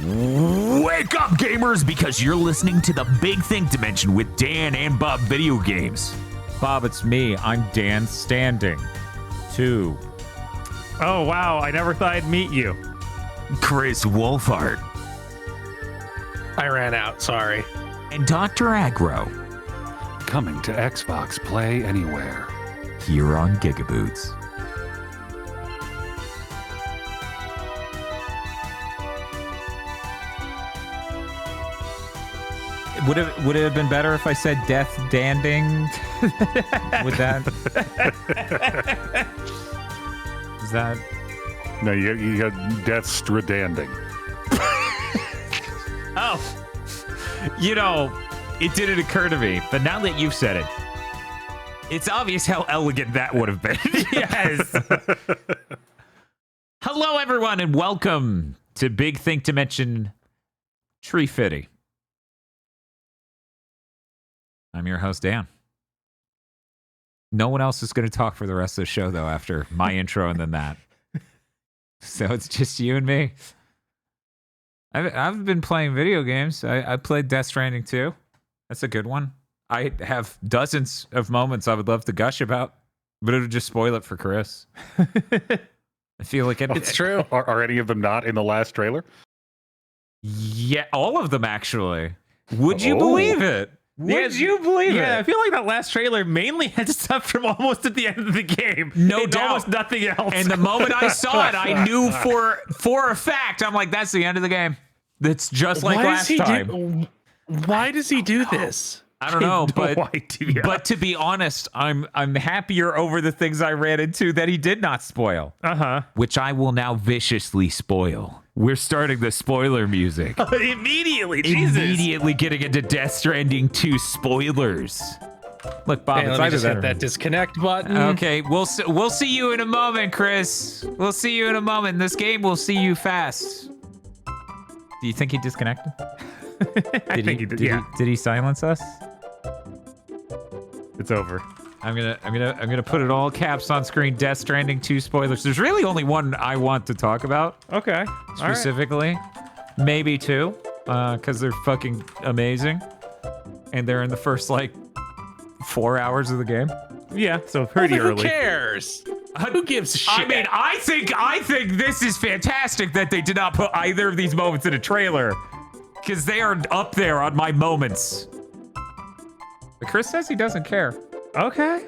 Wake up, gamers, because you're listening to the Big Think Dimension with Dan and Bob Video Games. Bob, it's me. I'm Dan Standing. 2. Oh, wow. I never thought I'd meet you. Chris Wolfhard. I ran out, sorry. And Dr. Aggro. Coming to Xbox Play Anywhere. Here on GigaBoots. Would it have been better if I said Death Danding? Would that? Is that? No, you got Death Stradanding. Oh, you know, it didn't occur to me, but now that you've said it, it's obvious how elegant that would have been. Yes. Hello, everyone, and welcome to Big Think Dimension Tree Fitty. I'm your host, Dan. No one else is going to talk for the rest of the show, though, after my intro and then that. So it's just you and me. I've been playing video games. I played Death Stranding 2. That's a good one. I have dozens of moments I would love to gush about, but it would just spoil it for Chris. I feel like It's true. Are any of them not in the last trailer? Yeah, all of them, actually. Would you believe it? Would you believe it? Yeah, I feel like that last trailer mainly had stuff from almost at the end of the game. No and doubt. Almost nothing else. And the moment I saw it, I knew for a fact, I'm like, that's the end of the game. That's just like last time. Why does he do this? I don't know, but idea. but to be honest, I'm happier over the things I ran into that he did not spoil. Which I will now viciously spoil. We're starting the spoiler music. Immediately, Jesus. Immediately getting into Death Stranding 2 spoilers. Look, Bob, Hey, it's let me either just that hit or that disconnect button. Okay, we'll see you in a moment, Chris. We'll see you in a moment. In this game, we'll see you fast. Do you think he disconnected? I think he did. Yeah, Did he silence us? it's over. I'm gonna put it all caps on screen. Death Stranding 2 spoilers. There's really only one I want to talk about Okay. specifically, maybe 2, because they're fucking amazing, and they're in the first like 4 hours of the game. Yeah, so pretty Who early. cares? Who gives a shit? I mean, I think this is fantastic that they did not put either of these moments in a trailer, because they are up there on my moments. But Chris says he doesn't care. Okay.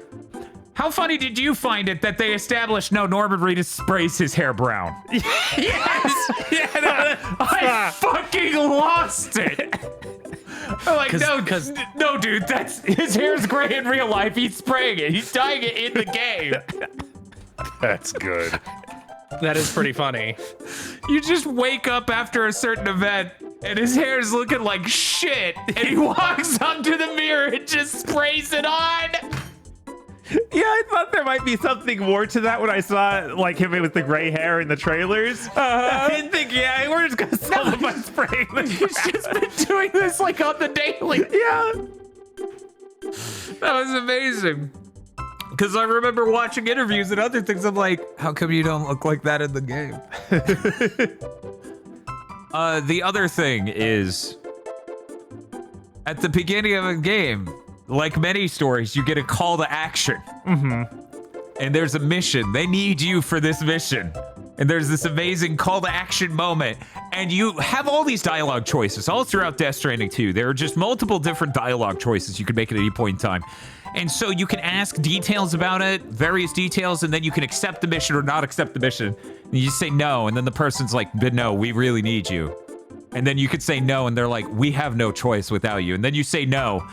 How funny did you find it that they established no Norman Reedus sprays his hair brown? Yes. I fucking lost it. I'm like, no, dude, that's his hair's gray in real life. He's spraying it. He's dyeing it in the game. That's good. That is pretty funny. You just wake up after a certain event and his hair's looking like shit, and he walks up to the mirror and just sprays it on. Yeah, I thought there might be something more to that when I saw like him with the gray hair in the trailers. I didn't think, yeah, we're just gonna solve it by spraying. He's just been doing this like on the daily. Yeah. That was amazing. Because I remember watching interviews and other things. I'm like, how come you don't look like that in the game? The other thing is, at the beginning of a game, like many stories, you get a call to action. And there's a mission. They need you for this mission. And there's this amazing call to action moment. And you have all these dialogue choices all throughout Death Stranding 2. There are just multiple different dialogue choices you can make at any point in time. And so you can ask details about it, various details, and then you can accept the mission or not accept the mission. And you say no, and then the person's like, but no, we really need you. And then you could say no, and they're like, we have no choice without you. And then you say no.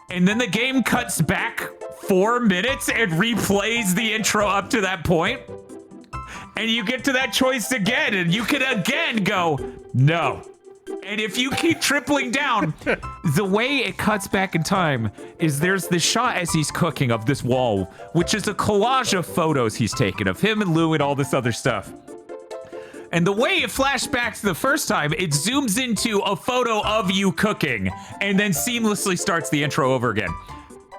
And then the game cuts back 4 minutes and replays the intro up to that point. And you get to that choice again, and you can again go, no. And if you keep tripling down, the way it cuts back in time is there's this shot as he's cooking of this wall, which is a collage of photos he's taken of him and Lou and all this other stuff. And the way it flashbacks the first time, it zooms into a photo of you cooking and then seamlessly starts the intro over again.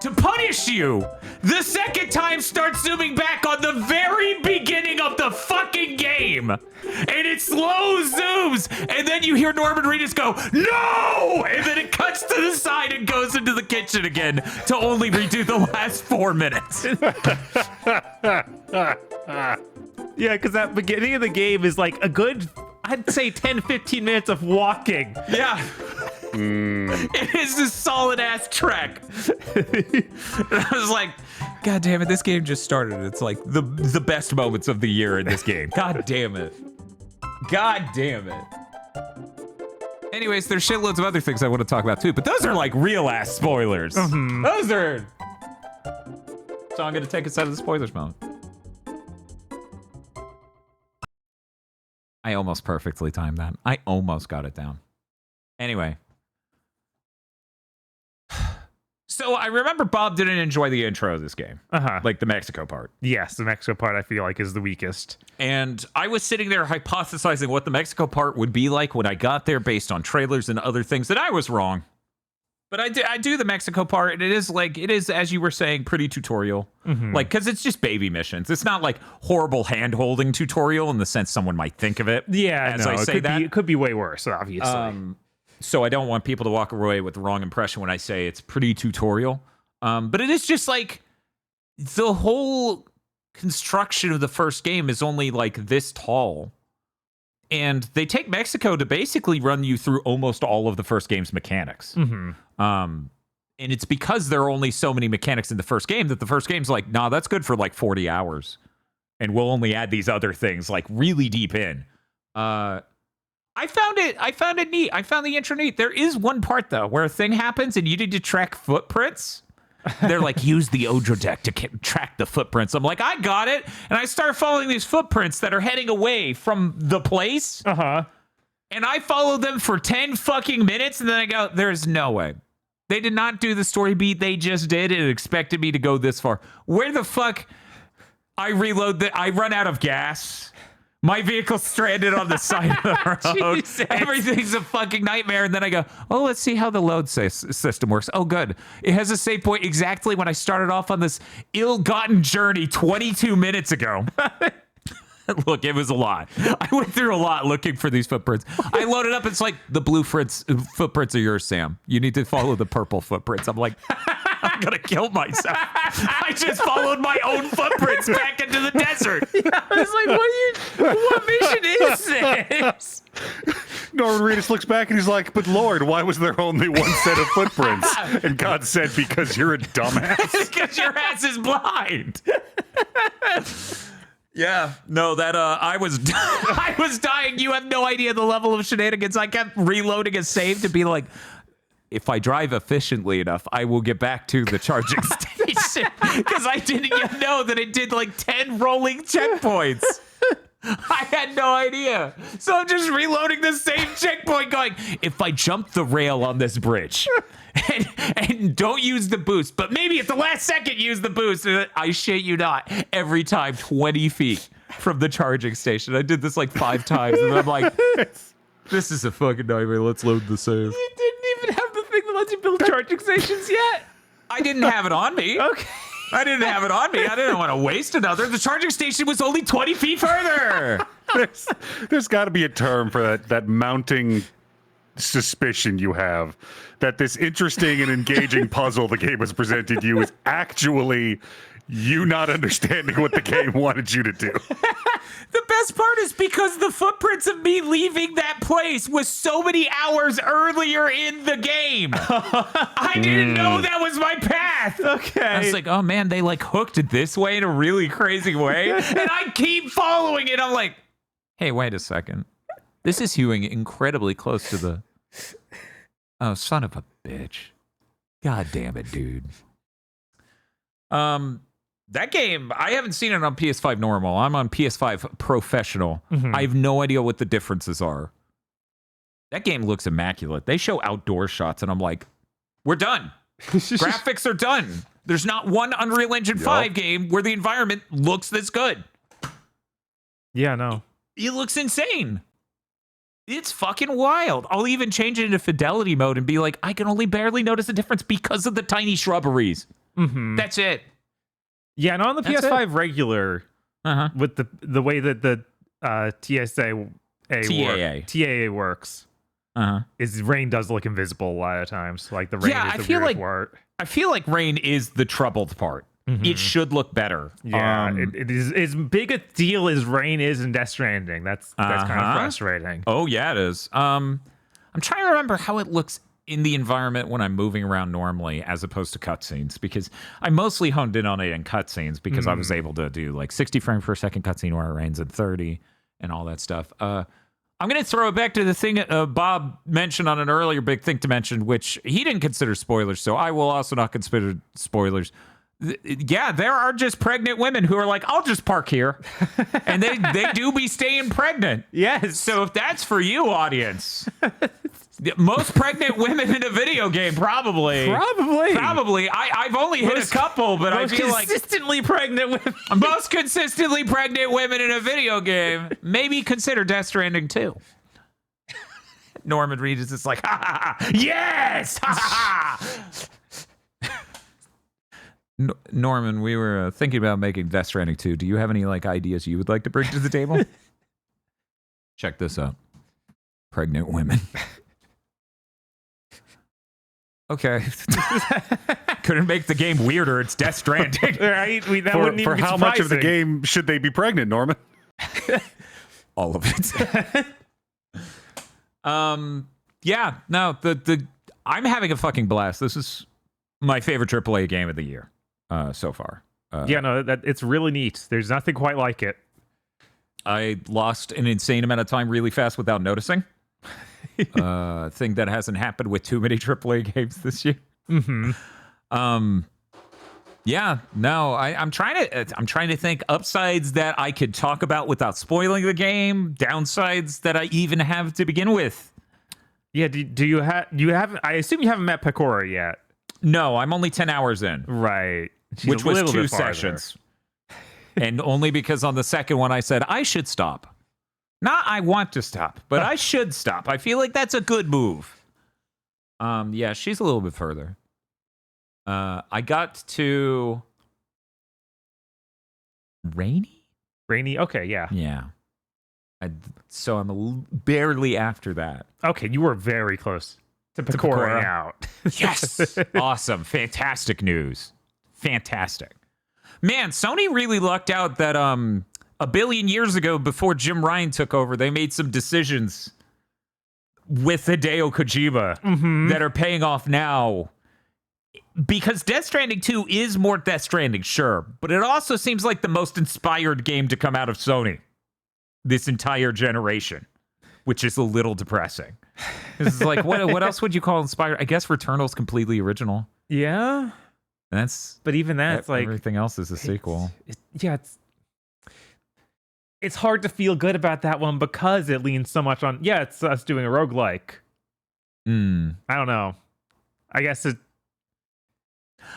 To punish you, the second time starts zooming back on the very beginning of the fucking game. And it slow moves, and then you hear Norman Reedus go, no! And then it cuts to the side and goes into the kitchen again to only redo the last 4 minutes. Yeah, because that beginning of the game is like a good, I'd say 10, 15 minutes of walking. Yeah. It is a solid ass trek. I was like, God damn it, this game just started. It's like the best moments of the year in this game. God damn it. God damn it. Anyways, there's shitloads of other things I want to talk about too, but those are like real ass spoilers. Those are. So I'm gonna take us out of the spoilers mode. I almost perfectly timed that. I almost got it down. Anyway. So I remember Bob didn't enjoy the intro of this game. Like the Mexico part. Yes, the Mexico part I feel like is the weakest. And I was sitting there hypothesizing what the Mexico part would be like when I got there based on trailers and other things, and I was wrong. But I do the Mexico part, and it is, as you were saying, pretty tutorial. Like, because it's just baby missions. It's not like horrible hand-holding tutorial in the sense someone might think of it. Yeah, as I say that. It could be way worse, obviously. So I don't want people to walk away with the wrong impression when I say it's pretty tutorial. But it is just like the whole construction of the first game is only like this tall. And they take Mexico to basically run you through almost all of the first game's mechanics. And it's because there are only so many mechanics in the first game that the first game's like, nah, that's good for like 40 hours. And we'll only add these other things like really deep in. I found it neat. I found the intro neat. There is one part though where a thing happens and you need to track footprints. They're like, use the Ojo deck to track the footprints. I'm like, I got it. And I start following these footprints that are heading away from the place. And I followed them for 10 fucking minutes. And then I go, there's no way. They did not do the story beat they just did and expected me to go this far. Where the fuck? I reload I run out of gas. My vehicle's stranded on the side of the road. Jesus. Everything's a fucking nightmare. And then I go, oh, let's see how the load system works. Oh, good. It has a save point exactly when I started off on this ill-gotten journey 22 minutes ago. Look, it was a lot. I went through a lot looking for these footprints. I loaded up. It's like, the blue footprints are yours, Sam. You need to follow the purple footprints. I'm like, I'm going to kill myself. I just followed my own footprints back into the desert. I was like, what mission is this? Norman Reedus looks back and he's like, but Lord, why was there only one set of footprints? And God said, because you're a dumbass. Because your ass is blind. Yeah, no, that I was I was dying. You have no idea the level of shenanigans. I kept reloading a save to be like, if I drive efficiently enough, I will get back to the charging station. Because I didn't yet know that it did like 10 rolling checkpoints. I had no idea. So I'm just reloading the same checkpoint going, if I jump the rail on this bridge and don't use the boost, but maybe at the last second use the boost, I shit you not, every time 20 feet from the charging station. I did this like 5 times and I'm like, this is a fucking nightmare. Let's load the save. You didn't even have the thing that lets you build charging stations yet. I didn't have it on me. Okay. I didn't have it on me. I didn't want to waste another. The charging station was only 20 feet further. There's got to be a term for that mounting suspicion you have that this interesting and engaging puzzle the game has presented you is actually you not understanding what the game wanted you to do. The best part is because the footprints of me leaving that place was so many hours earlier in the game. I didn't know that was my path. Okay. I was like, oh man, they like hooked it this way in a really crazy way. And I keep following it. I'm like, hey, wait a second. This is hewing incredibly close to the... Oh, son of a bitch. God damn it, dude. That game, I haven't seen it on PS5 normal. I'm on PS5 professional. I have no idea what the differences are. That game looks immaculate. They show outdoor shots, and I'm like, we're done. Graphics are done. There's not one Unreal Engine 5 game where the environment looks this good. Yeah, no. It looks insane. It's fucking wild. I'll even change it into fidelity mode and be like, I can only barely notice a difference because of the tiny shrubberies. That's it. Yeah, and on the That's PS5 regular, Uh-huh. with the way that the TSA TAA works. Is rain does look invisible a lot of times. Like the rain Yeah, is I the feel weirdest like- part. I feel like rain is the troubled part. It should look better. Yeah, it is as big a deal as rain is in Death Stranding. That's kind of frustrating. Oh yeah, it is. I'm trying to remember how it looks in the environment when I'm moving around normally, as opposed to cutscenes, because I mostly honed in on it in cutscenes because I was able to do like 60 frames per second cutscene where it rains at 30 and all that stuff. I'm going to throw it back to the thing Bob mentioned on an earlier big thing to mention, which he didn't consider spoilers, so I will also not consider spoilers. Yeah, there are just pregnant women who are like, I'll just park here. And they do be staying pregnant. Yes. So if that's for you, audience, most pregnant women in a video game, probably. I've only hit a couple, but I feel like consistently pregnant women. most consistently pregnant women in a video game. Maybe consider Death Stranding too. Norman Reed is just like, ha ha ha, yes, ha ha ha. Norman, we were thinking about making Death Stranding 2. Do you have any like ideas you would like to bring to the table? Check this out. Pregnant women. Okay. Couldn't make the game weirder. It's Death Stranding. Right? That wouldn't even For be how much of the surprising. game should they be pregnant, Norman? All of it. Yeah, no, the I'm having a fucking blast. This is my favorite AAA game of the year so far. Yeah, no, it's really neat. There's nothing quite like it. I lost an insane amount of time really fast without noticing. Thing that hasn't happened with too many AAA games this year. Yeah, no, I'm trying to think upsides that I could talk about without spoiling the game, downsides that I even have to begin with. Yeah, do you haven't? I assume you haven't met Pecora yet. No, I'm only 10 hours in. Right. She's Which a was little 2 bit farther. sessions. And only because on the second one I said, I should stop. Not I want to stop, but I should stop. I feel like that's a good move. Yeah, she's a little bit further. I got to Rainy? Rainy? Okay, yeah. Yeah. So I'm barely after that. Okay, you were very close to Pecora out. Yes. Awesome. Fantastic news. Fantastic. Man, Sony really lucked out that a billion years ago, before Jim Ryan took over, they made some decisions with Hideo Kojima that are paying off now. Because Death Stranding 2 is more Death Stranding, sure, but it also seems like the most inspired game to come out of Sony this entire generation, which is a little depressing. This is like, what else would you call inspired? I guess Returnal's completely original. Yeah. But even that's like everything else is a sequel. It's hard to feel good about that one because it leans so much on it's us doing a roguelike. I don't know. I guess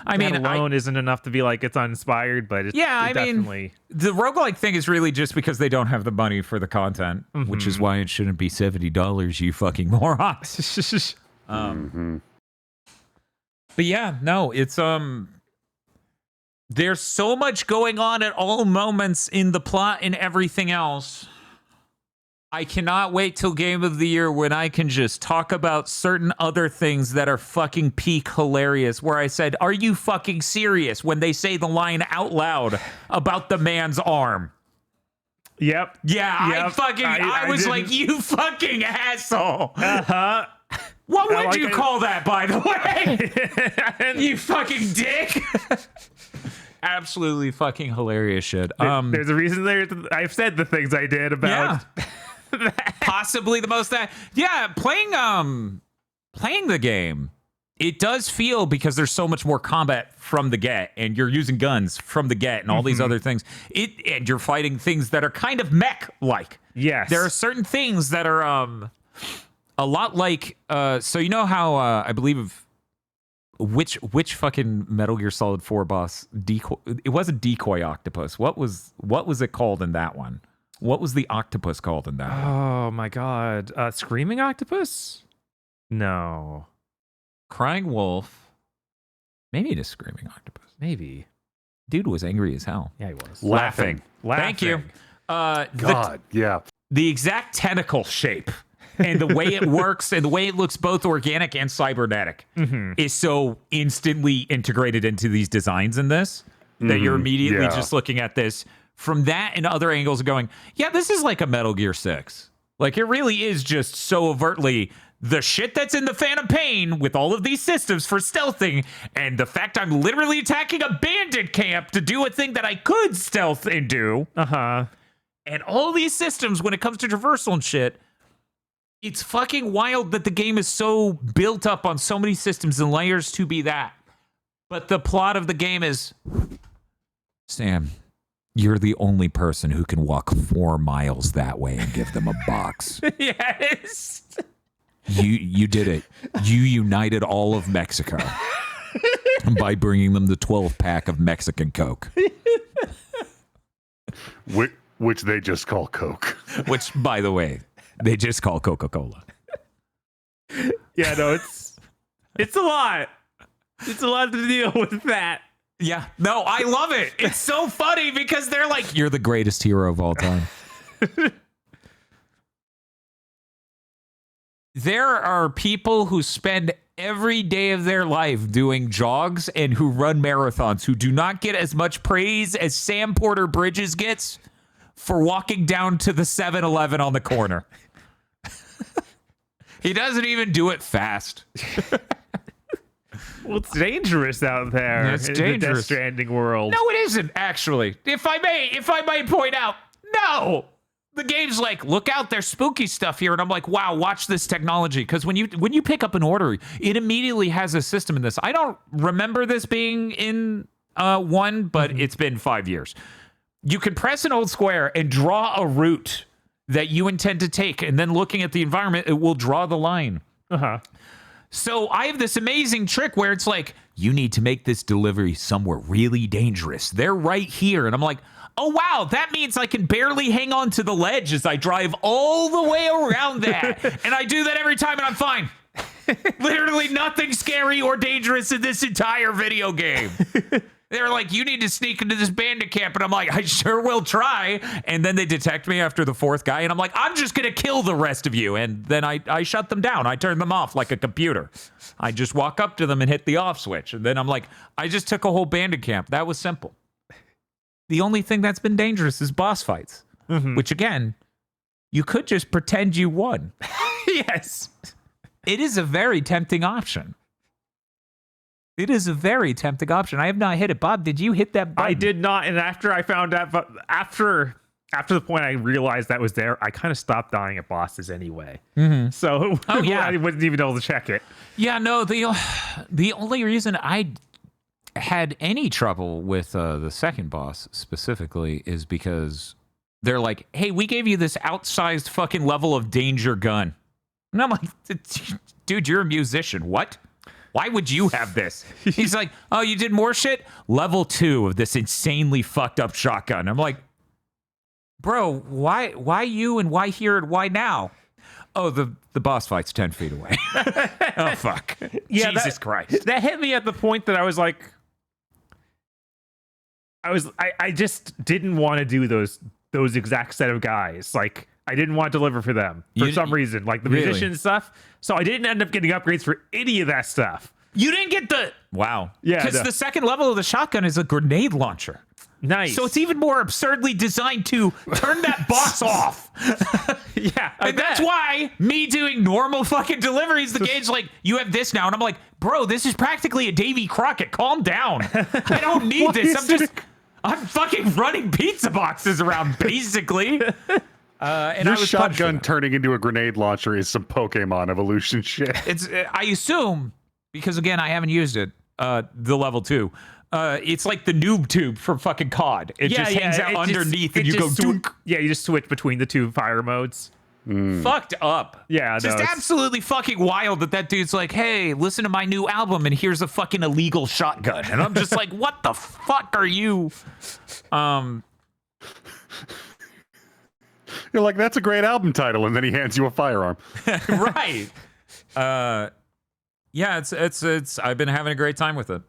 alone isn't enough to be like it's uninspired, but it's definitely the roguelike thing is really just because they don't have the money for the content, which is why it shouldn't be $70, you fucking morons. But yeah, no, it's there's so much going on at all moments in the plot and everything else. I cannot wait till Game of the Year when I can just talk about certain other things that are fucking peak hilarious, where I said, are you fucking serious, when they say the line out loud about the man's arm. Yep. Yeah, I was like, you fucking asshole. What would you call that, by the way? You fucking dick. Absolutely fucking hilarious shit. There's a reason I've said the things I did about possibly the most playing the game, it does feel, because there's so much more combat from the get, and you're using guns from the get and all these other things, and you're fighting things that are kind of mech like. Yes, there are certain things that are a lot like so you know how I believe which fucking Metal Gear Solid 4 boss decoy, it wasn't decoy octopus, what was it called in that one? What was the octopus called in that one? Oh my god. Screaming octopus? No. Crying wolf. Maybe it is screaming octopus. Maybe. Dude was angry as hell. Yeah, he was. Laughing. Thank you. God, yeah. the exact tentacle shape and the way it works and the way it looks both organic and cybernetic is so instantly integrated into these designs in this that you're immediately just looking at this from that and other angles and going, yeah, this is like a Metal Gear 6. Like, it really is just so overtly the shit that's in the Phantom Pain with all of these systems for stealthing, and the fact I'm literally attacking a bandit camp to do a thing that I could stealth and do. And all these systems when it comes to traversal and shit, it's fucking wild that the game is so built up on so many systems and layers to be that. But the plot of the game is, Sam, you're the only person who can walk 4 miles that way and give them a box. Yes. You did it. You united all of Mexico by bringing them the 12-pack of Mexican Coke. Which they just call Coke. Which, by the way, they just call Coca-Cola. Yeah, no, it's a lot. It's a lot to deal with that. Yeah. No, I love it. It's so funny because they're like, you're the greatest hero of all time. There are people who spend every day of their life doing jogs and who run marathons who do not get as much praise as Sam Porter Bridges gets for walking down to the 7-Eleven on the corner. He doesn't even do it fast. Well, it's dangerous out there. It's in dangerous. the Death Stranding world. No, it isn't, actually. If I may point out, no. The game's like, look out, there's spooky stuff here. And I'm like, wow, watch this technology. Because when you pick up an order, it immediately has a system in this. I don't remember this being in 1, but it's been 5 years. You can press an old square and draw a route that you intend to take. And then looking at the environment, it will draw the line. So I have this amazing trick where it's like, you need to make this delivery somewhere really dangerous. They're right here. And I'm like, oh, wow, that means I can barely hang on to the ledge as I drive all the way around that. And I do that every time and I'm fine. Literally nothing scary or dangerous in this entire video game. They're like, you need to sneak into this bandit camp. And I'm like, I sure will try. And then they detect me after the 4th guy. And I'm like, I'm just going to kill the rest of you. And then I shut them down. I turn them off like a computer. I just walk up to them and hit the off switch. And then I'm like, I just took a whole bandit camp. That was simple. The only thing that's been dangerous is boss fights. Which, again, you could just pretend you won. Yes. It is a very tempting option. It is a very tempting option. I have not hit it. Bob, did you hit that button? I did not. And after I found out, after the point I realized that was there, I kind of stopped dying at bosses anyway. So I wasn't even able to check it. Yeah, no, the only reason I had any trouble with the second boss specifically is because they're like, hey, we gave you this outsized fucking level of danger gun. And I'm like, dude, you're a musician. What? Why would you have this? He's like, oh, you did more shit? Level 2 of this insanely fucked up shotgun. I'm like, bro, why you and why here and why now? Oh, the boss fight's 10 feet away. Oh, fuck. Yeah, Jesus Christ. That hit me at the point that I was like, I just didn't want to do those exact set of guys. Like, I didn't want to deliver for them for some reason, like the musician stuff. So I didn't end up getting upgrades for any of that stuff. You didn't get the... Wow. Yeah. Because the second level of the shotgun is a grenade launcher. Nice. So it's even more absurdly designed to turn that boss off. Yeah. And that's why me doing normal fucking deliveries, the game's like, you have this now. And I'm like, bro, this is practically a Davy Crockett. Calm down. I don't need this. I'm fucking running pizza boxes around, basically. And your shotgun turning into a grenade launcher is some Pokemon evolution shit. It's, I assume, because again, I haven't used it, the level 2. It's like the noob tube from fucking COD. It just hangs out underneath and you go dunk. Yeah, you just switch between the 2 fire modes. Fucked up. Yeah, just absolutely fucking wild that dude's like, hey, listen to my new album and here's a fucking illegal shotgun. And I'm just like, what the fuck are you? You're like, that's a great album title, and then he hands you a firearm. Right. Yeah, it's I've been having a great time with it.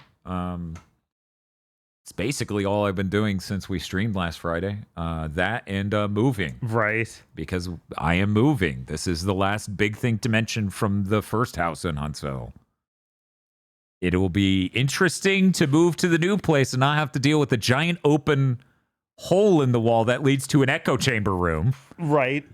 It's basically all I've been doing since we streamed last Friday. That and moving. Right. Because I am moving. This is the last big thing to mention from the first house in Huntsville. It will be interesting to move to the new place and not have to deal with the giant open hole in the wall that leads to an echo chamber room. Right.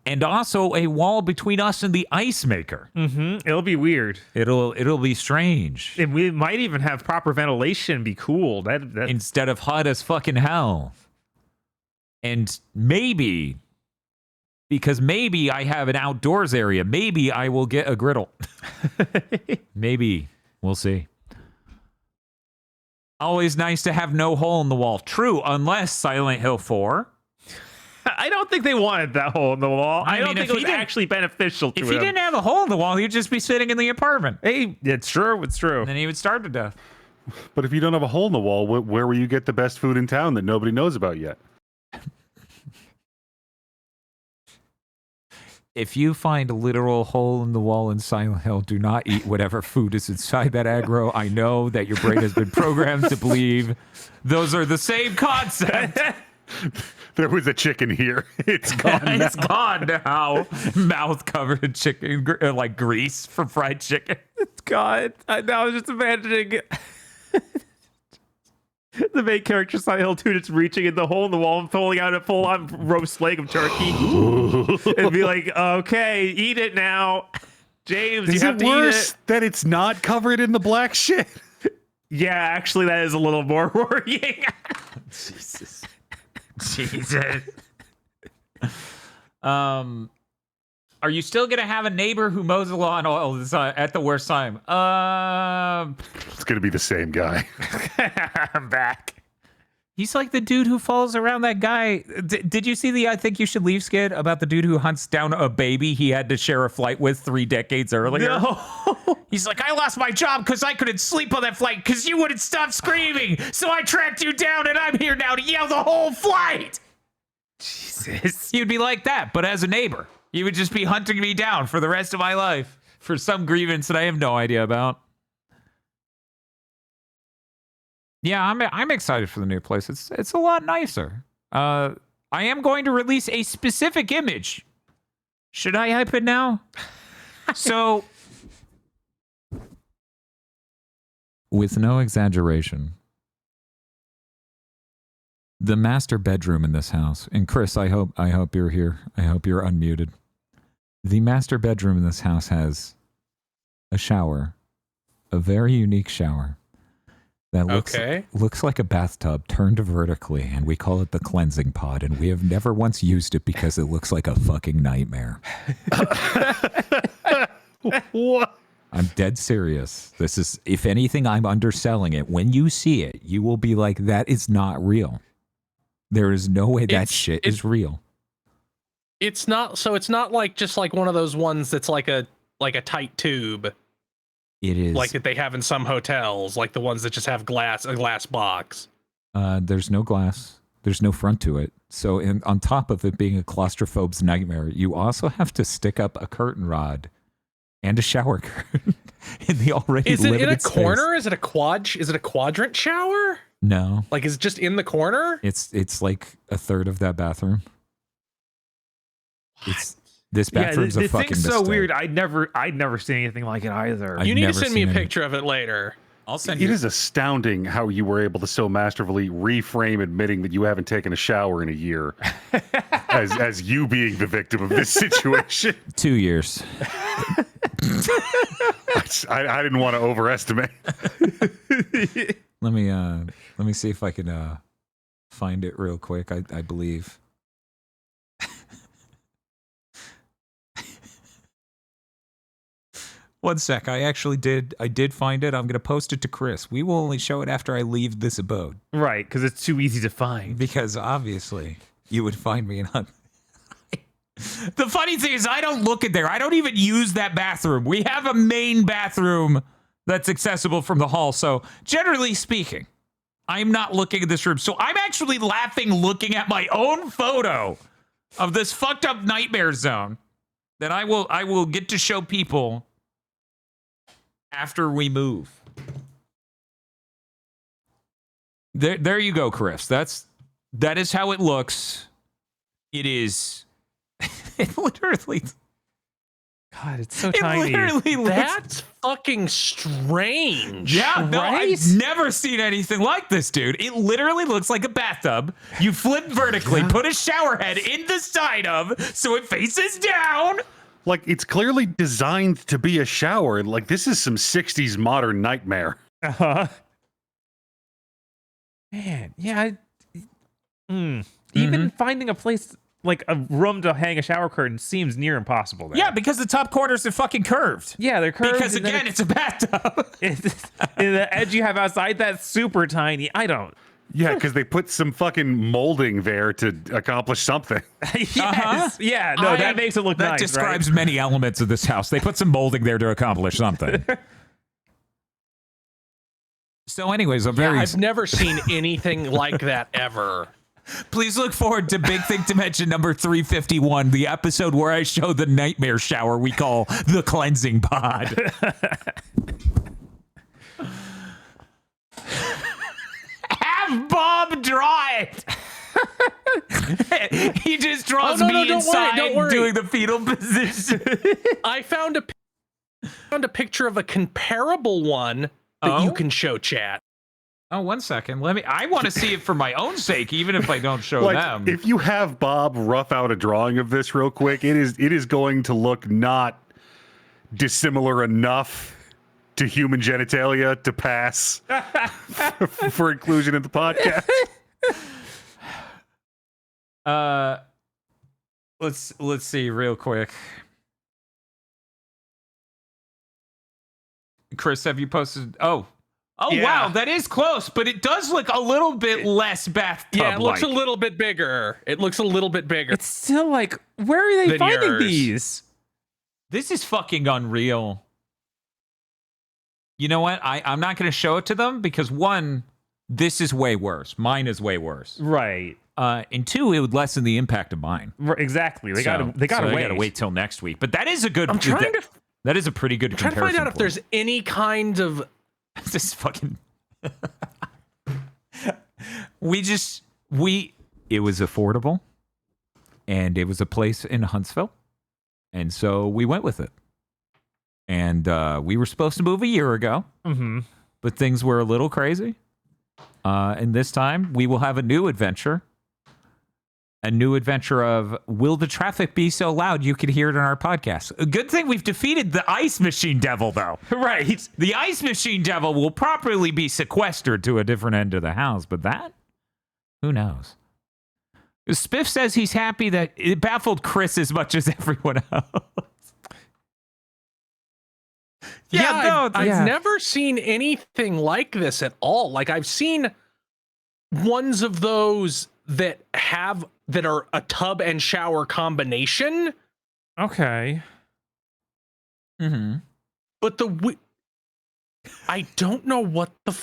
And also a wall between us and the ice maker. Mm-hmm. It'll be weird. It'll be strange. And we might even have proper ventilation. Be cool. That Instead of hot as fucking hell. And maybe, because maybe I have an outdoors area, maybe I will get a griddle. Maybe. We'll see. Always nice to have no hole in the wall. True, unless Silent Hill 4. I don't think they wanted that hole in the wall. I don't think it was actually beneficial to him. If he didn't have a hole in the wall, he'd just be sitting in the apartment. Hey, it's true. It's true. And then he would starve to death. But if you don't have a hole in the wall, where will you get the best food in town that nobody knows about yet? If you find a literal hole in the wall in Silent Hill, do not eat whatever food is inside that aggro. I know that your brain has been programmed to believe those are the same concept. There was a chicken here. It's gone now. It's gone now. Mouth covered in chicken, like grease from fried chicken. It's gone. I was just imagining the main character, Silent Hill 2, just reaching in the hole in the wall and pulling out a full-on roast leg of turkey. And be like, okay, eat it now. James, Is you have it to eat worse it. that it's not covered in the black shit? Yeah, actually, that is a little more worrying. Jesus. Are you still gonna have a neighbor who mows the lawn all the time at the worst time? It's gonna be the same guy. I'm back. He's like the dude who follows around that guy. Did you see the I Think You Should Leave skit about the dude who hunts down a baby he had to share a flight with 3 decades earlier? No. He's like, I lost my job because I couldn't sleep on that flight because you wouldn't stop screaming. So I tracked you down and I'm here now to yell the whole flight. Jesus. You'd be like that, but as a neighbor. You would just be hunting me down for the rest of my life for some grievance that I have no idea about. Yeah, I'm excited for the new place. It's a lot nicer. I am going to release a specific image. Should I hype it now? So, with no exaggeration, the master bedroom in this house, and Chris, I hope you're here. I hope you're unmuted. The master bedroom in this house has a shower, a very unique shower that looks like a bathtub turned vertically, and we call it the cleansing pod, and we have never once used it because it looks like a fucking nightmare. What? I'm dead serious. This is, if anything, I'm underselling it. When you see it, you will be like, that is not real. There is no way that shit is real. It's not like just like one of those ones that's like a tight tube. It is like that they have in some hotels, like the ones that just have a glass box. There's no glass. There's no front to it. So on top of it being a claustrophobe's nightmare, you also have to stick up a curtain rod and a shower curtain in the already Is it limited in a space. corner? Is it a quadrant shower? No. Like, is it just in the corner? It's like a third of that bathroom. This bathroom's a fucking thing's so mistake. weird. I'd never seen anything like it either. I've You need to never send me a seen any. picture of it later. I'll send It you. is astounding how you were able to so masterfully reframe admitting that you haven't taken a shower in a year as you being the victim of this situation. 2 years. I didn't want to overestimate. Let me see if I can find it real quick. I believe. One sec. I did find it. I'm going to post it to Chris. We will only show it after I leave this abode. Right, because it's too easy to find. Because obviously you would find me in The funny thing is I don't look at there. I don't even use that bathroom. We have a main bathroom that's accessible from the hall. So generally speaking, I'm not looking at this room. So I'm actually laughing looking at my own photo of this fucked up nightmare zone that I will get to show people after we move. There you go, Chris. That is how it looks. It is. It literally. God, it's so It tiny. literally looks. That's fucking strange. Yeah, no, right? I've never seen anything like this, dude. It literally looks like a bathtub. You flip vertically, put a shower head in the side of, so it faces down. Like, it's clearly designed to be a shower. Like, this is some 60s modern nightmare. Uh-huh. Man, yeah. Even finding a place, like a room to hang a shower curtain, seems near impossible there. Yeah, because the top corners are fucking curved. Yeah, they're curved. Because and then again, it's a bathtub. and the edge you have outside, that's super tiny. I don't. Yeah, because they put some fucking molding there to accomplish something. Yes. Yeah, no, that makes it look that nice, describes many elements of this house. They put some molding there to accomplish something. So anyways, I've never seen anything like that ever. Please look forward to Big Think Dimension number 351, the episode where I show the nightmare shower we call the cleansing pod. Have Bob draw it. He just draws me inside don't worry. doing the fetal position. I found a picture of a comparable one that you can show chat. Oh, 1 second. I want to see it for my own sake, even if I don't show Like, them. if you have Bob rough out a drawing of this real quick, it is going to look not dissimilar enough to human genitalia to pass for inclusion in the podcast. Let's see real quick. Chris, have you posted? Oh, Yeah. Wow, that is close, but it does look a little bit less bathtub. Yeah, it looks a little bit bigger. It's still like, where are they Than finding yours. these? This is fucking unreal. You know what? I'm not going to show it to them because one, this is way worse. Mine is way worse. Right. And two, it would lessen the impact of mine. Exactly. They gotta wait till next week. But that is a good. I'm trying to That is a pretty good. I'm trying to find out if there's any kind of. This fucking. It was affordable, and it was a place in Huntsville, and so we went with it. And we were supposed to move a year ago, but things were a little crazy. And this time we will have a new adventure. A new adventure of, will the traffic be so loud you can hear it on our podcast? A good thing we've defeated the ice machine devil, though. Right. The ice machine devil will properly be sequestered to a different end of the house, but that? Who knows? Spiff says he's happy that it baffled Chris as much as everyone else. I've never seen anything like this at all. Like, I've seen ones of those that are a tub and shower combination. Okay. But I don't know what the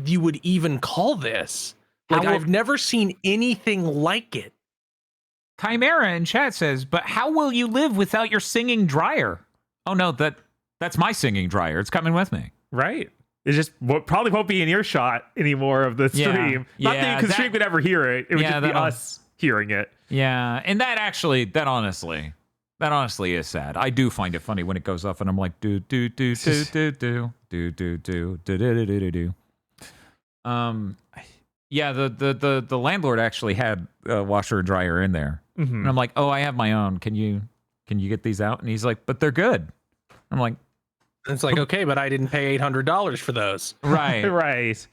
you would even call this. Like, I've never seen anything like it. Chimera in chat says, but how will you live without your singing dryer? Oh no, that's my singing dryer. It's coming with me. Right. It just probably won't be in earshot anymore of the stream. Not that the stream could ever hear it. It would just be us hearing it. Yeah, and that honestly is sad. I do find it funny when it goes off and I'm like, do do do do do do do do do do do do do. Yeah, the landlord actually had a washer and dryer in there, and I'm like, oh, I have my own. Can you get these out? And he's like, but they're good. I'm like. It's like, okay, but I didn't pay $800 for those. Right. Right.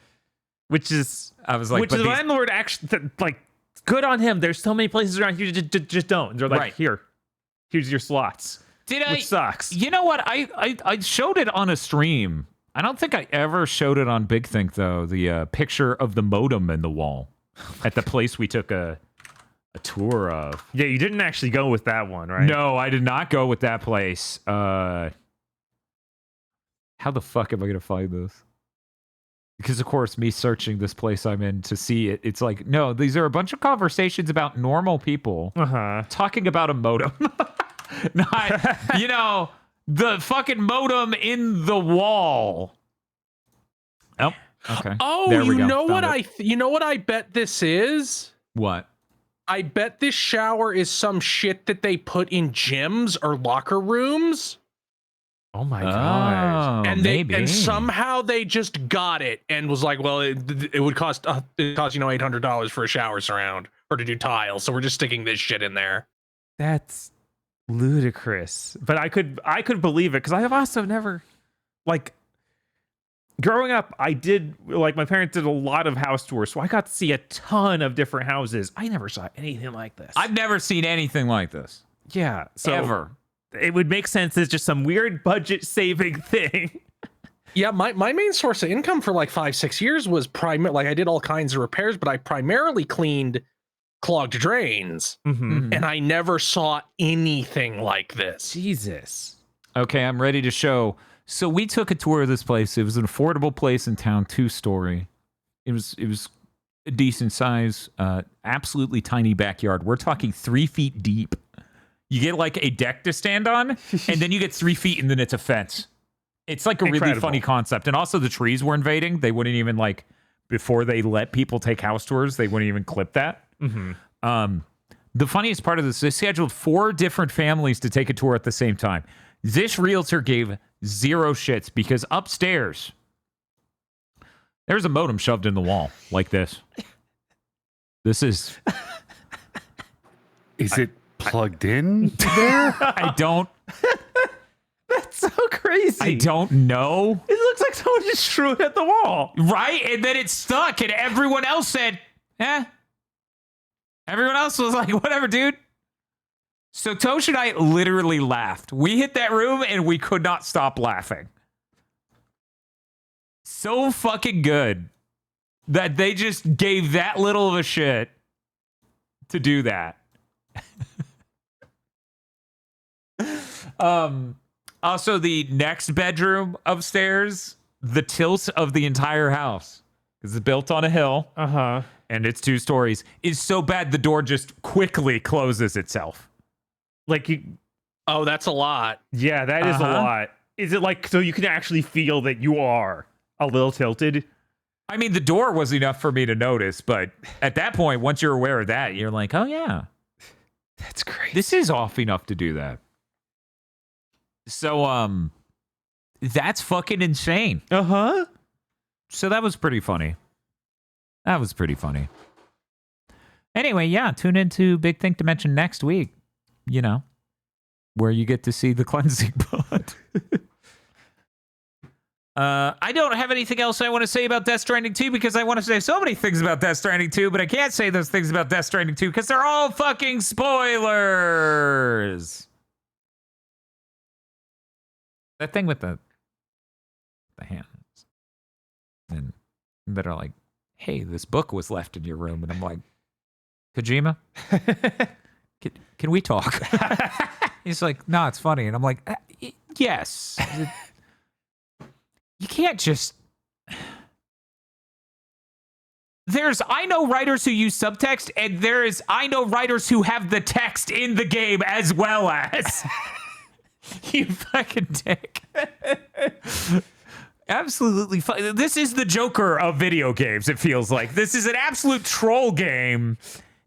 Which is, I was like, which the landlord actually, like, good on him. There's so many places around here just don't. And they're like, here's your slots. Which sucks. You know what? I showed it on a stream. I don't think I ever showed it on Big Think, though. The picture of the modem in the wall at the place we took a tour of. Yeah, you didn't actually go with that one, right? No, I did not go with that place. How the fuck am I going to find this? Because, of course, me searching this place I'm in to see it, it's like, no, these are a bunch of conversations about normal people talking about a modem. Not, the fucking modem in the wall. Oh. Okay. Oh, There we you go. know what Found it. you know what I bet this is? What? I bet this shower is some shit that they put in gyms or locker rooms. Oh my gosh. Oh, And maybe. and somehow they just got it and was like, well, it would cost $800 for a shower surround or to do tile, so we're just sticking this shit in there. That's ludicrous. But I could believe it because I have also never, like, growing up, I did, like, my parents did a lot of house tours, so I got to see a ton of different houses. I never saw anything like this. I've never seen anything like this. Yeah, so Ever. it would make sense as just some weird budget saving thing. Yeah, my main source of income for like 5-6 years was like I did all kinds of repairs, but I primarily cleaned clogged drains, and I never saw anything like this. Jesus. Okay, I'm ready to show. So we took a tour of this place. It was an affordable place in town, 2-story. It was a decent size, absolutely tiny backyard. We're talking 3 feet deep. You get like a deck to stand on, and then you get 3 feet, and then it's a fence. It's like a really Incredible. funny concept. And also the trees were invading. They wouldn't even like, before they let people take house tours, they wouldn't even clip that. The funniest part of this, they scheduled 4 different families to take a tour at the same time. This realtor gave 0 shits because upstairs, there's a modem shoved in the wall like this. This is... Is it plugged in there? I don't... That's so crazy. I don't know. It looks like someone just threw it at the wall. Right? And then it stuck, and everyone else said, eh. Everyone else was like, whatever, dude. So Tosh and I literally laughed. We hit that room, and we could not stop laughing. So fucking good that they just gave that little of a shit to do that. Also, the next bedroom upstairs, the tilt of the entire house, because it's built on a hill and it's 2 stories, is so bad the door just quickly closes itself. Like you, Oh, that's a lot. yeah, that is a lot. Is it like so you can actually feel that you are a little tilted? I mean, the door was enough for me to notice, but at that point, once you're aware of that, you're like, oh yeah, That's crazy. this is off enough to do that. So, that's fucking insane. So that was pretty funny. Anyway, yeah, tune into Big Think Dimension next week, you know, where you get to see the cleansing pod. I don't have anything else I want to say about Death Stranding 2 because I want to say so many things about Death Stranding 2, but I can't say those things about Death Stranding 2 because they're all fucking spoilers. That thing with the hands. And that are like, hey, this book was left in your room. And I'm like, Kojima, can we talk? He's like, no, it's funny. And I'm like, yes. You can't just... I know writers who use subtext, and I know writers who have the text in the game as well as... You fucking dick. Absolutely fun. This is the Joker of video games, it feels like. This is an absolute troll game.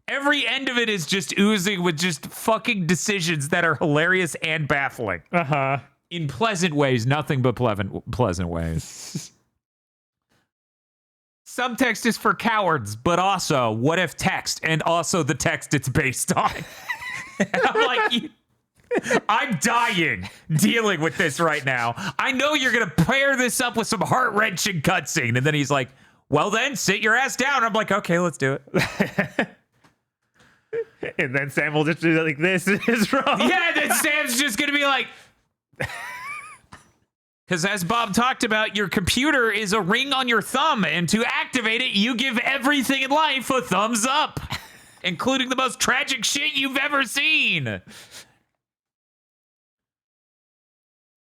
Every end of it is just oozing with just fucking decisions that are hilarious and baffling. In pleasant ways, nothing but pleasant ways. Subtext is for cowards, but also, what if text and also the text it's based on? I'm like, I'm dying dealing with this right now. I know you're going to pair this up with some heart-wrenching cutscene. And then he's like, well then, sit your ass down. I'm like, okay, let's do it. And then Sam will just do like, this is wrong. Yeah, then Sam's just going to be like... Because as Bob talked about, your computer is a ring on your thumb. And to activate it, you give everything in life a thumbs up. Including the most tragic shit you've ever seen.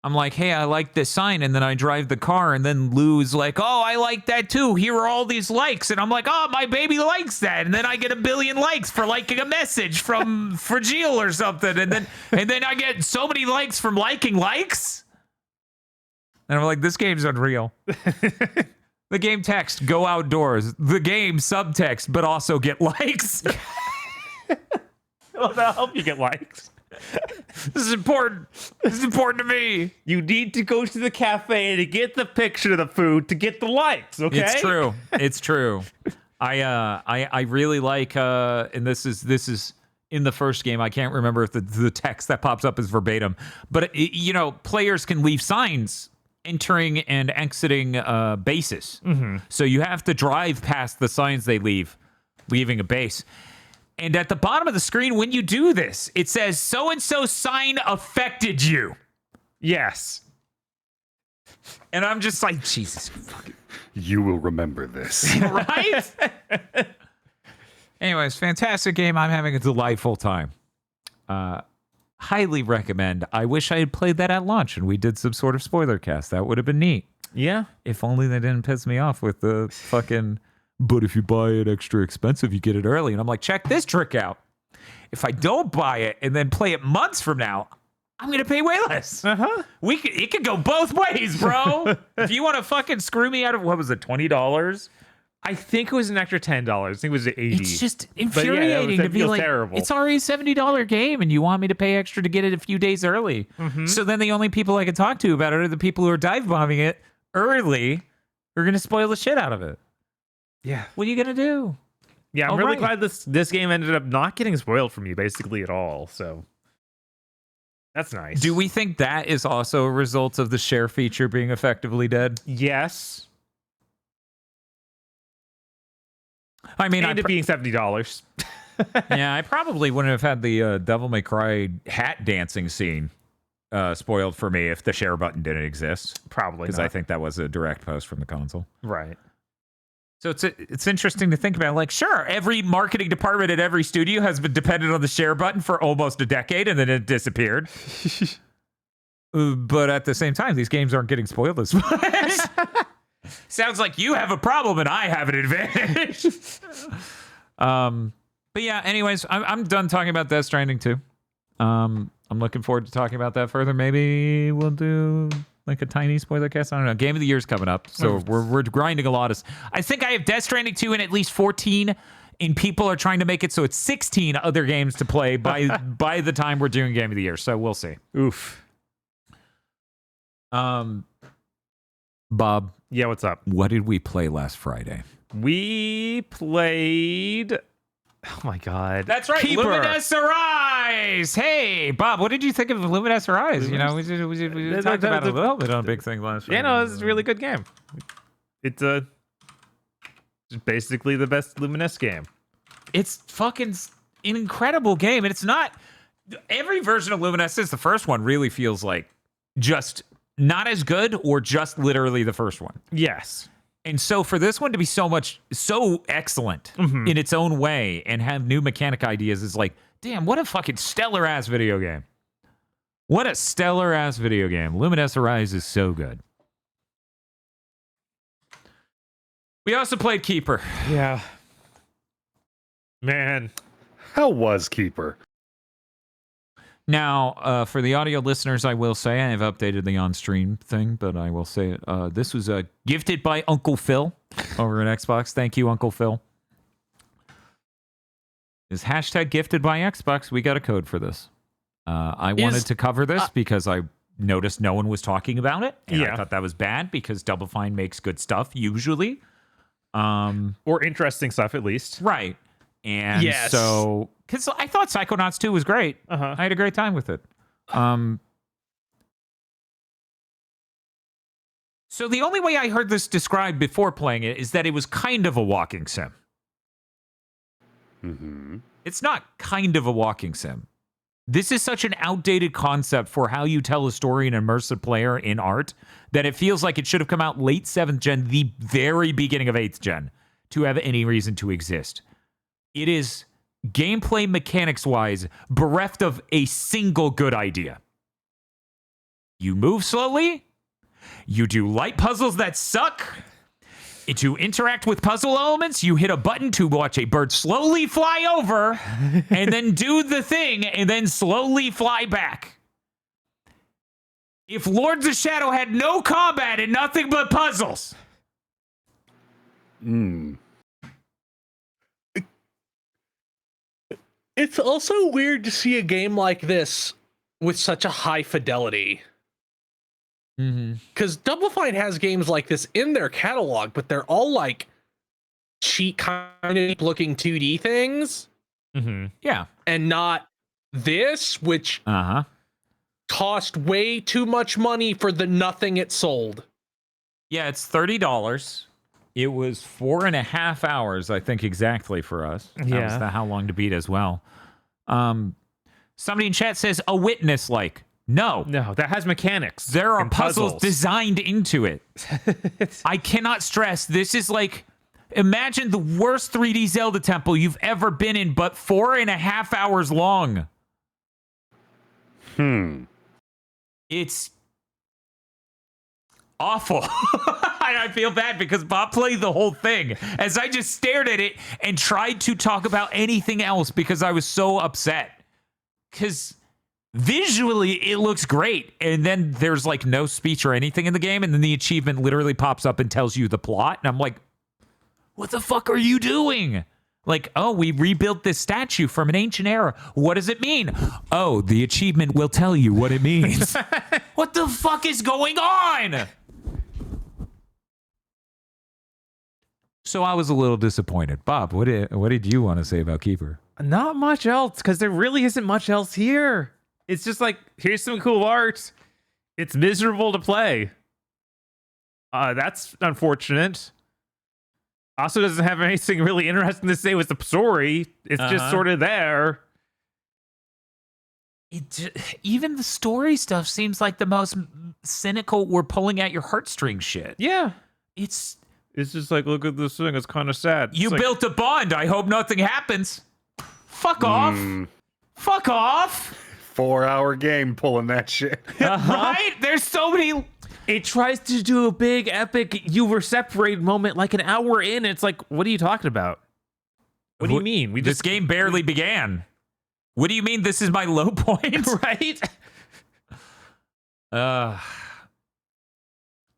I'm like, hey, I like this sign, and then I drive the car, and then Lou's like, oh, I like that too. Here are all these likes, and I'm like, oh, my baby likes that, and then I get 1 billion likes for liking a message from Fragile or something, and then I get so many likes from liking likes, and I'm like, this game's unreal. The game text, go outdoors. The game subtext, but also get likes. Well, that'll help you get likes. This is important. This is important to me. You need to go to the cafe to get the picture of the food to get the likes, okay? It's true. It's true. I really like and this is in the first game. I can't remember if the text that pops up is verbatim, but players can leave signs entering and exiting bases. So you have to drive past the signs they leave, leaving a base. And at the bottom of the screen, when you do this, it says, so-and-so sign affected you. Yes. And I'm just like, Jesus. You will remember this. Right? Anyways, fantastic game. I'm having a delightful time. Highly recommend. I wish I had played that at launch and we did some sort of spoiler cast. That would have been neat. Yeah. If only they didn't piss me off with the fucking... But if you buy it extra expensive, you get it early. And I'm like, check this trick out. If I don't buy it and then play it months from now, I'm going to pay way less. Uh-huh. It could go both ways, bro. If you want to fucking screw me out of, what was it, $20? I think it was an extra $10. I think it was $80. It's just infuriating to be feels like, terrible. it's already a $70 game and you want me to pay extra to get it a few days early. So then the only people I can talk to about it are the people who are dive bombing it early who are going to spoil the shit out of it. Yeah. What are you going to do? Yeah, I'm All really right. glad this game ended up not getting spoiled for me basically at all. So that's nice. Do we think that is also a result of the share feature being effectively dead? Yes. I mean, And it being $70. yeah, I probably wouldn't have had the Devil May Cry hat dancing scene spoiled for me if the share button didn't exist. Probably Because not. I think that was a direct post from the console. Right. So it's interesting to think about. Like, sure, every marketing department at every studio has been dependent on the share button for almost a decade, and then it disappeared. But at the same time, these games aren't getting spoiled as much. Sounds like you have a problem and I have an advantage. But yeah, anyways, I'm done talking about Death Stranding 2. I'm looking forward to talking about that further. Maybe we'll do like a tiny spoiler cast. I don't know. Game of the Year's coming up, so we're grinding a lot. I think I have Death Stranding 2 and at least 14, and people are trying to make it so it's 16 other games to play by the time we're doing Game of the Year. So we'll see. Oof. Bob. Yeah, what's up? What did we play last Friday? We played... Oh my god. That's right, Keeper. Lumines Arise! Hey, Bob, what did you think of Lumines Arise? You know, we talked about it a little bit on a big thing last Friday. Yeah, no, it's a really good game. It's basically the best Lumines game. It's fucking an incredible game, and it's not... Every version of Lumines since the first one really feels like just not as good or just literally the first one. Yes. And so for this one to be so excellent in its own way and have new mechanic ideas is like, damn, what a fucking stellar ass video game. What a stellar ass video game. Lumines Arise is so good. We also played Keeper. Yeah. Man. How was Keeper? Now, for the audio listeners, I will say I have updated the on-stream thing, but I will say it. This was gifted by Uncle Phil over at Xbox. Thank you, Uncle Phil. Is hashtag gifted by Xbox. We got a code for this. I wanted to cover this because I noticed no one was talking about it. And I thought that was bad because Double Fine makes good stuff usually. Or interesting stuff, at least. Right. And so, because I thought Psychonauts 2 was great. I had a great time with it. So the only way I heard this described before playing it is that it was kind of a walking sim. It's not kind of a walking sim. This is such an outdated concept for how you tell a story and immerse a player in art that it feels like it should have come out late 7th gen, the very beginning of 8th gen, to have any reason to exist. It is, gameplay mechanics-wise, bereft of a single good idea. You move slowly. You do light puzzles that suck. To interact with puzzle elements, you hit a button to watch a bird slowly fly over and then do the thing and then slowly fly back. If Lords of Shadow had no combat and nothing but puzzles, It's also weird to see a game like this with such a high fidelity. Because Double Fine has games like this in their catalog, but they're all like cheap, kind of looking 2D things. Yeah. And not this, which cost way too much money for the nothing it sold. Yeah, it's $30. It was 4.5 hours, I think, exactly for us. That was the how long to beat as well. Somebody in chat says a witness like. No, that has mechanics. There are and puzzles designed into it. I cannot stress, this is like, imagine the worst 3D Zelda temple you've ever been in, but 4.5 hours long. It's awful. I feel bad because Bob played the whole thing as I just stared at it and tried to talk about anything else because I was so upset. Because visually it looks great, and then there's like no speech or anything in the game, and then the achievement literally pops up and tells you the plot, and I'm like, what the fuck are you doing? Like, oh, we rebuilt this statue from an ancient era. What does it mean? Oh, the achievement will tell you what it means. What the fuck is going on? So I was a little disappointed. Bob, what did you want to say about Keeper? Not much else, because there really isn't much else here. It's just like, here's some cool art. It's miserable to play. That's unfortunate. Also doesn't have anything really interesting to say with the story. It's just sort of there. Even the story stuff seems like the most cynical, we're pulling at your heartstrings shit. Yeah. It's just like, look at this thing. It's kind of sad. You like, built a bond. I hope nothing happens. Fuck off. Fuck off. 4-hour game pulling that shit. Right? There's so many. It tries to do a big, epic, you were separated moment like an hour in. It's like, what are you talking about? What do you mean? This game barely began. What do you mean this is my low point? Right?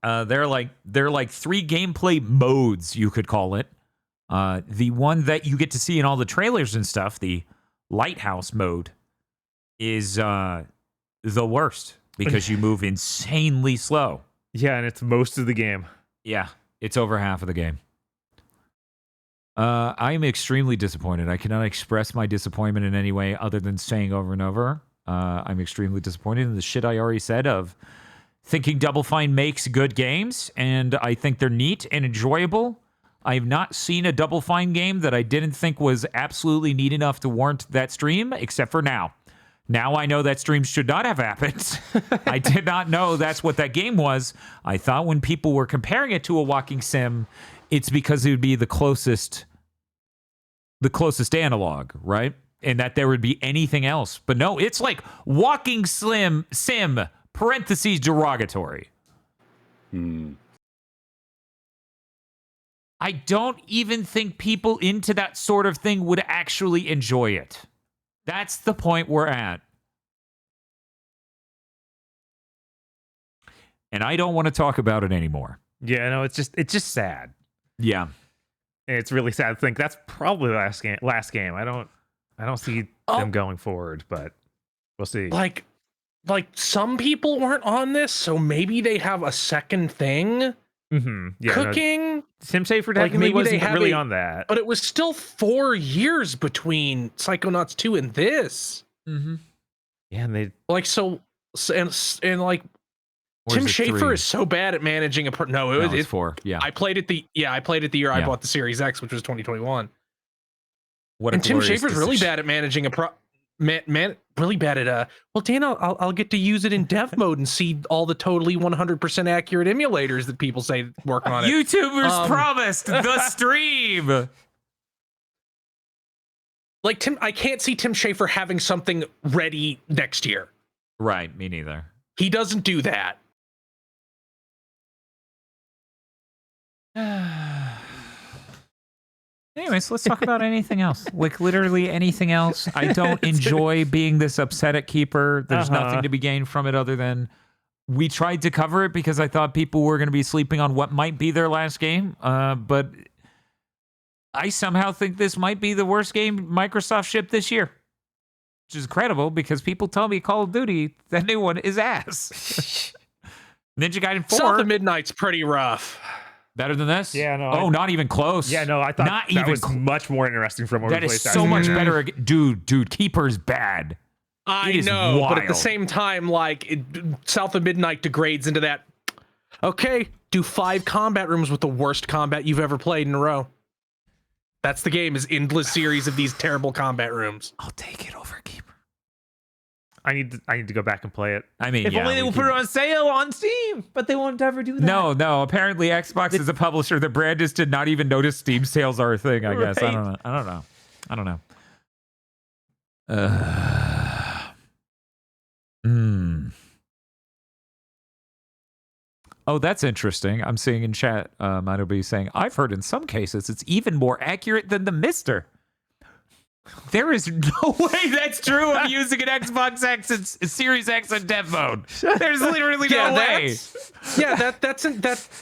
They're like 3 gameplay modes, you could call it. The one that you get to see in all the trailers and stuff, the lighthouse mode, is the worst because you move insanely slow. Yeah, and it's most of the game. Yeah, it's over half of the game. I am extremely disappointed. I cannot express my disappointment in any way other than saying over and over. I'm extremely disappointed in the shit I already said of thinking Double Fine makes good games, and I think they're neat and enjoyable. I have not seen a Double Fine game that I didn't think was absolutely neat enough to warrant that stream, except for now. Now I know that stream should not have happened. I did not know that's what that game was. I thought when people were comparing it to a walking sim, it's because it would be the closest analog, right? And that there would be anything else. But no, it's like walking sim, parentheses derogatory. I don't even think people into that sort of thing would actually enjoy it. That's the point we're at. And I don't want to talk about it anymore. Yeah, no, it's just sad. Yeah. And it's really sad to think that's probably the last game. I don't see them going forward, but we'll see. Like some people weren't on this, so maybe they have a second thing. Yeah, cooking. No, Tim Schafer like definitely wasn't really on that. But it was still 4 years between Psychonauts 2 and this. Yeah, and they like and like Tim Schafer is so bad at managing a no, it was 4. Yeah. I played it the year I bought the Series X, which was 2021. And Tim Schafer's really bad at managing really bad at well, Dan, I'll get to use it in dev mode and see all the totally 100% accurate emulators that people say work on it. YouTubers promised the stream. Like I can't see Tim Schafer having something ready next year. Right, me neither. He doesn't do that. Anyways, let's talk about anything else. Like literally anything else. I don't enjoy being this upset at Keeper. There's nothing to be gained from it other than we tried to cover it because I thought people were going to be sleeping on what might be their last game. But I somehow think this might be the worst game Microsoft shipped this year. Which is incredible because people tell me Call of Duty, that new one is ass. Ninja Gaiden 4. South of Midnight's pretty rough. Better than this? Yeah, no. Oh, not even close. Yeah, no, I thought not that even was much more interesting from what That we is played. so much better. Dude, Keeper's bad. I It is know, but at the wild. same time, like South of Midnight degrades into that. Okay, do 5 combat rooms with the worst combat you've ever played in a row. That's the game, is endless series of these terrible combat rooms. I'll take it over Keeper. I need to go back and play it. I mean, If yeah, only they we would put can- it on sale on Steam, but they won't ever do that. No. Apparently, Xbox is a publisher. The brand just did not even notice Steam sales are a thing. I guess I Right. don't know. Oh, that's interesting. I'm seeing in chat, Mino B saying, I've heard in some cases it's even more accurate than the Mister. There is no way that's true. I'm using an Xbox X and Series X and dev mode. There's literally no way.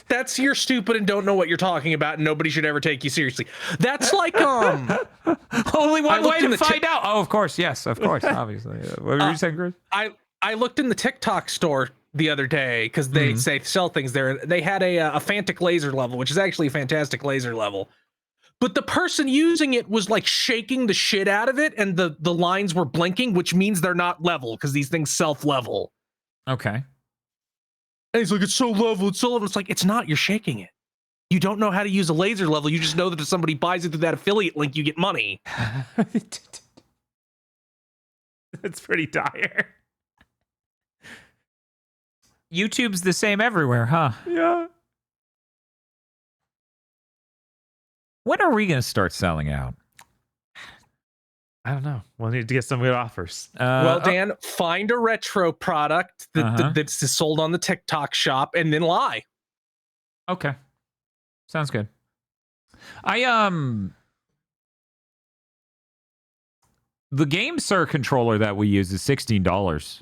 That's you're stupid and don't know what you're talking about, and nobody should ever take you seriously. That's like Only one looked way in to the find out. Oh, of course, yes, of course, obviously. What were you saying, Chris? I looked in the TikTok store the other day because they say sell things there. They had a Fantic laser level, which is actually a fantastic laser level. But the person using it was like shaking the shit out of it, and the lines were blinking, which means they're not level because these things self-level. Okay. And he's like, it's so level, it's so level. It's like, it's not, you're shaking it. You don't know how to use a laser level. You just know that if somebody buys it through that affiliate link, you get money. It's pretty dire. YouTube's the same everywhere, huh? Yeah. When are we going to start selling out? I don't know. We'll need to get some good offers. Well, Dan, find a retro product that's sold on the TikTok shop and then lie. Okay. Sounds good. The GameSir controller that we use is $16.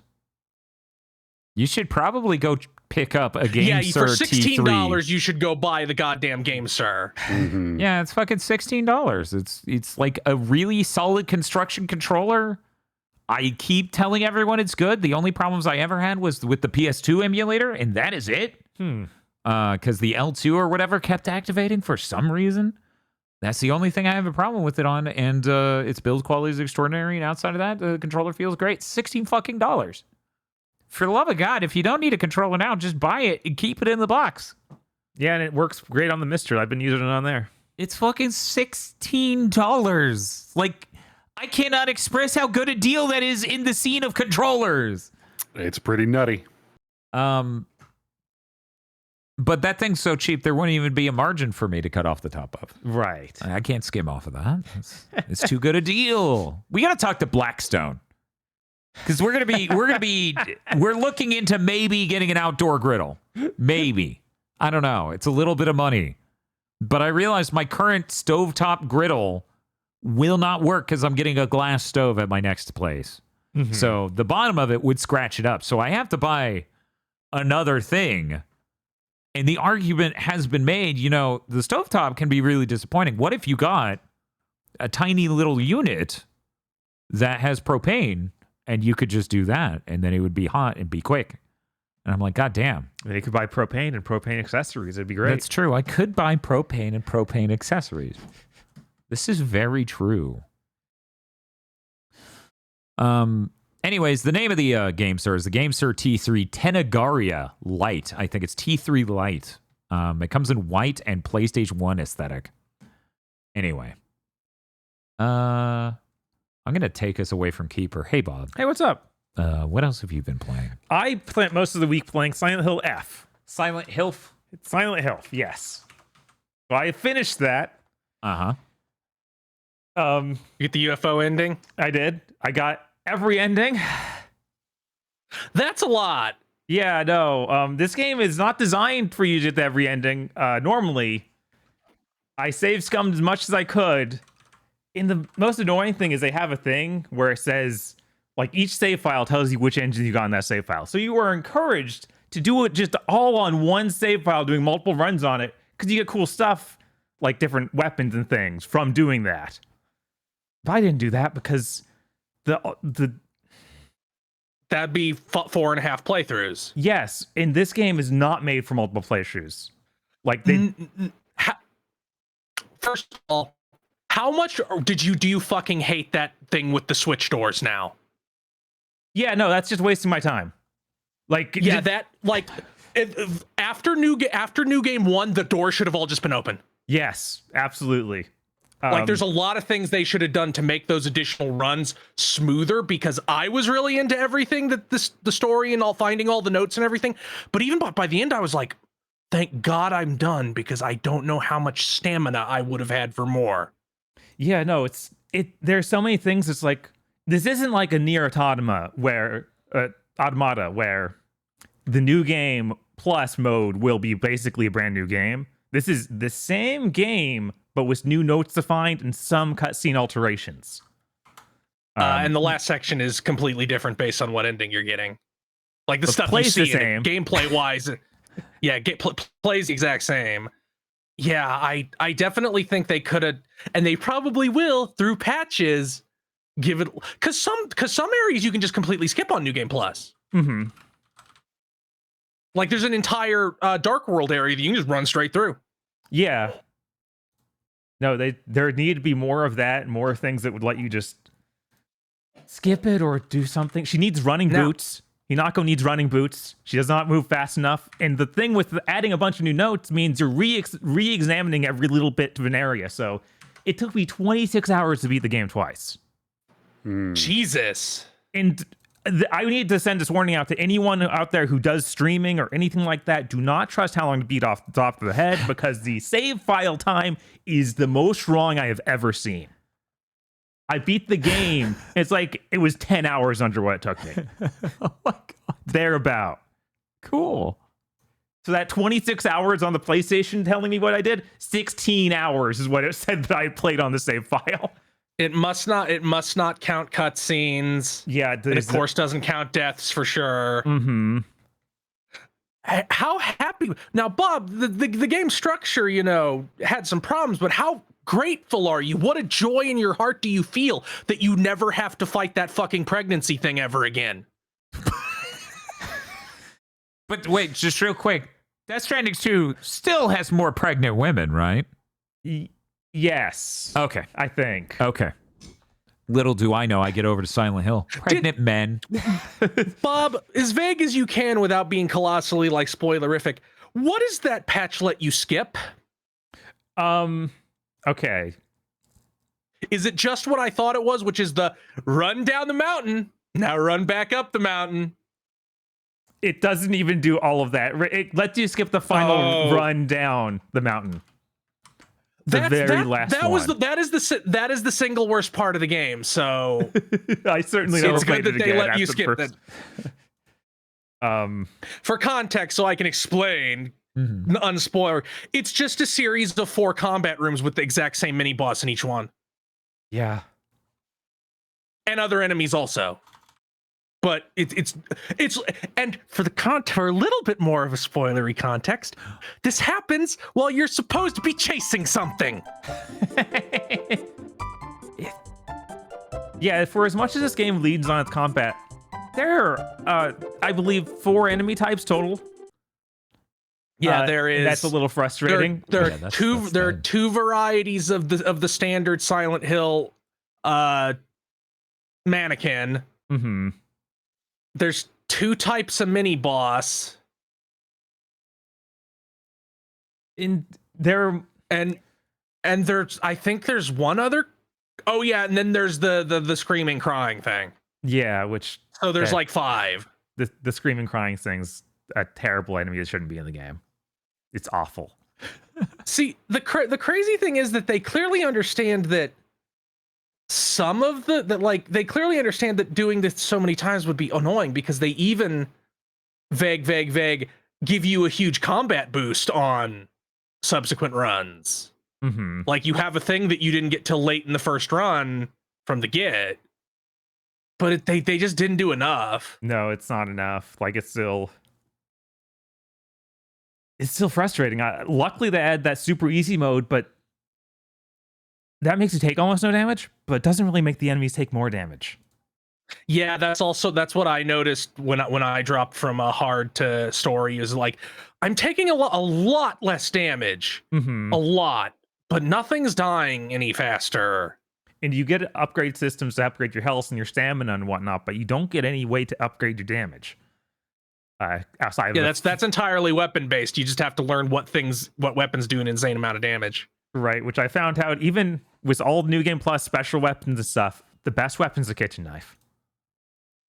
You should probably go pick up a GameSir Yeah, for $16, T3. you should go buy the goddamn game, sir. Mhm. Yeah, it's fucking $16. It's like a really solid construction controller. I keep telling everyone it's good. The only problems I ever had was with the PS2 emulator, and that is it. Because the L2 or whatever kept activating for some reason. That's the only thing I have a problem with it on, and its build quality is extraordinary. And outside of that, the controller feels great. $16 fucking dollars. For the love of God, if you don't need a controller now, just buy it and keep it in the box. Yeah, and it works great on the Mister. I've been using it on there. It's fucking $16. Like, I cannot express how good a deal that is in the scene of controllers. It's pretty nutty. But that thing's so cheap, there wouldn't even be a margin for me to cut off the top of. Right. I can't skim off of that. It's too good a deal. We got to talk to Blackstone. Because we're looking into maybe getting an outdoor griddle. Maybe. I don't know. It's a little bit of money. But I realized my current stovetop griddle will not work because I'm getting a glass stove at my next place. Mm-hmm. So the bottom of it would scratch it up. So I have to buy another thing. And the argument has been made, the stovetop can be really disappointing. What if you got a tiny little unit that has propane? And you could just do that, and then it would be hot and be quick. And I'm like, God damn. They could buy propane and propane accessories. It'd be great. That's true. I could buy propane and propane accessories. This is very true. Anyways, the name of the GameSir is the GameSir T3 Tenegaria Lite. I think it's T3 Lite. It comes in white and PlayStation 1 aesthetic. Anyway. I'm going to take us away from Keeper. Hey, Bob. Hey, what's up? What else have you been playing? I spent most of the week playing Silent Hill F. Silent Hill. It's Silent Hill, yes. So I finished that. Uh-huh. You get the UFO ending? I did. I got every ending. That's a lot. Yeah, no. This game is not designed for you to get every ending. Normally, I save scummed as much as I could. And the most annoying thing is they have a thing where it says, like, each save file tells you which engine you got in that save file. So you are encouraged to do it just all on one save file, doing multiple runs on it, because you get cool stuff like different weapons and things from doing that. But I didn't do that because the That'd be 4.5 playthroughs. yes, and this game is not made for multiple playthroughs. Like they First of all, how much do you fucking hate that thing with the switch doors now? yeah, no, that's just wasting my time. Like Yeah, that like after new game 1, the doors should have all just been open. yes, absolutely. Like there's a lot of things they should have done to make those additional runs smoother, because I was really into everything that the story and finding all the notes and everything. But even by the end, I was like, thank God I'm done, because I don't know how much stamina I would have had for more. Yeah, no, there's so many things. It's like, this isn't like a Nier Automata where the new game plus mode will be basically a brand new game. This is the same game, but with new notes defined and some cutscene alterations. And the last section is completely different based on what ending you're getting. Like the stuff you plays the see in same. it, gameplay wise, yeah, plays the exact same. Yeah, I definitely think they could have, and they probably will through patches, give it, because some areas you can just completely skip on New Game Plus. Mm-hmm. Like there's an entire Dark World area that you can just run straight through. Yeah. No, there need to be more of that, more things that would let you just skip it or do something. She needs running boots. Hinako needs running boots. She does not move fast enough. And the thing with adding a bunch of new notes means you're re-examining every little bit of an area. So it took me 26 hours to beat the game twice. Jesus. And I need to send this warning out to anyone out there who does streaming or anything like that. Do not trust how long to beat off the top of the head, because the save file time is the most wrong I have ever seen. I beat the game. It's like it was 10 hours under what it took me. Oh my God. Thereabout. Cool. So that 26 hours on the PlayStation telling me what I did, 16 hours is what it said that I had played on the save file. It must not count cutscenes. Yeah, It of course doesn't count deaths for sure. Mm-hmm. How happy now, Bob? The game structure, had some problems, but how grateful are you? What a joy in your heart do you feel that you never have to fight that fucking pregnancy thing ever again? But wait, just real quick. Death Stranding 2 still has more pregnant women, right? Yes. Okay. I think. Okay. Little do I know, I get over to Silent Hill. Pregnant men. Bob, as vague as you can without being colossally spoilerific, what does that patch let you skip? Okay. Is it just what I thought it was, which is the run down the mountain, now run back up the mountain? It doesn't even do all of that. It lets you skip the final run down the mountain. Last one. That is the single worst part of the game. So I certainly never it's played good it that they again let you after skip the that. first. For context, so I can explain, unspoiler, it's just a series of 4 combat rooms with the exact same mini boss in each one, Yeah. and other enemies also. But it's and for a little bit more of a spoilery context, this happens while you're supposed to be chasing something. Yeah, for as much as this game leads on its combat, there are, I believe, 4 enemy types total. Yeah, there is. That's a little frustrating. There are two varieties of the standard Silent Hill mannequin. Mm-hmm. There's 2 types of mini boss. And there's I think there's one other. Oh yeah, and then there's the screaming crying thing. Yeah, which so there's 5. The screaming crying thing's a terrible enemy that shouldn't be in the game. It's awful. See, the crazy thing is that they clearly understand that some of they clearly understand that doing this so many times would be annoying, because they even vague give you a huge combat boost on subsequent runs. Mm-hmm. Like you have a thing that you didn't get till late in the first run from the get, but they just didn't do enough. No, it's not enough. Like it's still frustrating. Luckily they add that super easy mode, but that makes you take almost no damage, but it doesn't really make the enemies take more damage. Yeah, that's what I noticed when I dropped from a hard to story, is like I'm taking a lot less damage, a lot, but nothing's dying any faster. And you get upgrade systems to upgrade your health and your stamina and whatnot, but you don't get any way to upgrade your damage. Outside of that's entirely weapon based. You just have to learn what weapons do an insane amount of damage. Right, which I found out even with all New Game Plus special weapons and stuff, the best weapon's a kitchen knife.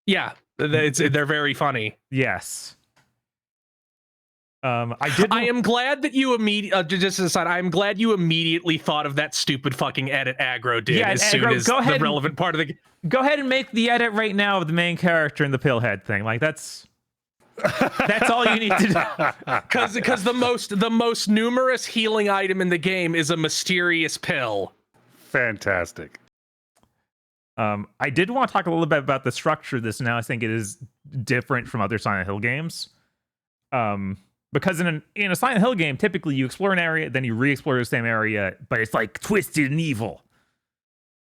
Yeah, they're very funny. Yes. I am glad that you just aside, I am glad you immediately thought of that stupid fucking edit aggro did soon as the relevant part of the. Go ahead and make the edit right now of the main character and the pillhead thing. Like that's all you need to do. Because the most numerous healing item in the game is a mysterious pill. Fantastic. I did want to talk a little bit about the structure of this. Now I think it is different from other Silent Hill games. Because in a Silent Hill game, typically you explore an area, then you re-explore the same area, but it's like twisted and evil.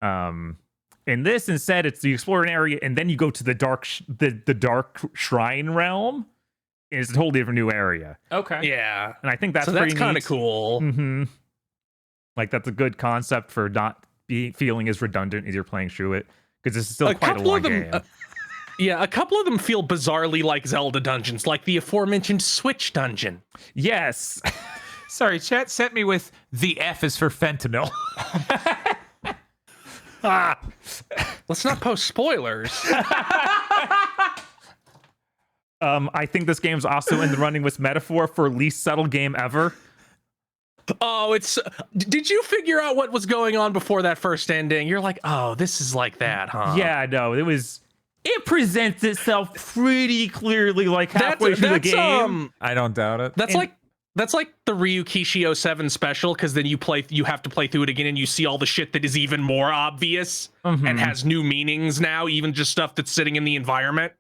In this, instead, it's you explore an area and then you go to the dark shrine realm. And it's a totally different new area. Okay. Yeah, and I think that's kind of cool. Mm-hmm. Like that's a good concept for not feeling as redundant as you're playing through it, because this is still quite a long game. Yeah, a couple of them feel bizarrely like Zelda dungeons, like the aforementioned Switch dungeon. Yes. Sorry, chat sent me with the F is for fentanyl. Let's not post spoilers. I think this game's also in the running with metaphor for least subtle game ever. Oh, did you figure out what was going on before that first ending? You're like, oh, this is like that, huh? Yeah, no, it presents itself pretty clearly like halfway through the game. I don't doubt it. That's like the Ryukishi 07 special, because then you have to play through it again and you see all the shit that is even more obvious and has new meanings now, even just stuff that's sitting in the environment.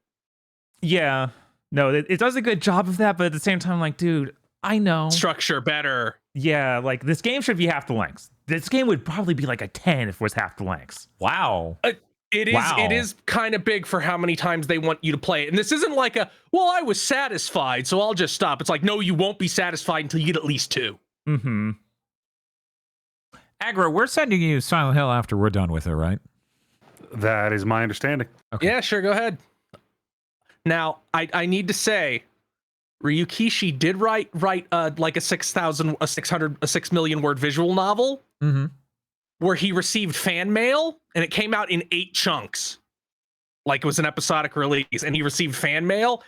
Yeah. No, it does a good job of that, but at the same time, like, dude, I know. Structure better. Yeah, like this game should be half the length. This game would probably be like a 10 if it was half the length. Wow. It is kind of big for how many times they want you to play it. And this isn't like I was satisfied, so I'll just stop. It's like, no, you won't be satisfied until you get at least 2. Mm-hmm. Aggro, we're sending you Silent Hill after we're done with it, right? That is my understanding. Okay. Yeah, sure, go ahead. Now, I need to say, Ryukishi did write like a 6 million word visual novel. Mm-hmm. Where he received fan mail, and it came out in 8 chunks. Like it was an episodic release, and he received fan mail,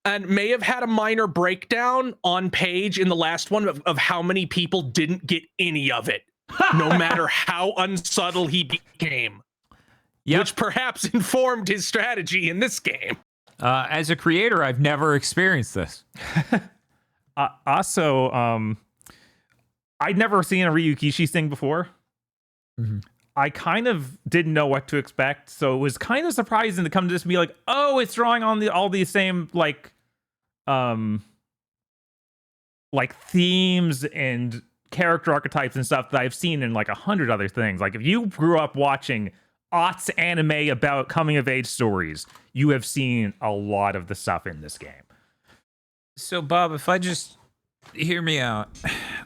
and may have had a minor breakdown on page in the last one of how many people didn't get any of it, no matter how unsubtle he became. Yep. Which perhaps informed his strategy in this game. As a creator, I've never experienced this. Also, I'd never seen a Ryukishi thing before. Mm-hmm. I kind of didn't know what to expect, so it was kind of surprising to come to this and be like, oh, it's drawing on all these same like themes and character archetypes and stuff that I've seen in like 100 other things. Like if you grew up watching aughts anime about coming of age stories, you have seen a lot of the stuff in this game. So Bob, if I just hear me out,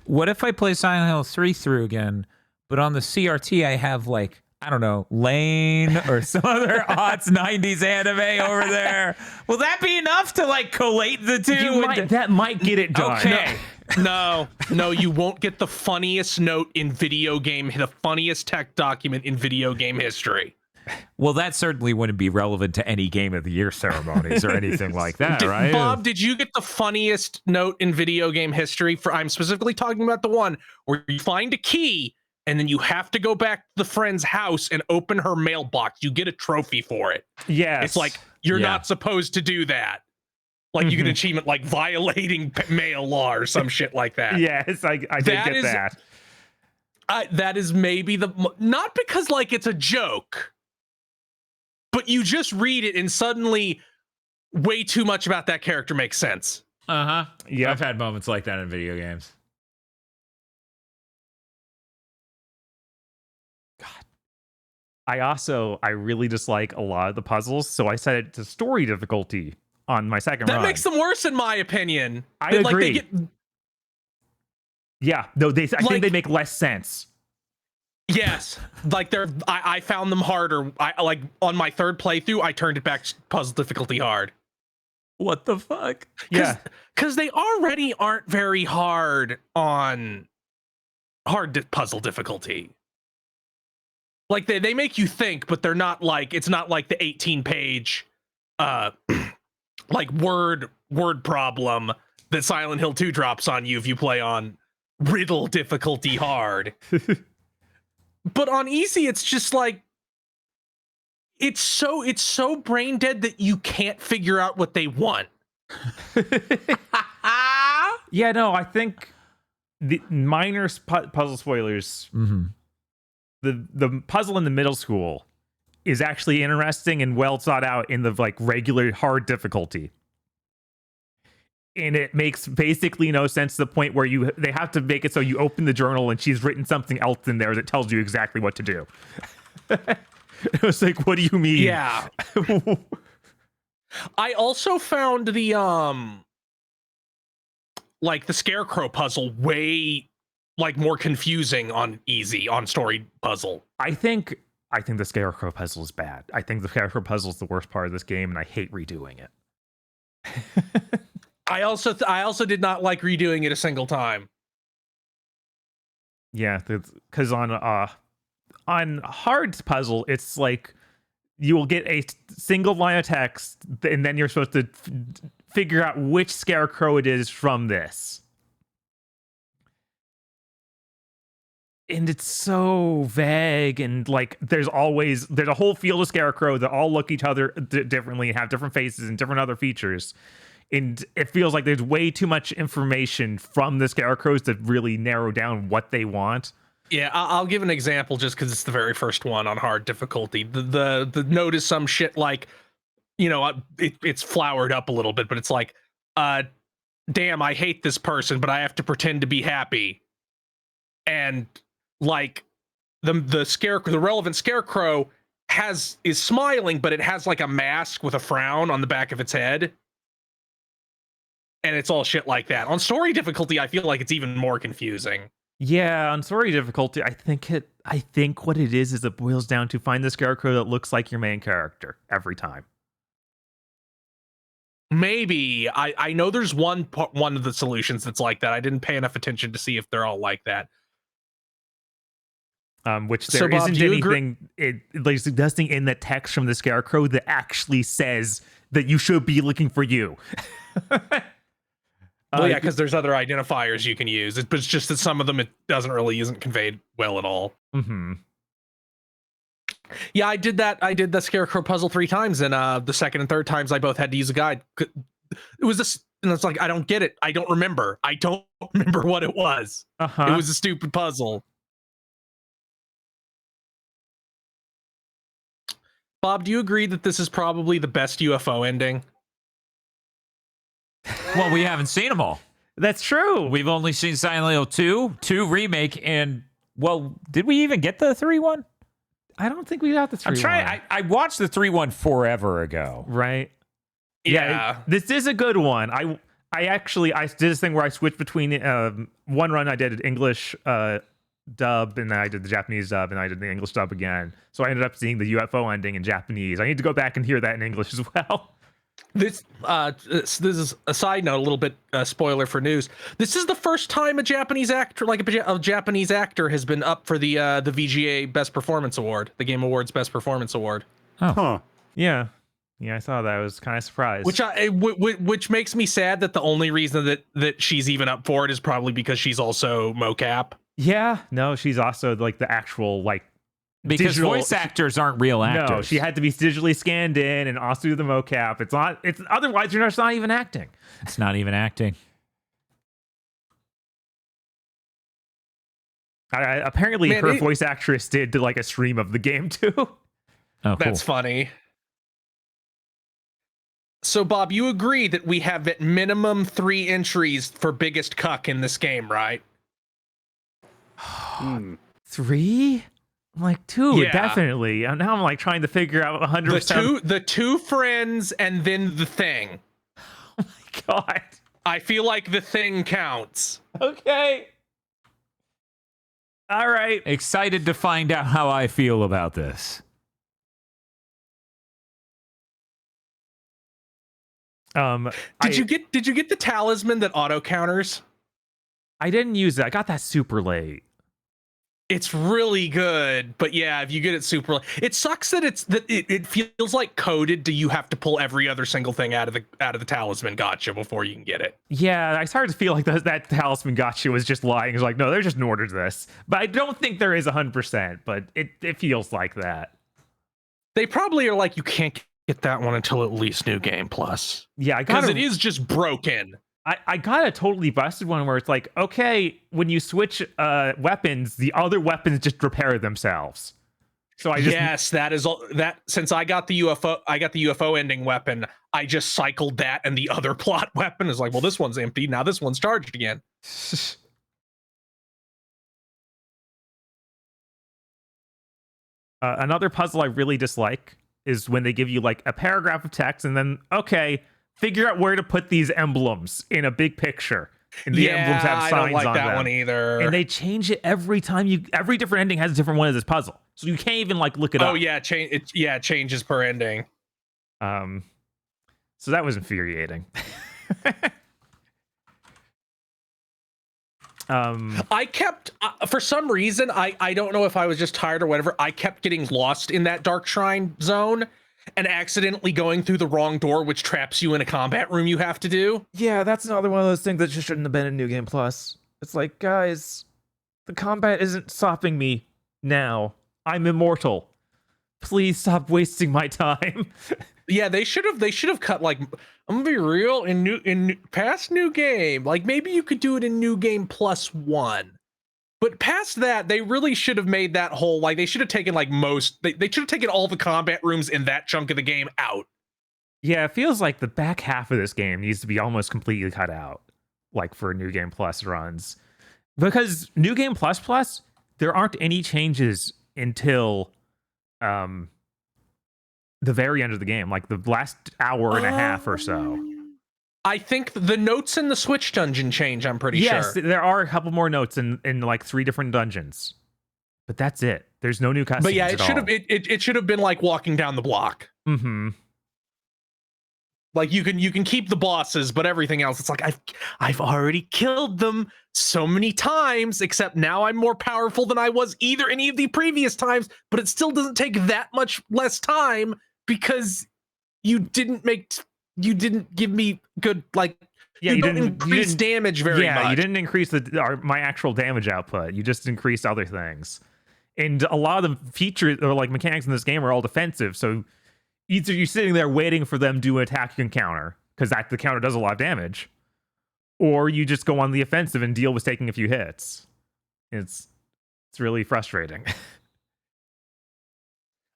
what if I play Silent Hill 3 through again? But on the CRT, I have like, I don't know, Lane or some other aughts 90s anime over there. Will that be enough to like collate the two? That might get it done. Okay. No, you won't get the funniest note in the funniest tech document in video game history. Well, that certainly wouldn't be relevant to any Game of the Year ceremonies or anything like that, right? Bob, did you get the funniest note in video game history? I'm specifically talking about the one where you find a key and then you have to go back to the friend's house and open her mailbox. You get a trophy for it. Yes. It's like, you're not supposed to do that. Like, you get an achievement like violating mail law or some shit like that. Yes, I did get that. That is maybe not because, like, it's a joke, but you just read it and suddenly way too much about that character makes sense. Uh-huh. Yeah. I've had moments like that in video games. I really dislike a lot of the puzzles, so I set it to story difficulty on my second run. That makes them worse, in my opinion. I agree. Like, yeah, no, I think they make less sense. yes, like I found them harder. I like on my third playthrough, I turned it back to puzzle difficulty hard. What the fuck? Yeah, because they already aren't very hard on puzzle difficulty. Like they make you think, but they're not like, it's not like the 18-page like word problem that Silent Hill 2 drops on you if you play on riddle difficulty hard. But on easy, it's just like it's so brain dead that you can't figure out what they want. yeah, no, I think the minor puzzle spoilers. Mm-hmm. The puzzle in the middle school is actually interesting and well thought out in the like regular hard difficulty. And it makes basically no sense to the point where they have to make it so you open the journal and she's written something else in there that tells you exactly what to do. It was like, what do you mean? Yeah. I also found the like the scarecrow puzzle way like more confusing on easy on story puzzle. I think the scarecrow puzzle is bad. I think the scarecrow puzzle is the worst part of this game, and I hate redoing it. I also did not like redoing it a single time. Yeah, because on hard puzzle, it's like you will get a single line of text, and then you're supposed to figure out which scarecrow it is from this. And it's so vague, and like there's a whole field of scarecrow that all look each other differently and have different faces and different other features. And it feels like there's way too much information from the scarecrows to really narrow down what they want. Yeah, I'll give an example just because it's the very first one on hard difficulty. The note is some shit like, you know, it's flowered up a little bit, but it's like, damn, I hate this person, but I have to pretend to be happy. And like the relevant scarecrow is smiling, but it has like a mask with a frown on the back of its head. And it's all shit like that. On story difficulty, I feel like it's even more confusing. Yeah, on story difficulty, I think what it is it boils down to find the scarecrow that looks like your main character every time. Maybe. I know there's one of the solutions that's like that. I didn't pay enough attention to see if they're all like that. Which there Bob, isn't anything like suggesting in the text from the scarecrow that actually says that you should be looking for you. Well, yeah, because there's other identifiers you can use. But it's just that some of them isn't conveyed well at all. Mm-hmm. Yeah, I did that. I did the scarecrow puzzle 3 times, and the second and third times I both had to use a guide. It was this, and it's like I don't get it. I don't remember what it was. Uh-huh. It was a stupid puzzle. Bob, do you agree that this is probably the best UFO ending? Well, we haven't seen them all. That's true. We've only seen Silent Hill 2 remake, and well, did we even get the 3 one? I don't think we got the 3 I'm trying. I watched the 3 one forever ago. Right. Yeah. This is a good one. I did this thing where I switched between one run I did English dub, and then I did the Japanese dub, and I did the English dub again. So I ended up seeing the UFO ending in Japanese. I need to go back and hear that in English as well. This is a side note, a little bit spoiler for news. This is the first time a Japanese actor, has been up for the VGA Best Performance Award, the Game Awards Best Performance Award. Oh, Huh. Yeah, I saw that. I was kind of surprised. Which makes me sad that the only reason that she's even up for it is probably because she's also mocap. Yeah, no, she's also like the actual like because digital voice actors aren't real actors. No, she had to be digitally scanned in and also do the mocap. It's otherwise you're just not even acting. It's not even acting. Apparently, her voice actress did like a stream of the game too. Oh, cool. That's funny. So, Bob, you agree that we have at minimum 3 entries for biggest cuck in this game, right? 3? I'm like, dude, Yeah. definitely. And now I'm like trying to figure out 100%. The two friends and then the thing. God. I feel like the thing counts. Okay. All right. Excited to find out how I feel about this. Did you get the talisman that auto counters? I didn't use it. I got that super late. It's really good, but yeah, if you get it super, it sucks that it feels like coded to you have to pull every other single thing out of the talisman gotcha before you can get it. Yeah, I started to feel like that talisman gotcha was just lying. It's like, no, there's just an order to this. But I don't think there is 100%, but it feels like that. They probably are like, you can't get that one until at least New Game Plus. Yeah, because it is just broken. I got a totally busted one where it's like, okay, when you switch weapons, the other weapons just repair themselves. So I just that is all that since I got the UFO ending weapon, I just cycled that and the other plot weapon is like, well, this one's empty, now this one's charged again. Another puzzle I really dislike is when they give you like a paragraph of text and then, okay, figure out where to put these emblems in a big picture. And the emblems have signs on them. I don't like that one either. And they change it every time every different ending has a different one of this puzzle. So you can't even like look it up. Oh yeah, it changes per ending. So that was infuriating. I kept for some reason, I don't know if I was just tired or whatever, I kept getting lost in that dark shrine zone and accidentally going through the wrong door, which traps you in a combat room you have to do. Yeah, that's another one of those things that just shouldn't have been in New Game Plus. It's like, guys, the combat isn't stopping me now. I'm immortal. Please stop wasting my time. Yeah, they should have cut, like, I'm gonna be real, in past New Game, like maybe you could do it in New Game +1. But past that, they really should have made that whole, like, they should have taken like they should have taken all the combat rooms in that chunk of the game out. Yeah, it feels like the back half of this game needs to be almost completely cut out, like for New Game Plus runs. Because New Game Plus, there aren't any changes until the very end of the game, like the last hour and a half or so. I think the notes in the Switch dungeon change, I'm pretty sure. Yes, there are a couple more notes in like 3 different dungeons. But that's it. There's no new cutscenes. But yeah, it should have been like walking down the block. Mm-hmm. Like you can keep the bosses, but everything else, it's like I've already killed them so many times, except now I'm more powerful than I was either any of the previous times, but it still doesn't take that much less time because you didn't give me good, like, you didn't increase damage very much. Yeah, you didn't increase my actual damage output. You just increased other things. And a lot of the features or like mechanics in this game are all defensive, so either you're sitting there waiting for them to attack and counter, because the counter does a lot of damage, or you just go on the offensive and deal with taking a few hits. It's really frustrating.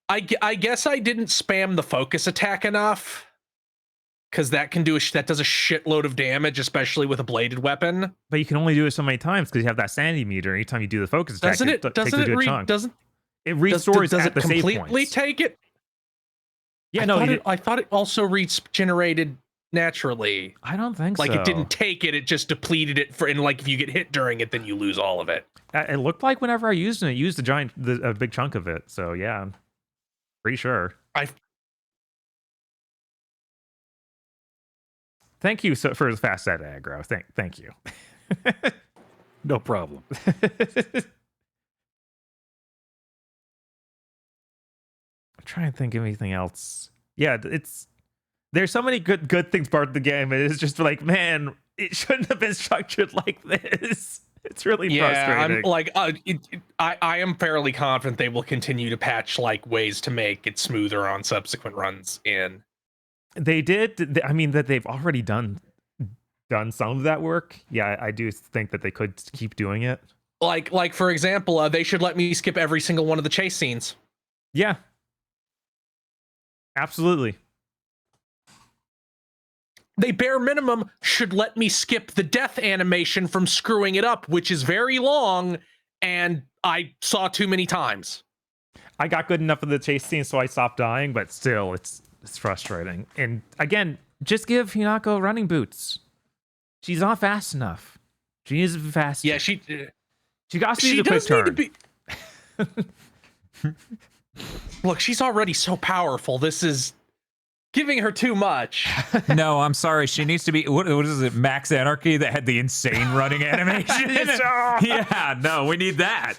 I guess I didn't spam the focus attack enough, because that does a shitload of damage, especially with a bladed weapon. But you can only do it so many times because you have that sanity meter. Anytime you do the focus attack, it restores at the save points. Completely take it? Yeah, I thought it also regenerated naturally. I don't think like so. It didn't take it; it just depleted it and like if you get hit during it, then you lose all of it. It looked like whenever I used it, used a big chunk of it. So yeah, I'm pretty sure. Thank you for the fast set aggro. Thank you. No problem. I'm trying to think of anything else. Yeah, there's so many good things part of the game. It's just like, man, it shouldn't have been structured like this. It's really frustrating. I'm like, I am fairly confident they will continue to patch like ways to make it smoother on subsequent runs in. They did. I mean, that they've already done some of that work. Yeah, I do think that they could keep doing it. Like for example, they should let me skip every single one of the chase scenes. Yeah, absolutely. They bare minimum should let me skip the death animation from screwing it up, which is very long, and I saw too many times. I got good enough of the chase scene, so I stopped dying. But still, it's frustrating. And again, just give Hinako running boots. She's not fast enough. She needs to be fast. Yeah, she got to be she the quick does need turn. to be. Look, she's already so powerful. This is giving her too much. No, I'm sorry. She needs to be. What is it? Max Anarchy that had the insane running animation. Yeah, no, we need that.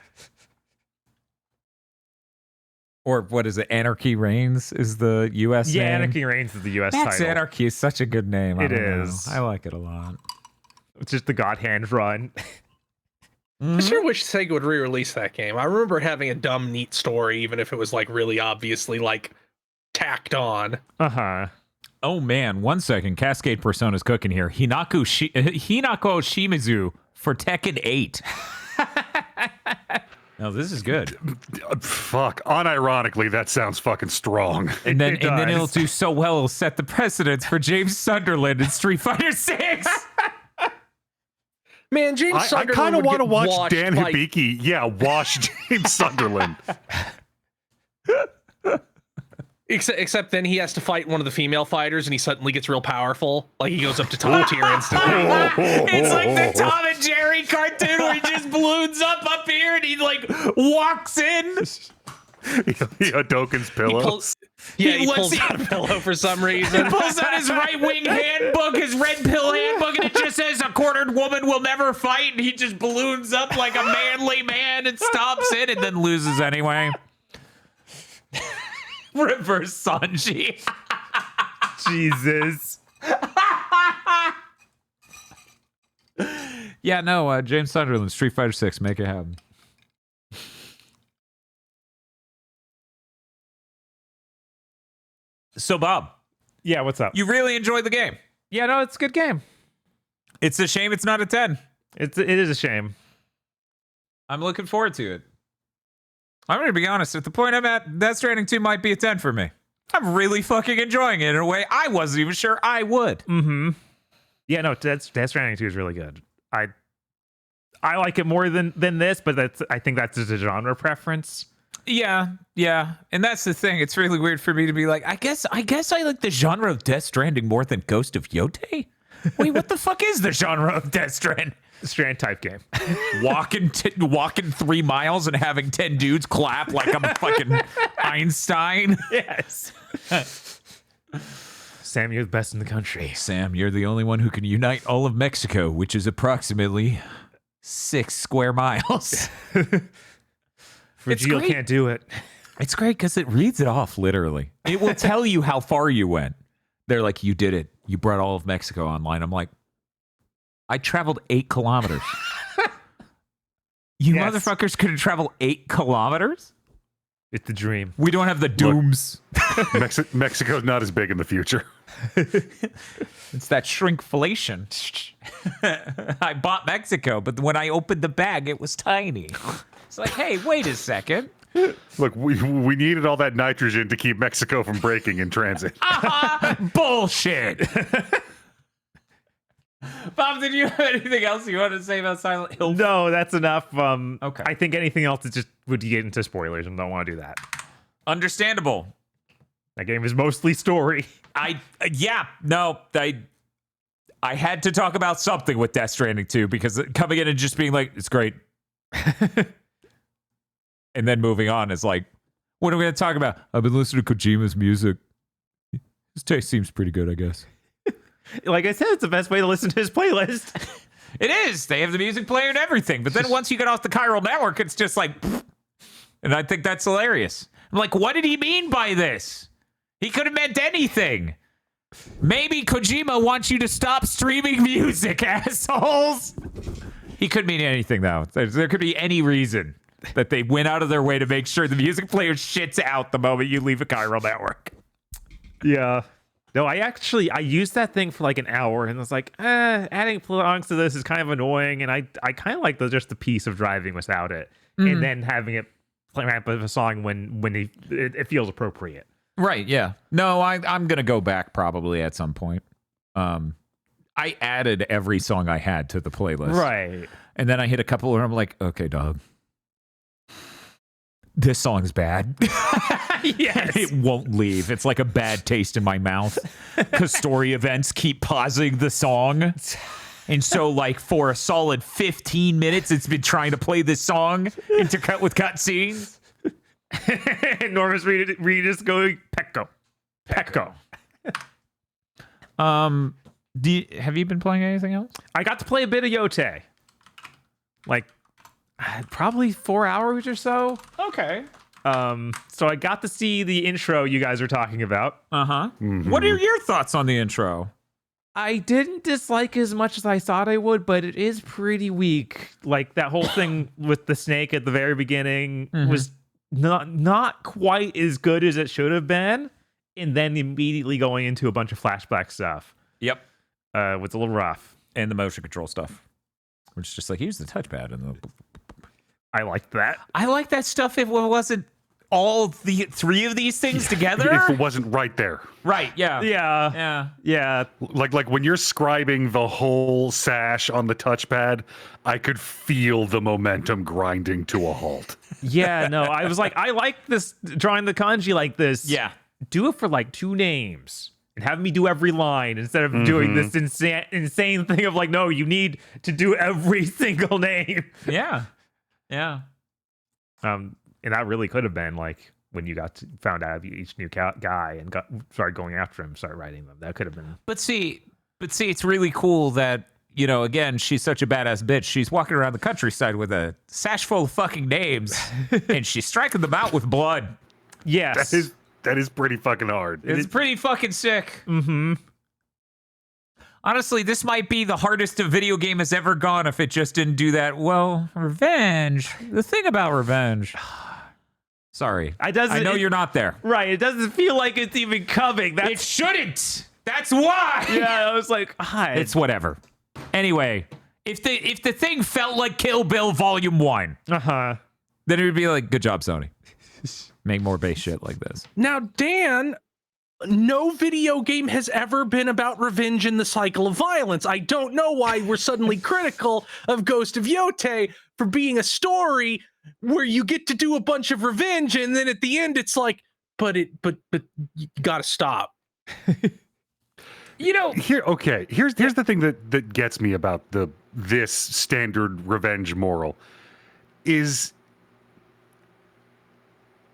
Or what is it? Anarchy Reigns is the U.S. Yeah, name. Anarchy Reigns is the U.S. Max title. Anarchy is such a good name. It is. I like it a lot. It's just the God Hand run. I sure wish Sega would re-release that game. I remember having a dumb, neat story, even if it was like really obviously like tacked on. Oh man, 1 second. Cascade Persona's cooking here. Hinako Shimizu for Tekken 8. No, this is good. Fuck. Unironically, that sounds fucking strong. And then it'll do so well, it'll set the precedence for James Sunderland in Street Fighter 6. Man, James I Sunderland kind of want to watch washed Dan by- Hibiki. Yeah, wash James Sunderland. Except then he has to fight one of the female fighters and he suddenly gets real powerful. Like he goes up to top tier instantly. It's like the Tom and Jerry cartoon where he just balloons up here and he like walks in. Hadoken's pillow. He looks- pulls out a pillow for some reason. He pulls out his right wing handbook, his red pill handbook, and it just says a quartered woman will never fight, and he just balloons up like a manly man and stops it and then loses anyway. Reverse Sanji. Jesus. Yeah, no, James Sunderland, Street Fighter 6, make it happen. So, Bob, Yeah, what's up? you really enjoyed the game. Yeah, no, it's a good game. It's a shame it's not a 10. It is a shame. I'm looking forward to it. I'm going to be honest, at the point I'm at, Death Stranding 2 might be a 10 for me. I'm really fucking enjoying it in a way I wasn't even sure I would. Mm-hmm. Yeah, no, Death Stranding 2 is really good. I like it more than this, but I think that's just a genre preference. Yeah. And that's the thing. It's really weird for me to be like, I guess I like the genre of Death Stranding more than Ghost of Yotei. Wait, what the fuck is the genre of Death Stranding? Strand type game. Walking 3 miles and having 10 dudes clap like I'm fucking Einstein. Yes. Sam, you're the best in the country. Sam, you're the only one who can unite all of Mexico, which is approximately 6 square miles. Fragile great. can't do it. It's great because it reads it off literally. It will tell you how far you went. They're like, you did it. You brought all of Mexico online. I'm like, I traveled 8 kilometers. You Yes. motherfuckers couldn't travel 8 kilometers? It's the dream. We don't have the dooms. Mexico's not as big in the future. It's that shrinkflation. I bought Mexico, but when I opened the bag, it was tiny. It's like, hey, wait a second. Look, we needed all that nitrogen to keep Mexico from breaking in transit. Bullshit. Bob, did you have anything else you wanted to say about Silent Hill? No, that's enough. Okay. I think anything else is just would get into spoilers and don't want to do that. Understandable. That game is mostly story. I had to talk about something with Death Stranding 2 because coming in and just being like, it's great. And then moving on is like, what are we going to talk about? I've been listening to Kojima's music. His taste seems pretty good, I guess. Like I said, it's the best way to listen to his playlist. It is. They have the music player and everything. But then once you get off the chiral network, it's just like, pfft. And I think that's hilarious. I'm like, what did he mean by this? He could have meant anything. Maybe Kojima wants you to stop streaming music, assholes. He could mean anything, though. There could be any reason that they went out of their way to make sure the music player shits out the moment you leave a chiral network. Yeah. No, I used that thing for like an hour and was like, adding songs to this is kind of annoying. And I kind of like just the piece of driving without it. And then having it play ramp of a song when it feels appropriate. Right, yeah. No, I'm going to go back probably at some point. I added every song I had to the playlist. Right. And then I hit a couple where I'm like, okay, dog. this song's bad. Yes. It won't leave. It's like a bad taste in my mouth because story events keep pausing the song. And so, like, for a solid 15 minutes, it's been trying to play this song intercut with cutscenes. And Normus Reedus going, Pecco. Pecco. Have you been playing anything else? I got to play a bit of Yote. Like, probably 4 hours or so. Okay. So I got to see the intro you guys are talking about. Uh-huh. What are your thoughts on the intro? I didn't dislike as much as I thought I would, but it is pretty weak. Like that whole thing with the snake at the very beginning was not quite as good as it should have been, and then immediately going into a bunch of flashback stuff. Yep. Was a little rough. And the motion control stuff. Which is just like, use the touchpad. And I liked that. I like that stuff if it wasn't all the three of these things together. If it wasn't right there. Right, yeah. Yeah. Like when you're scribing the whole sash on the touchpad, I could feel the momentum grinding to a halt. Yeah, no, I was like, I like this, drawing the kanji like this. Yeah. Do it for like 2 names and have me do every line instead of doing this insane thing of like, no, you need to do every single name. Yeah. Yeah. And that really could have been like when you found out each new guy and started going after him, started writing them. That could have been. But see, it's really cool that, you know, again, she's such a badass bitch. She's walking around the countryside with a sash full of fucking names, and she's striking them out with blood. Yes. That is pretty fucking hard. It's pretty fucking sick. Mm-hmm. Honestly, this might be the hardest a video game has ever gone if it just didn't do that. Well, revenge. The thing about revenge. Sorry. I know you're not there. Right. It doesn't feel like it's even coming. It shouldn't. That's why. Yeah, I was like, hi. It's whatever. Anyway, if the thing felt like Kill Bill Volume 1, then it would be like, good job, Sony. Make more base shit like this. Now, Dan, no video game has ever been about revenge in the cycle of violence. I don't know why we're suddenly critical of Ghost of Yote for being a story where you get to do a bunch of revenge, and then at the end it's like, but you gotta stop. You know, here's the thing that gets me about this standard revenge moral is,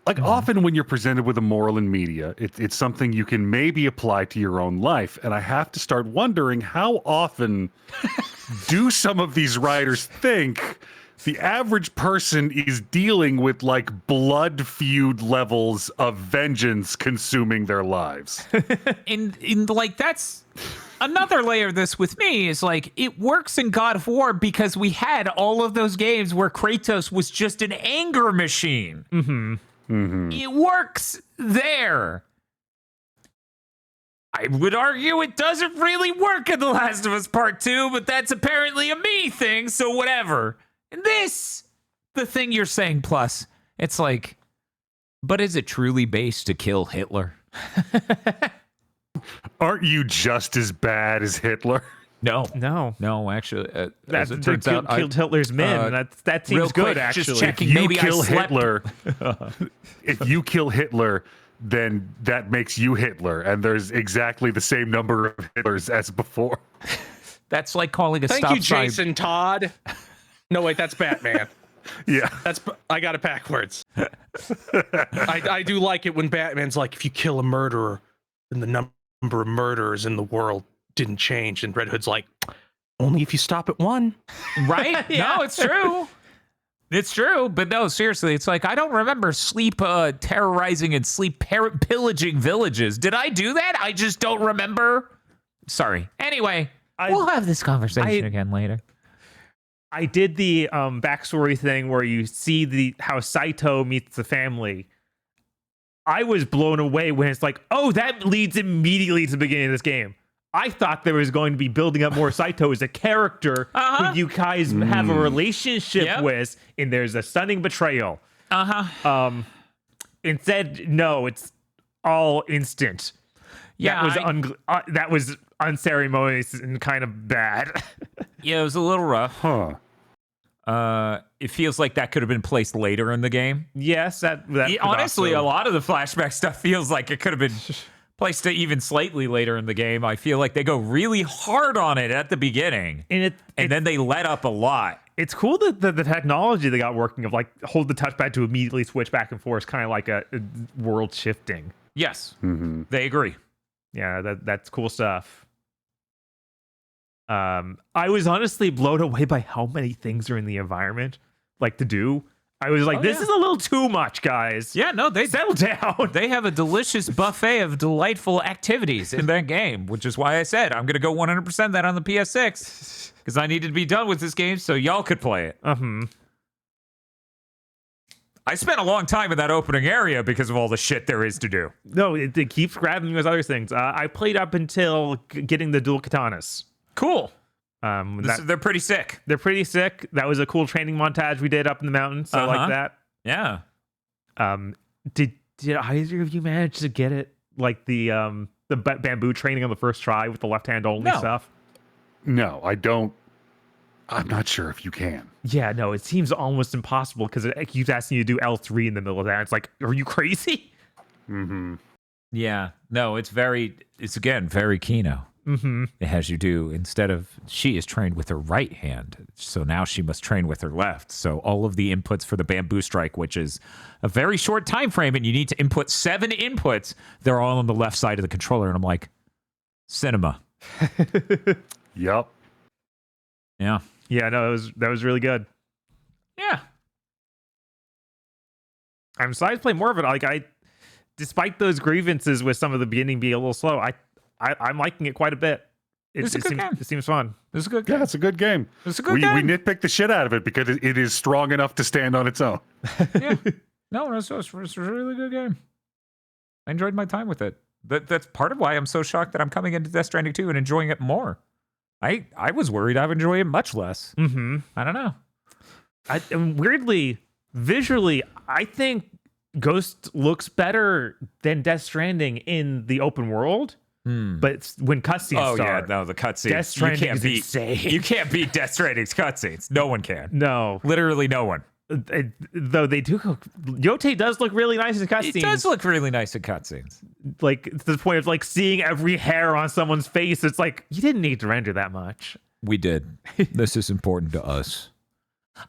like, often when you're presented with a moral in media, it's something you can maybe apply to your own life. And I have to start wondering, how often do some of these writers think the average person is dealing with, like, blood feud levels of vengeance consuming their lives? in like, that's another layer of this with me is like, it works in God of War because we had all of those games where Kratos was just an anger machine. It works there. I would argue it doesn't really work in The Last of Us Part 2, but that's apparently a me thing, so whatever. And this, the thing you're saying plus, it's like, but is it truly based to kill Hitler? Aren't you just as bad as Hitler? No, actually, as it turns out, killed Hitler's men. That seems real good, quick, actually. just checking. If you Maybe kill I slept. Hitler, if you kill Hitler, then that makes you Hitler, and there's exactly the same number of Hitlers as before. That's like calling a Thank stop you, sign. Jason Todd. No, wait, that's Batman. Yeah, I got it backwards. I do like it when Batman's like, if you kill a murderer, then the number of murderers in the world didn't change, and Red Hood's like, only if you stop at 1. Right? No, it's true. It's true, but no, seriously, it's like, I don't remember Sleep terrorizing and Sleep pillaging villages. Did I do that? I just don't remember. Sorry. Anyway, we'll have this conversation again later. I did the backstory thing where you see how Saito meets the family. I was blown away when it's like, oh, that leads immediately to the beginning of this game. I thought there was going to be building up more Saito as a character who you guys have a relationship with, and there's a stunning betrayal. Instead, no, it's all instant. Yeah, that was unceremonious and kind of bad. Yeah, it was a little rough. Huh. It feels like that could have been placed later in the game. Yes, that could Honestly, also- a lot of the flashback stuff feels like it could have been placed even slightly later in the game. I feel like they go really hard on it at the beginning, and then they let up a lot. it's cool that the technology they got working of like hold the touchpad to immediately switch back and forth, kind of like a world shifting. Yes, they agree. Yeah, that's cool stuff. I was honestly blown away by how many things are in the environment, like to do. I was like, this is a little too much, guys. Yeah, no, they Settle down. They have a delicious buffet of delightful activities in that game, which is why I said I'm going to go 100% that on the PS6 because I needed to be done with this game so y'all could play it. I spent a long time in that opening area because of all the shit there is to do. No, it keeps grabbing me with other things. I played up until getting the dual katanas. Cool. They're pretty sick. They're pretty sick. That was a cool training montage we did up in the mountains. So I like that. Yeah. Did either of you manage to get it? Like the bamboo training on the first try with the left hand only stuff? No, I don't. I'm not sure if you can. Yeah, no, it seems almost impossible because it keeps asking you to do L3 in the middle of that. It's like, are you crazy? Yeah. No, it's again, very Kino. It has you do, instead of, she is trained with her right hand, so now she must train with her left. So all of the inputs for the bamboo strike, which is a very short time frame, and you need to input 7 inputs, they're all on the left side of the controller. And I'm like, cinema. Yup. Yeah. Yeah, no, that was really good. Yeah. I'm excited to play more of it. Like despite those grievances with some of the beginning being a little slow, I'm liking it quite a bit. It seems fun. It's a good game. Yeah, it's a good game. It's a good We game. nitpick the shit out of it because it is strong enough to stand on its own. Yeah. No, it's a really good game. I enjoyed my time with it. That's part of why I'm so shocked that I'm coming into Death Stranding 2 and enjoying it more. I was worried I would enjoy it much less. I don't know. And weirdly, visually, I think Ghost looks better than Death Stranding in the open world. But it's when cutscenes start. Yeah, no, the cutscenes. Death Stranding is insane. You can't beat Death Stranding's cutscenes. No one can. No. Literally no one. Though they do go, Yote does look really nice in cutscenes. It does look really nice in cutscenes. Like to the point of like seeing every hair on someone's face. It's like you didn't need to render that much. We did. This is important to us.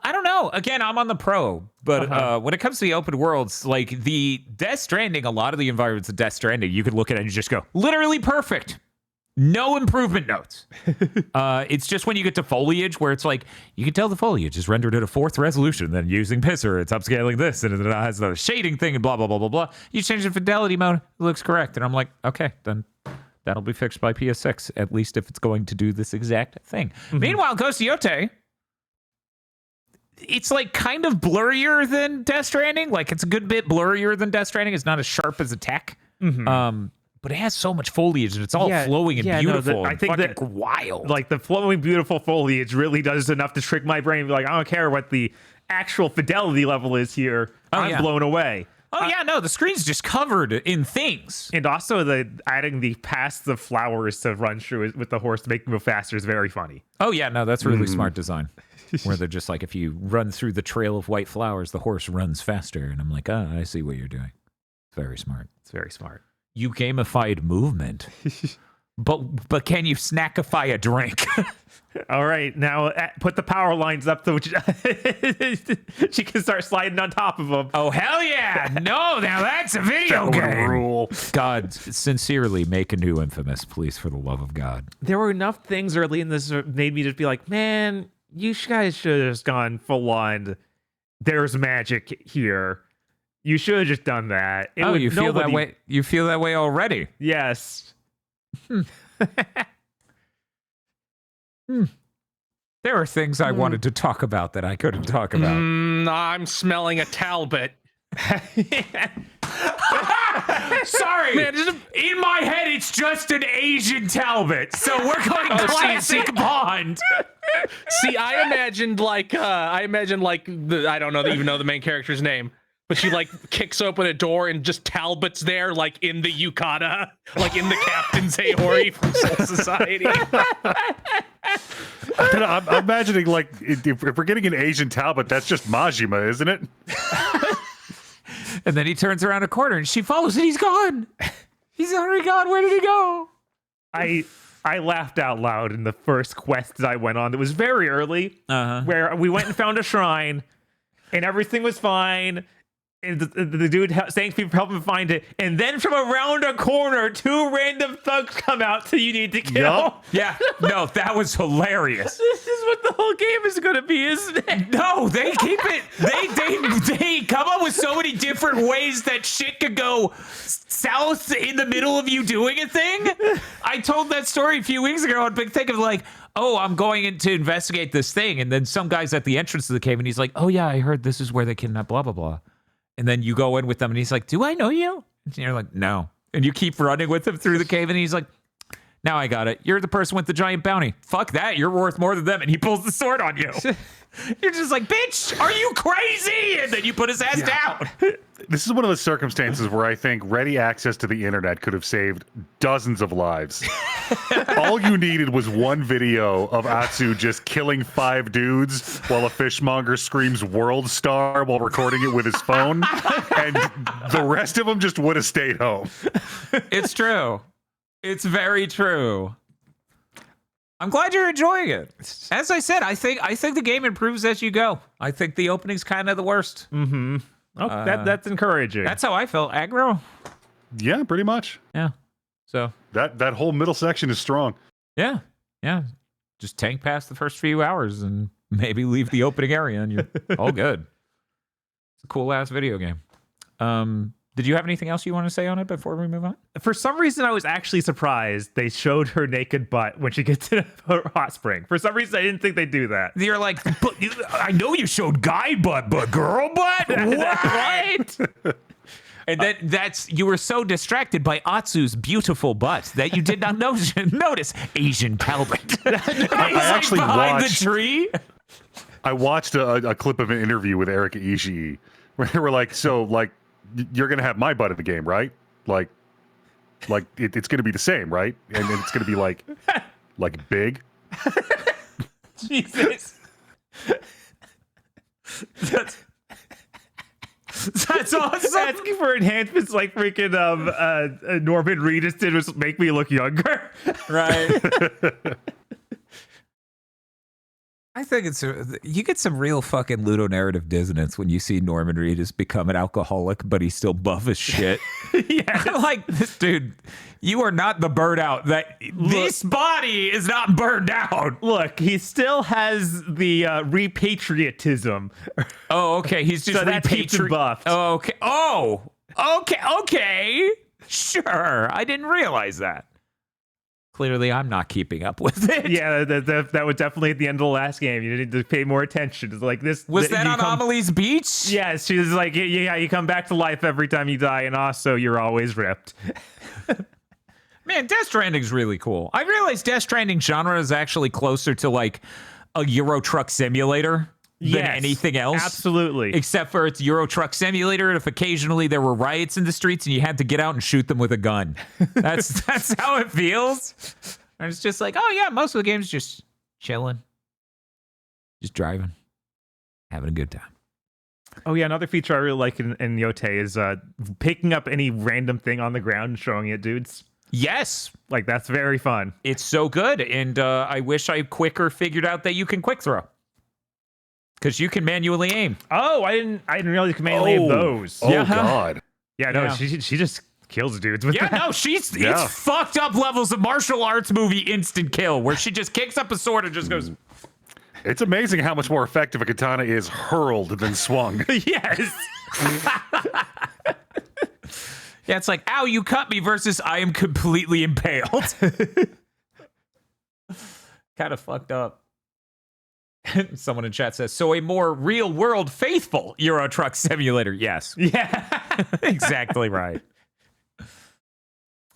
I don't know. Again, I'm on the pro, but when it comes to the open worlds, like the Death Stranding, a lot of the environments of Death Stranding, you could look at it and just go, literally perfect. No improvement notes. It's just when you get to foliage where it's like, you can tell the foliage is rendered at a 4th resolution, then using Pisser, it's upscaling this, and it has the shading thing and blah, blah, blah, blah, blah. You change the fidelity mode, it looks correct. And I'm like, okay, then that'll be fixed by PS6, at least if it's going to do this exact thing. Meanwhile, Ghost of Yote, it's like kind of blurrier than Death Stranding. Like it's a good bit blurrier than Death Stranding. It's not as sharp as a tech. But it has so much foliage and it's all flowing and beautiful. I think that wild. Like the flowing, beautiful foliage really does enough to trick my brain. Be like, I don't care what the actual fidelity level is here. I'm blown away. Oh yeah, no, the screen's just covered in things. And also adding the past the flowers to run through with the horse to make it move faster is very funny. Oh yeah, no, that's really smart design. Where they're just like, if you run through the trail of white flowers, the horse runs faster. And I'm like, oh, I see what you're doing. It's very smart. It's very smart. You gamified movement, but can you snackify a drink? All right, now put the power lines up so she can start sliding on top of them. Oh hell yeah! No, now that's a video game. Rule. God, sincerely, make a new Infamous, please, for the love of God. There were enough things early in this that made me just be like, man, you guys should have just gone full on. There's magic here. You should have just done that. You feel that way? You feel that way already? Yes. There are things I wanted to talk about that I couldn't talk about. I'm smelling a Talbot. Sorry, man, in my head it's just an Asian Talbot, so we're going classic Bond. See, I imagined like I don't even know the main character's name. But she like kicks open a door and just Talbot's there, like in the yukata, like in the Captain's Aori from Soul Society. I'm imagining, like, if we're getting an Asian Talbot, that's just Majima, isn't it? And then he turns around a corner and she follows and he's gone. He's already gone. Where did he go? I laughed out loud in the first quest that I went on. It was very early, where we went and found a shrine, and everything was fine. And the dude thanks people for helping him find it. And then from around a corner, 2 random thugs come out that you need to kill. Yup. Yeah. No, that was hilarious. This is what the whole game is going to be, isn't it? No, they keep it. They come up with so many different ways that shit could go south in the middle of you doing a thing. I told that story a few weeks ago on Big Think of like, oh, I'm going in to investigate this thing. And then some guy's at the entrance to the cave and he's like, oh, yeah, I heard this is where they kidnap blah, blah, blah. And then you go in with them and he's like, do I know you? And you're like, no. And you keep running with him through the cave and he's like, now I got it. You're the person with the giant bounty. Fuck that. You're worth more than them. And he pulls the sword on you. You're just like, bitch, are you crazy? And then you put his ass down. This is one of the circumstances where I think ready access to the internet could have saved dozens of lives. All you needed was one video of Atsu just killing 5 dudes while a fishmonger screams "World Star" while recording it with his phone, and the rest of them just would have stayed home. It's true. It's very true. I'm glad you're enjoying it. As I said, I think the game improves as you go. I think the opening's kind of the worst. Mm-hmm. Oh, that's encouraging. That's how I felt. Aggro. Yeah, pretty much. Yeah. So that whole middle section is strong. yeah. Just tank past the first few hours and maybe leave the opening area and you're all good. It's a cool ass video game. Did you have anything else you want to say on it before we move on? For some reason, I was actually surprised they showed her naked butt when she gets to the hot spring. For some reason, I didn't think they'd do that. You're like, but I know you showed guy butt, but girl butt? What? And then you were so distracted by Atsu's beautiful butt that you did not notice Asian Talbot. I actually behind watched the tree. I watched a clip of an interview with Erika Ishii where they were like, so, like, you're gonna have my butt in the game, right? Like it's gonna be the same, right? And it's gonna be like big. Jesus. That's awesome. Asking for enhancements like freaking Norman Reedus did was make me look younger. Right. I think you get some real fucking ludonarrative dissonance when you see Norman Reedus become an alcoholic, but he's still buff as shit. Yeah. I'm like, this dude, you are not the burnout this body is not burned out. Look, he still has the repatriotism. Oh, okay. He's just so that keeps him buffed. Oh, okay. Oh, okay. Sure. I didn't realize that. Clearly, I'm not keeping up with it. Yeah, that was definitely at the end of the last game. You need to pay more attention. It's like this. Was that on Amelie's beach? Yes, she was like, yeah, you come back to life every time you die, and also you're always ripped. Man, Death Stranding's really cool. I realized Death Stranding genre is actually closer to like a Euro Truck Simulator than anything else. Absolutely. Except for it's Euro Truck Simulator, and if occasionally there were riots in the streets and you had to get out and shoot them with a gun. That's how it feels. And it's just like, oh yeah, most of the game's just chilling. Just driving. Having a good time. Oh yeah, another feature I really like in Yote is picking up any random thing on the ground and showing it dudes. Yes. Like, that's very fun. It's so good. And I wish I quicker figured out that you can quick throw. Because you can manually aim. Oh, I didn't realize you could manually aim those. Oh, God. Yeah, no, Yeah. she just kills dudes with that. No, it's fucked up levels of martial arts movie instant kill, where she just kicks up a sword and just goes. It's amazing how much more effective a katana is hurled than swung. Yes. Yeah, it's like, ow, you cut me versus I am completely impaled. Kind of fucked up. Someone in chat says, so a more real-world faithful Euro Truck Simulator. Yes. Yeah. Exactly right.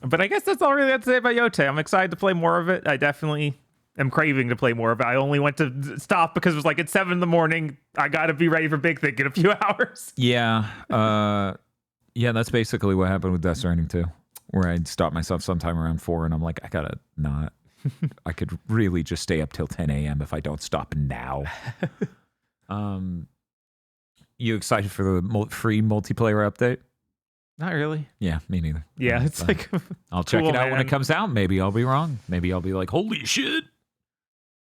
But I guess that's all I really have to say about Yote. I'm excited to play more of it. I definitely am craving to play more of it. I only went to stop because it was like, it's 7 a.m. I got to be ready for Big Think in a few hours. Yeah. Yeah, that's basically what happened with Death Stranding too, where I'd stop myself sometime around 4 and I'm like, I gotta not. I could really just stay up till 10 a.m. if I don't stop now. You excited for the free multiplayer update? Not really. Yeah, me neither. Yeah, it's like I'll check cool, it out when man. it comes out. Maybe I'll be wrong. Maybe I'll be like, holy shit.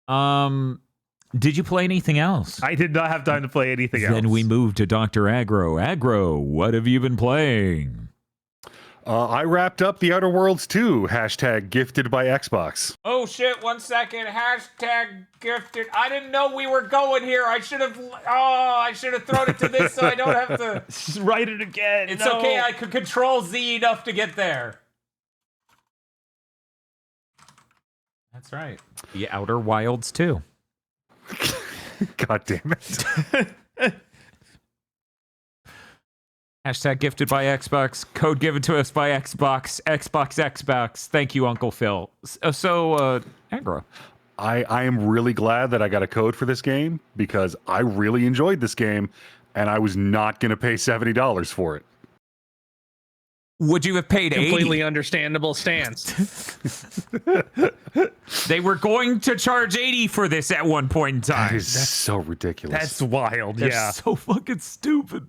Did you play anything else? I did not have time to play anything else. Then we move to Dr. Aggro. Aggro, what have you been playing? I wrapped up The Outer Worlds 2, hashtag gifted by Xbox. Oh shit, 1 second. Hashtag gifted. I didn't know we were going here. I should have thrown it to this so I don't have to. Just write it again. It's No. okay, I could control Z enough to get there. That's right. The Outer Wilds 2. God damn it. Hashtag gifted by Xbox. Code given to us by Xbox. Xbox. Thank you, Uncle Phil. Aggro. I am really glad that I got a code for this game because I really enjoyed this game and I was not going to pay $70 for it. Would you have paid Completely 80? understandable stance. They were going to charge 80 for this at one point in That time. is so ridiculous. That's wild. They're Yeah. so fucking stupid.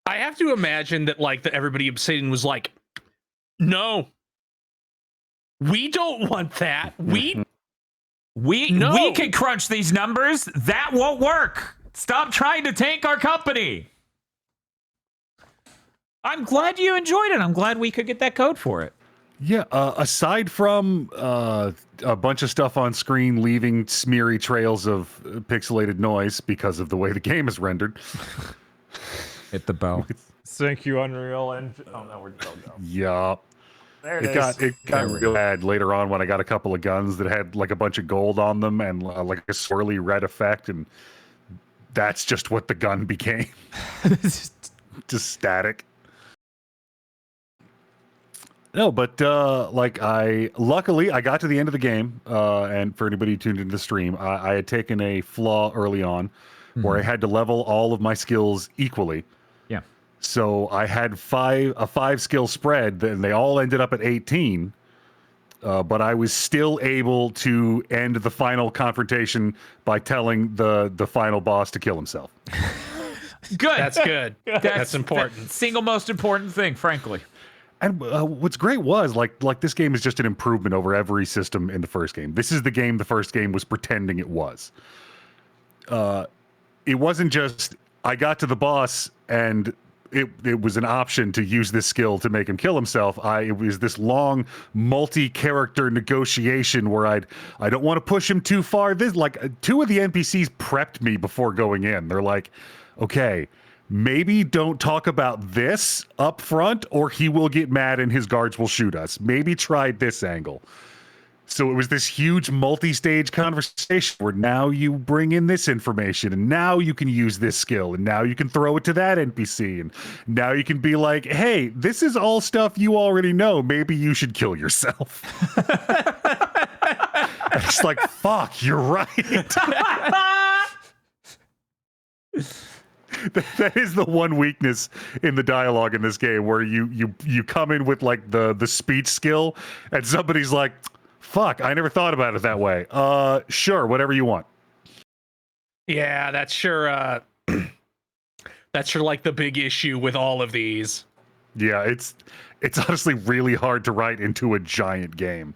I have to imagine that everybody at Obsidian was like, no, we don't want that. We No. can crunch these numbers. That won't work. Stop trying to tank our company. I'm glad you enjoyed it. I'm glad we could get that code for it. Yeah, aside from a bunch of stuff on screen leaving smeary trails of pixelated noise because of the way the game is rendered. Hit the bell. Thank you, Unreal Engine. Oh no, we're still going. Yeah. There It got real bad later on when I got a couple of guns that had like a bunch of gold on them and like a swirly red effect, and that's just what the gun became. Just static. No, but luckily I got to the end of the game, and for anybody who tuned into the stream, I had taken a flaw early on where I had to level all of my skills equally. Yeah. So I had a 5 skill spread, and they all ended up at 18. But I was still able to end the final confrontation by telling the final boss to kill himself. Good. That's good. That's important. The single most important thing, frankly. And what's great was like this game is just an improvement over every system in the first game. This is the game the first game was pretending it was. It wasn't just I got to the boss and it was an option to use this skill to make him kill himself. It was this long multi-character negotiation where I don't want to push him too far. This two of the NPCs prepped me before going in. They're like, okay, maybe don't talk about this up front or he will get mad and his guards will shoot us. Maybe try this angle. So it was this huge multi-stage conversation where now you bring in this information and now you can use this skill and now you can throw it to that NPC and now you can be like, hey, this is all stuff you already know. Maybe you should kill yourself. It's like, fuck, you're right. That is the one weakness in the dialogue in this game where you come in with like the speech skill and somebody's like, fuck, I never thought about it that way. Sure, whatever you want. Yeah, that's sure like the big issue with all of these. Yeah, it's honestly really hard to write into a giant game.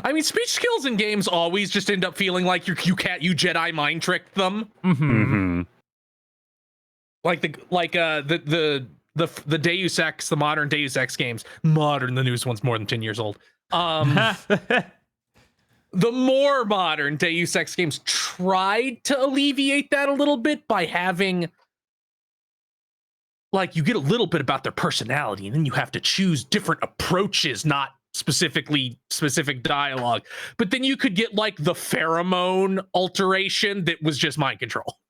I mean, speech skills in games always just end up feeling like you Jedi mind tricked them. Mm-hmm. Like the Deus Ex, the modern Deus Ex games. Modern, the newest one's more than 10 years old. The more modern Deus Ex games tried to alleviate that a little bit by having, like, you get a little bit about their personality, and then you have to choose different approaches, not specific dialogue. But then you could get like the pheromone alteration that was just mind control.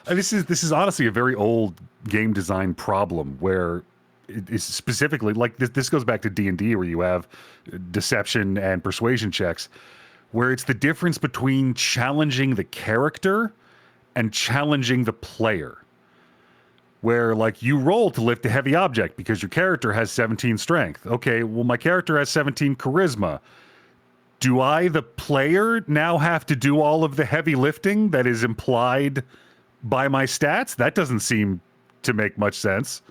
This is honestly a very old game design problem where it is specifically like this goes back to D&D where you have deception and persuasion checks where it's the difference between challenging the character and challenging the player. where like you roll to lift a heavy object because your character has 17 strength. Okay, well, my character has 17 charisma. Do I, the player, now have to do all of the heavy lifting that is implied by my stats? That doesn't seem to make much sense.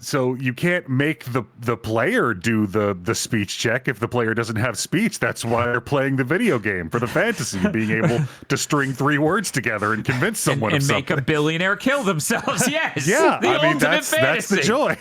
So you can't make the player do the speech check if the player doesn't have speech. That's why they're playing the video game, for the fantasy of being able to string 3 words together and convince someone and of make something. a billionaire kill themselves. Yes. Yeah, The I mean, ultimate that's the fantasy. joy.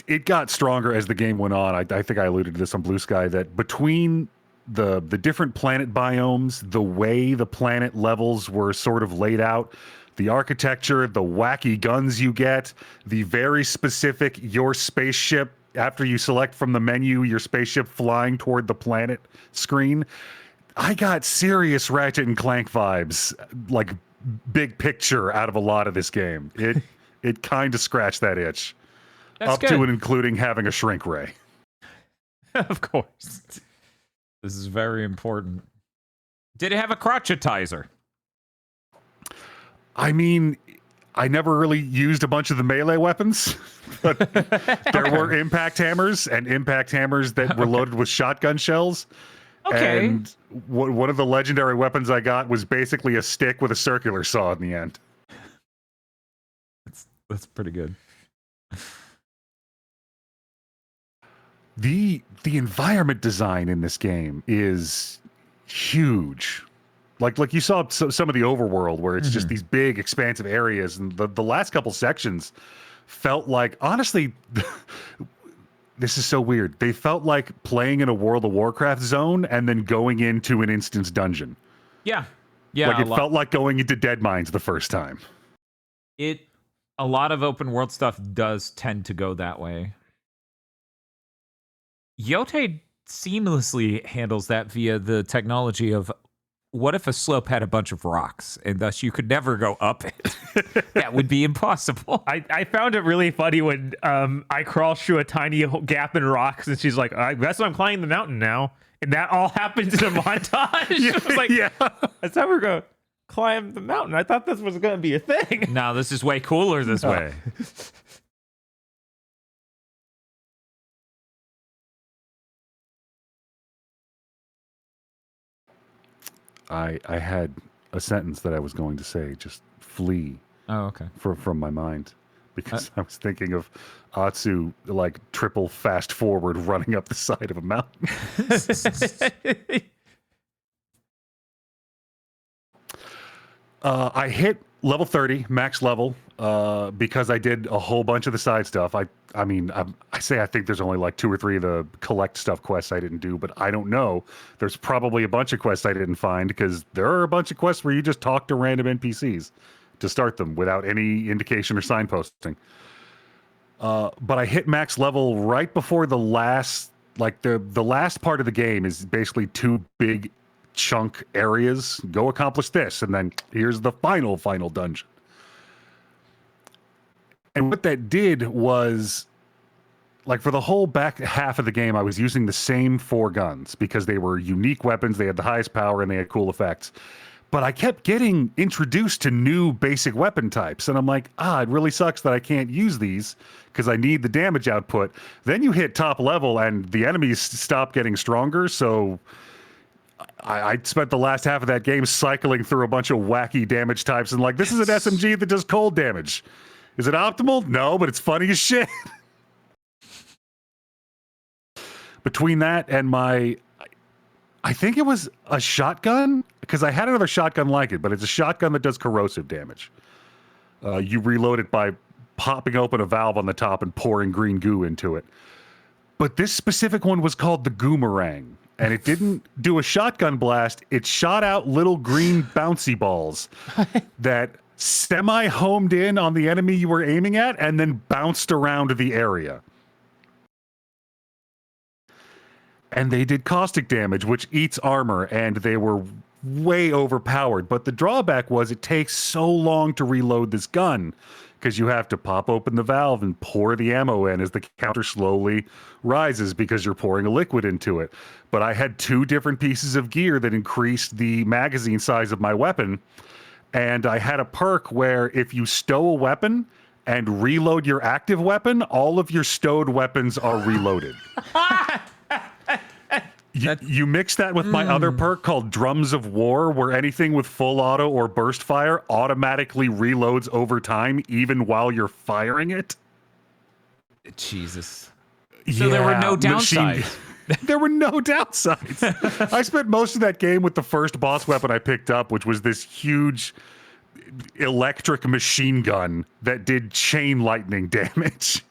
It got stronger as the game went on. I think I alluded to this on Blue Sky, that between the different planet biomes, the way the planet levels were sort of laid out, the architecture, the wacky guns you get, the very specific your spaceship, after you select from the menu, your spaceship flying toward the planet screen. I got serious Ratchet and Clank vibes, like big picture, out of a lot of this game. It kind of scratched that itch. That's Up good. to and including having a shrink ray. Of course. This is very important. Did it have a crotchetizer? I mean, I never really used a bunch of the melee weapons, but there were impact hammers and impact hammers that were loaded with shotgun shells. Okay. And one of the legendary weapons I got was basically a stick with a circular saw in the end. That's pretty good. The environment design in this game is huge. Like you saw some of the overworld where it's just these big expansive areas, and the last couple sections felt like, honestly, this is so weird. They felt like playing in a World of Warcraft zone and then going into an instance dungeon. Yeah. Yeah. Like it felt like going into Dead Mines the first time. A lot of open world stuff does tend to go that way. Yote seamlessly handles that via the technology of, what if a slope had a bunch of rocks and thus you could never go up it? That would be impossible. I found it really funny when I crawled through a tiny gap in rocks, and she's like, I guess I'm climbing the mountain now. And that all happens in a montage. I was like, Yeah. that's how we're going to climb the mountain. I thought this was going to be a thing. No, this is way cooler this way. I had a sentence that I was going to say just flee Oh, okay. from my mind, because I was thinking of Atsu like triple fast forward running up the side of a mountain. I hit level 30 max level because I did a whole bunch of the side stuff. I mean, I say I think there's only like 2 or 3 of the collect stuff quests I didn't do, but I don't know. There's probably a bunch of quests I didn't find, because there are a bunch of quests where you just talk to random NPCs to start them without any indication or signposting. But I hit max level right before the last, like the last part of the game is basically 2 big chunk areas. Go accomplish this, and then here's the final dungeon. And what that did was, like, for the whole back half of the game, I was using the same 4 guns because they were unique weapons, they had the highest power, and they had cool effects. But I kept getting introduced to new basic weapon types, and I'm like, it really sucks that I can't use these because I need the damage output. Then you hit top level, and the enemies stop getting stronger, so I spent the last half of that game cycling through a bunch of wacky damage types and like, this is an SMG that does cold damage. Is it optimal? No, but it's funny as shit. Between that and my, I think it was a shotgun, because I had another shotgun like it, but it's a shotgun that does corrosive damage. You reload it by popping open a valve on the top and pouring green goo into it. But this specific one was called the Goomerang. And it didn't do a shotgun blast. It shot out little green bouncy balls that semi-homed in on the enemy you were aiming at and then bounced around the area. And they did caustic damage, which eats armor, and they were way overpowered. But the drawback was it takes so long to reload this gun because you have to pop open the valve and pour the ammo in as the counter slowly rises because you're pouring a liquid into it. But I had 2 different pieces of gear that increased the magazine size of my weapon. And I had a perk where if you stow a weapon and reload your active weapon, all of your stowed weapons are reloaded. You mix that with my other perk called Drums of War, where anything with full auto or burst fire automatically reloads over time, even while you're firing it. Jesus. So there were no downsides. There were no downsides. I spent most of that game with the first boss weapon I picked up, which was this huge electric machine gun that did chain lightning damage.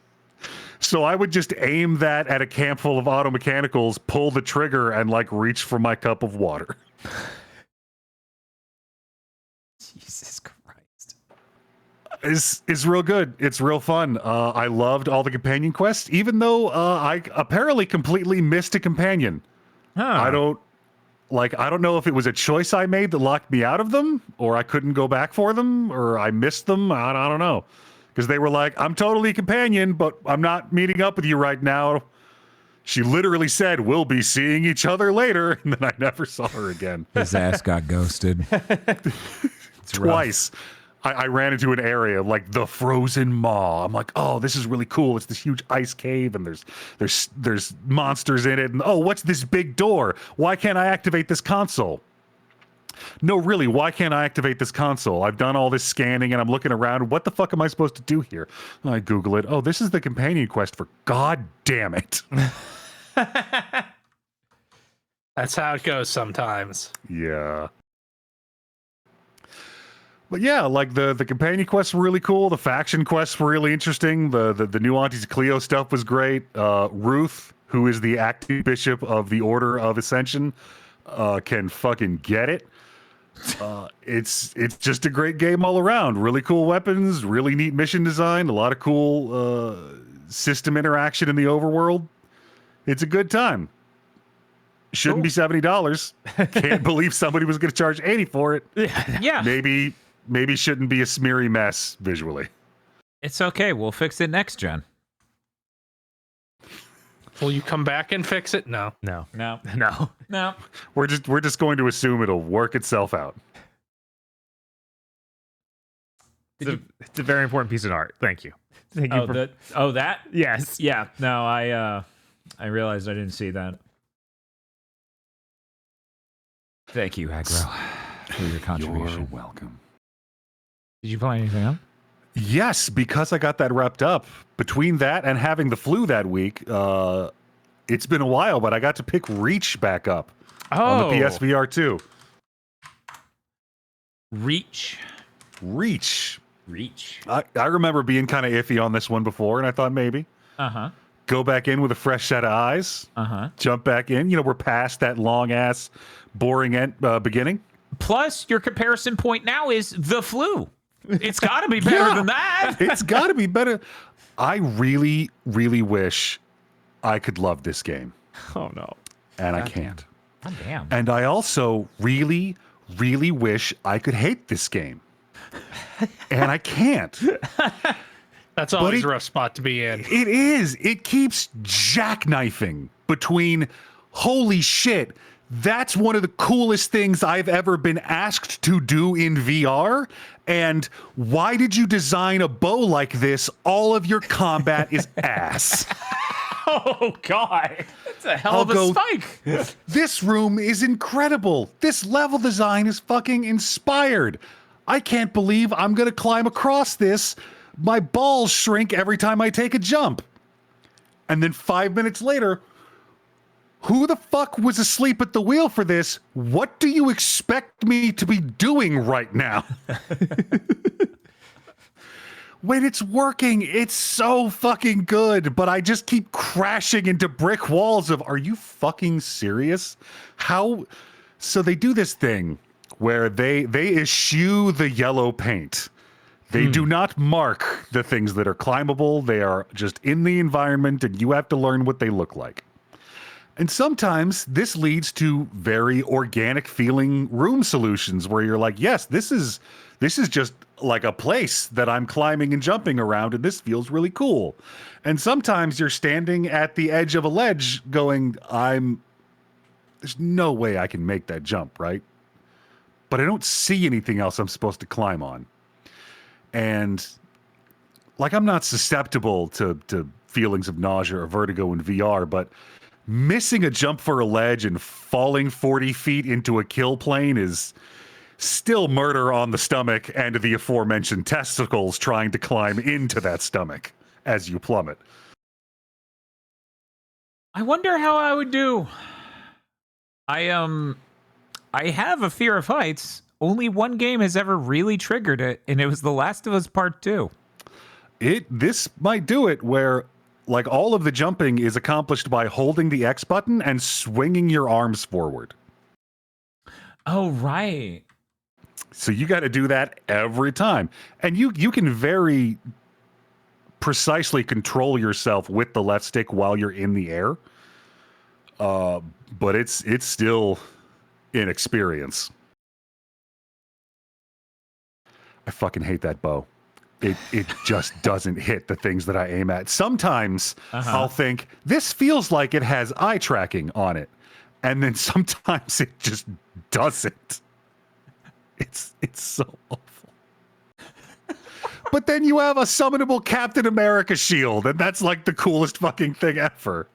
So I would just aim that at a camp full of auto mechanicals, pull the trigger, and like reach for my cup of water. Jesus Christ. It's real good. It's real fun. I loved all the companion quests, even though I apparently completely missed a companion. I don't know if it was a choice I made that locked me out of them, or I couldn't go back for them, or I missed them. I don't know. Because they were like, I'm totally a companion, but I'm not meeting up with you right now. She literally said, we'll be seeing each other later. And then I never saw her again. His ass got ghosted. Twice. I ran into an area like the Frozen Maw. I'm like, oh, this is really cool. It's this huge ice cave, and there's monsters in it. And oh, what's this big door? Why can't I activate this console? No, really, why can't I activate this console? I've done all this scanning and I'm looking around. What the fuck am I supposed to do here? I Google it. Oh, this is the companion quest for God damn it. That's how it goes sometimes. Yeah. But yeah, like the companion quests were really cool. The faction quests were really interesting. The new Aunties Cleo stuff was great. Ruth, who is the acting bishop of the Order of Ascension, can fucking get it. It's just a great game all around. Really cool weapons, really neat mission design, a lot of cool system interaction in the overworld. It's a good time. Shouldn't be $70. Can't believe somebody was going to charge $80 for it. Yeah. Maybe shouldn't be a smeary mess visually. It's okay. We'll fix it next gen. Will you come back and fix it? No. No. We're just going to assume it'll work itself out. It's a very important piece of art. Thank you. Thank you. That? Yes. Yeah. No, I realized I didn't see that. Thank you, Aggro, for your contribution. You're welcome. Did you play anything else? Yes, because I got that wrapped up. Between that and having the flu that week, it's been a while, but I got to pick Reach back up on the PSVR 2. Reach. I remember being kind of iffy on this one before, and I thought maybe. Go back in with a fresh set of eyes. Jump back in. You know, we're past that long-ass, boring beginning. Plus, your comparison point now is the flu. It's got to be better than that. It's got to be better. I really, really wish I could love this game. Oh, no. And I can't. God damn. And I also really, really wish I could hate this game. And I can't. That's always a rough spot to be in. It is. It keeps jackknifing between, holy shit, that's one of the coolest things I've ever been asked to do in VR. And why did you design a bow like this? All of your combat is ass. Oh, God. That's a hell of a spike. This room is incredible. This level design is fucking inspired. I can't believe I'm going to climb across this. My balls shrink every time I take a jump. And then 5 minutes later, who the fuck was asleep at the wheel for this? What do you expect me to be doing right now? When it's working, it's so fucking good, but I just keep crashing into brick walls of, are you fucking serious? How? So they do this thing where they eschew the yellow paint. They do not mark the things that are climbable. They are just in the environment, and you have to learn what they look like. And sometimes this leads to very organic feeling room solutions where you're like, yes, this is just like a place that I'm climbing and jumping around, and this feels really cool. And sometimes you're standing at the edge of a ledge going, there's no way I can make that jump, right? But I don't see anything else I'm supposed to climb on. And like, I'm not susceptible to feelings of nausea or vertigo in VR, but missing a jump for a ledge and falling 40 feet into a kill plane is still murder on the stomach and the aforementioned testicles trying to climb into that stomach as you plummet. I wonder how I would do. I have a fear of heights. Only one game has ever really triggered it, and it was The Last of Us Part 2. This might do it where like all of the jumping is accomplished by holding the X button and swinging your arms forward. Oh, right. So you got to do that every time. And you can very precisely control yourself with the left stick while you're in the air. But it's still an experience. I fucking hate that bow. It just doesn't hit the things that I aim at. Sometimes I'll think, this feels like it has eye tracking on it. And then sometimes it just doesn't. It's so awful. But then you have a summonable Captain America shield, and that's like the coolest fucking thing ever.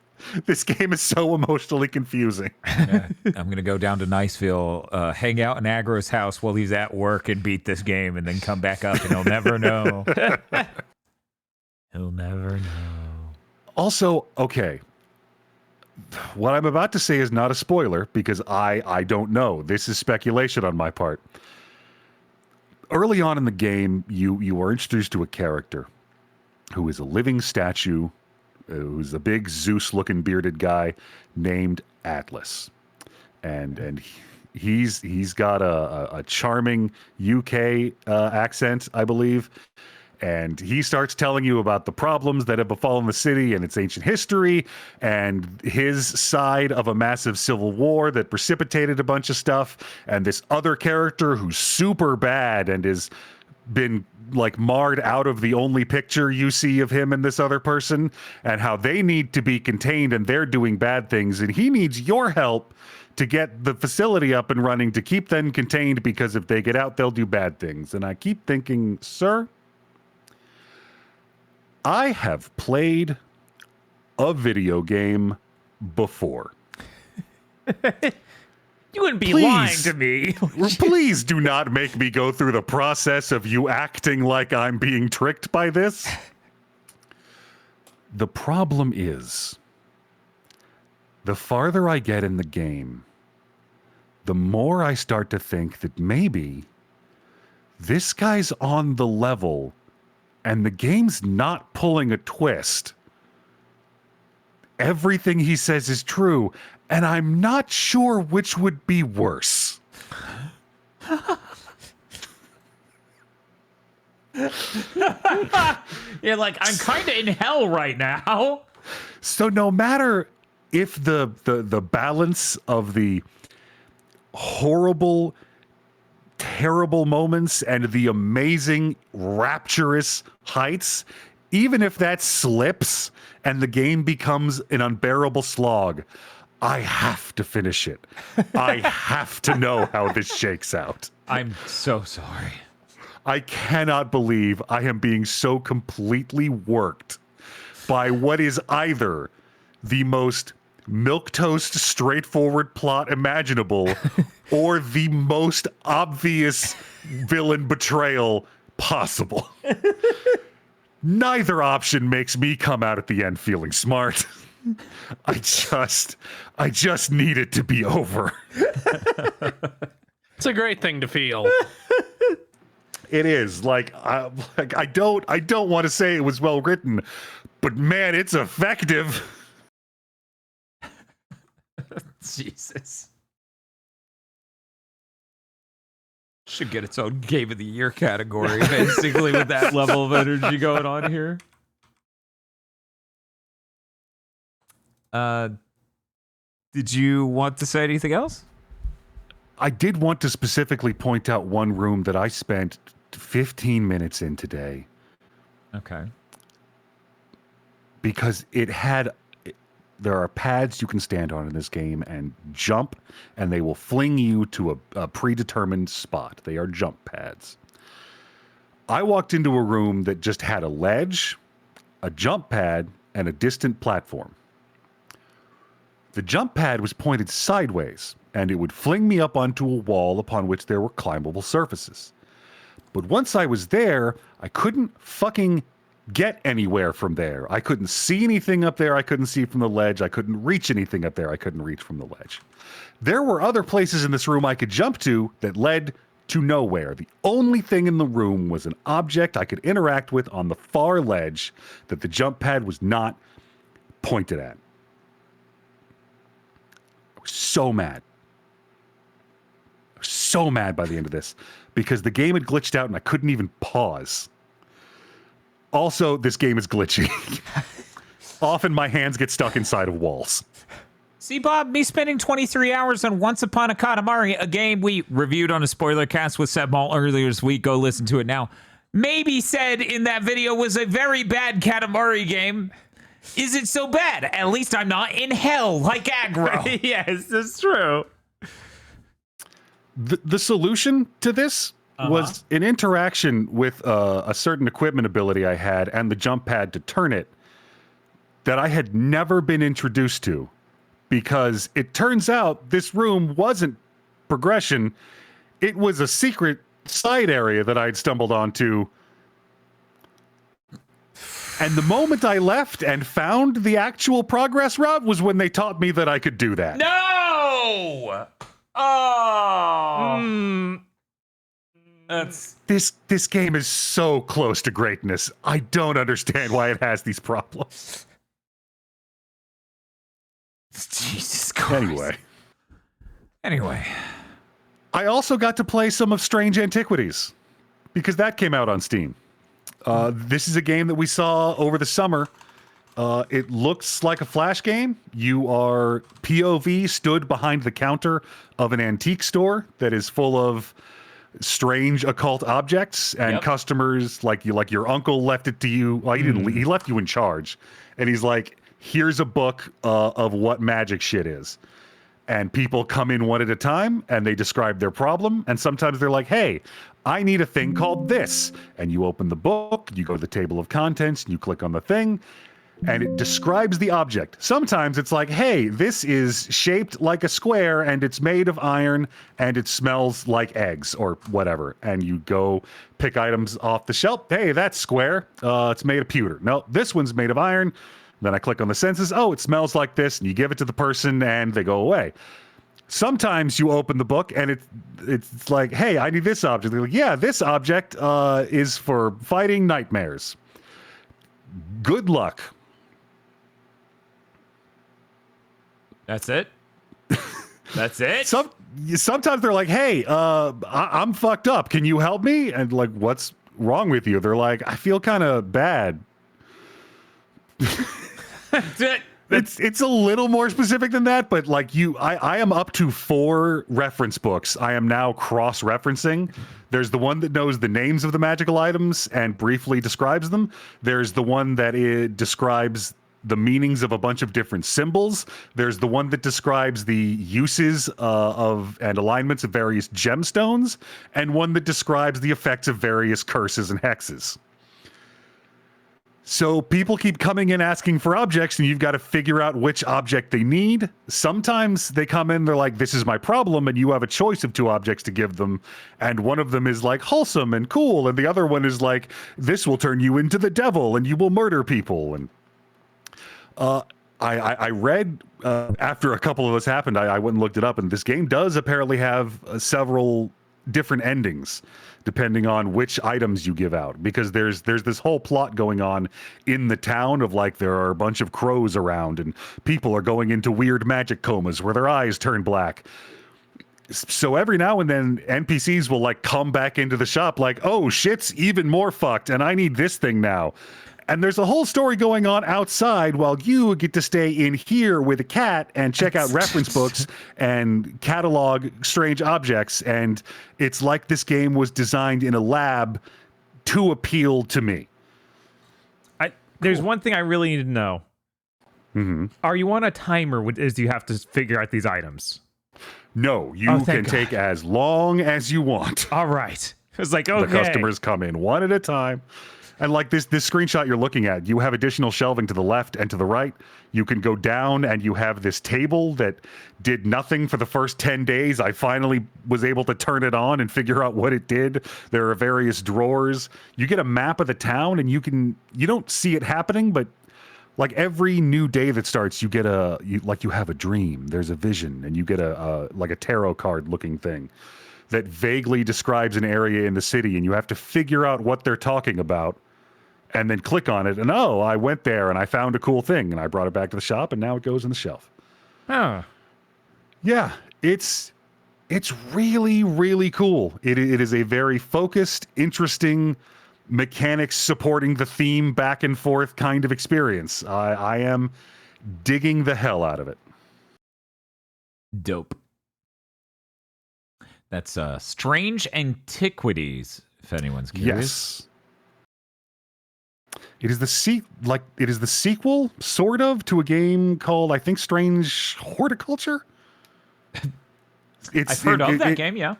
This game is so emotionally confusing. Yeah, I'm going to go down to Niceville, hang out in Agro's house while he's at work and beat this game, and then come back up, and he'll never know. He'll never know. Also, okay, what I'm about to say is not a spoiler because I don't know. This is speculation on my part. Early on in the game, you are introduced to a character who is a living statue, who's a big Zeus-looking bearded guy named Atlas, and he's got a charming UK accent, I believe, and he starts telling you about the problems that have befallen the city and its ancient history, and his side of a massive civil war that precipitated a bunch of stuff, and this other character who's super bad and is been like marred out of the only picture you see of him and this other person, and how they need to be contained and they're doing bad things, and he needs your help to get the facility up and running to keep them contained, because if they get out, they'll do bad things. And I keep thinking, sir, I have played a video game before. You wouldn't be lying to me. Please do not make me go through the process of you acting like I'm being tricked by this. The problem is, the farther I get in the game, the more I start to think that maybe this guy's on the level and the game's not pulling a twist. Everything he says is true, and I'm not sure which would be worse. You're like, I'm kind of in hell right now. So no matter if the balance of the horrible, terrible moments and the amazing, rapturous heights, even if that slips and the game becomes an unbearable slog, I have to finish it. I have to know how this shakes out. I'm so sorry. I cannot believe I am being so completely worked by what is either the most milquetoast, straightforward plot imaginable or the most obvious villain betrayal possible. Neither option makes me come out at the end feeling smart. I just need it to be over. It's a great thing to feel. It is I don't want to say it was well written, but man, it's effective. Jesus. Should get its own Game of the Year category, basically, with that level of energy going on here. Did you want to say anything else? I did want to specifically point out one room that I spent 15 minutes in today. Okay. Because there are pads you can stand on in this game and jump, and they will fling you to a predetermined spot. They are jump pads. I walked into a room that just had a ledge, a jump pad, and a distant platform. The jump pad was pointed sideways, and it would fling me up onto a wall upon which there were climbable surfaces. But once I was there, I couldn't fucking get anywhere from there. I couldn't see anything up there I couldn't see from the ledge. I couldn't reach anything up there I couldn't reach from the ledge. There were other places in this room I could jump to that led to nowhere. The only thing in the room was an object I could interact with on the far ledge that the jump pad was not pointed at. I was so mad. I was so mad by the end of this because the game had glitched out and I couldn't even pause. Also, this game is glitchy. Often my hands get stuck inside of walls. See, Bob, me spending 23 hours on Once Upon a Katamari, a game we reviewed on a spoiler cast with Seb Mall earlier this week. Go listen to it now. Maybe said in that video was a very bad Katamari game. Is it so bad? At least I'm not in hell like aggro. Yes, that's true. The solution to this was an interaction with a certain equipment ability I had and the jump pad to turn it that I had never been introduced to, because it turns out this room wasn't progression. It was a secret side area that I'd stumbled onto. And the moment I left and found the actual progress route was when they taught me that I could do that. No! Oh. That's This game is so close to greatness. I don't understand why it has these problems. Jesus Christ. Anyway, I also got to play some of Strange Antiquities because that came out on Steam. This is a game that we saw over the summer. It looks like a Flash game. You are POV stood behind the counter of an antique store that is full of strange occult objects, and customers like your uncle left it to you. Well, he didn't. He left you in charge, and he's like, "Here's a book of what magic shit is." And people come in one at a time, and they describe their problem. And sometimes they're like, "Hey, I need a thing called this." And you open the book, you go to the table of contents, and you click on the thing, and it describes the object. Sometimes it's like, "Hey, this is shaped like a square, and it's made of iron, and it smells like eggs," or whatever. And you go pick items off the shelf. "Hey, that's square. It's made of pewter. No, this one's made of iron." Then I click on the senses. "Oh, it smells like this," and you give it to the person, and they go away. Sometimes you open the book, and it's like, "Hey, I need this object." They're like, "Yeah, this object is for fighting nightmares. Good luck." That's it? That's it? Sometimes they're like, "Hey, I'm fucked up. Can you help me?" And like, "What's wrong with you?" They're like, "I feel kind of bad." It's a little more specific than that, but like I am up to 4 reference books. I am now cross-referencing. There's the one that knows the names of the magical items and briefly describes them. There's the one that describes the meanings of a bunch of different symbols. There's the one that describes the uses of and alignments of various gemstones, and one that describes the effects of various curses and hexes. So people keep coming in asking for objects, and you've got to figure out which object they need. Sometimes they come in, they're like, "This is my problem," and you have a choice of 2 objects to give them. And one of them is like wholesome and cool, and the other one is like, "This will turn you into the devil and you will murder people." And I read after a couple of those happened, I went and looked it up, and this game does apparently have several different endings depending on which items you give out, because there's this whole plot going on in the town of like there are a bunch of crows around and people are going into weird magic comas where their eyes turn black. So every now and then NPCs will like come back into the shop like, "Oh, shit's even more fucked and I need this thing now." And there's a whole story going on outside while you get to stay in here with a cat and check out reference books and catalog strange objects. And it's like this game was designed in a lab to appeal to me. There's one thing I really need to know. Mm-hmm. Are you on a timer as you have to figure out these items? No, you can take as long as you want. All right. It was like, okay. The customers come in one at a time. And like this screenshot you're looking at, you have additional shelving to the left and to the right. You can go down and you have this table that did nothing for the first 10 days. I finally was able to turn it on and figure out what it did. There are various drawers. You get a map of the town and you don't see it happening, but like every new day that starts, you get you have a dream. There's a vision and you get a tarot card looking thing that vaguely describes an area in the city, and you have to figure out what they're talking about and then click on it. And I went there and I found a cool thing and I brought it back to the shop and now it goes in the shelf. Huh. Yeah, it's really, really cool. It is a very focused, interesting, mechanics supporting the theme back and forth kind of experience. I am digging the hell out of it. Dope. That's Strange Antiquities, if anyone's curious. Yes. It is the sequel, sort of, to a game called, I think, Strange Horticulture. I've heard of that game, yeah.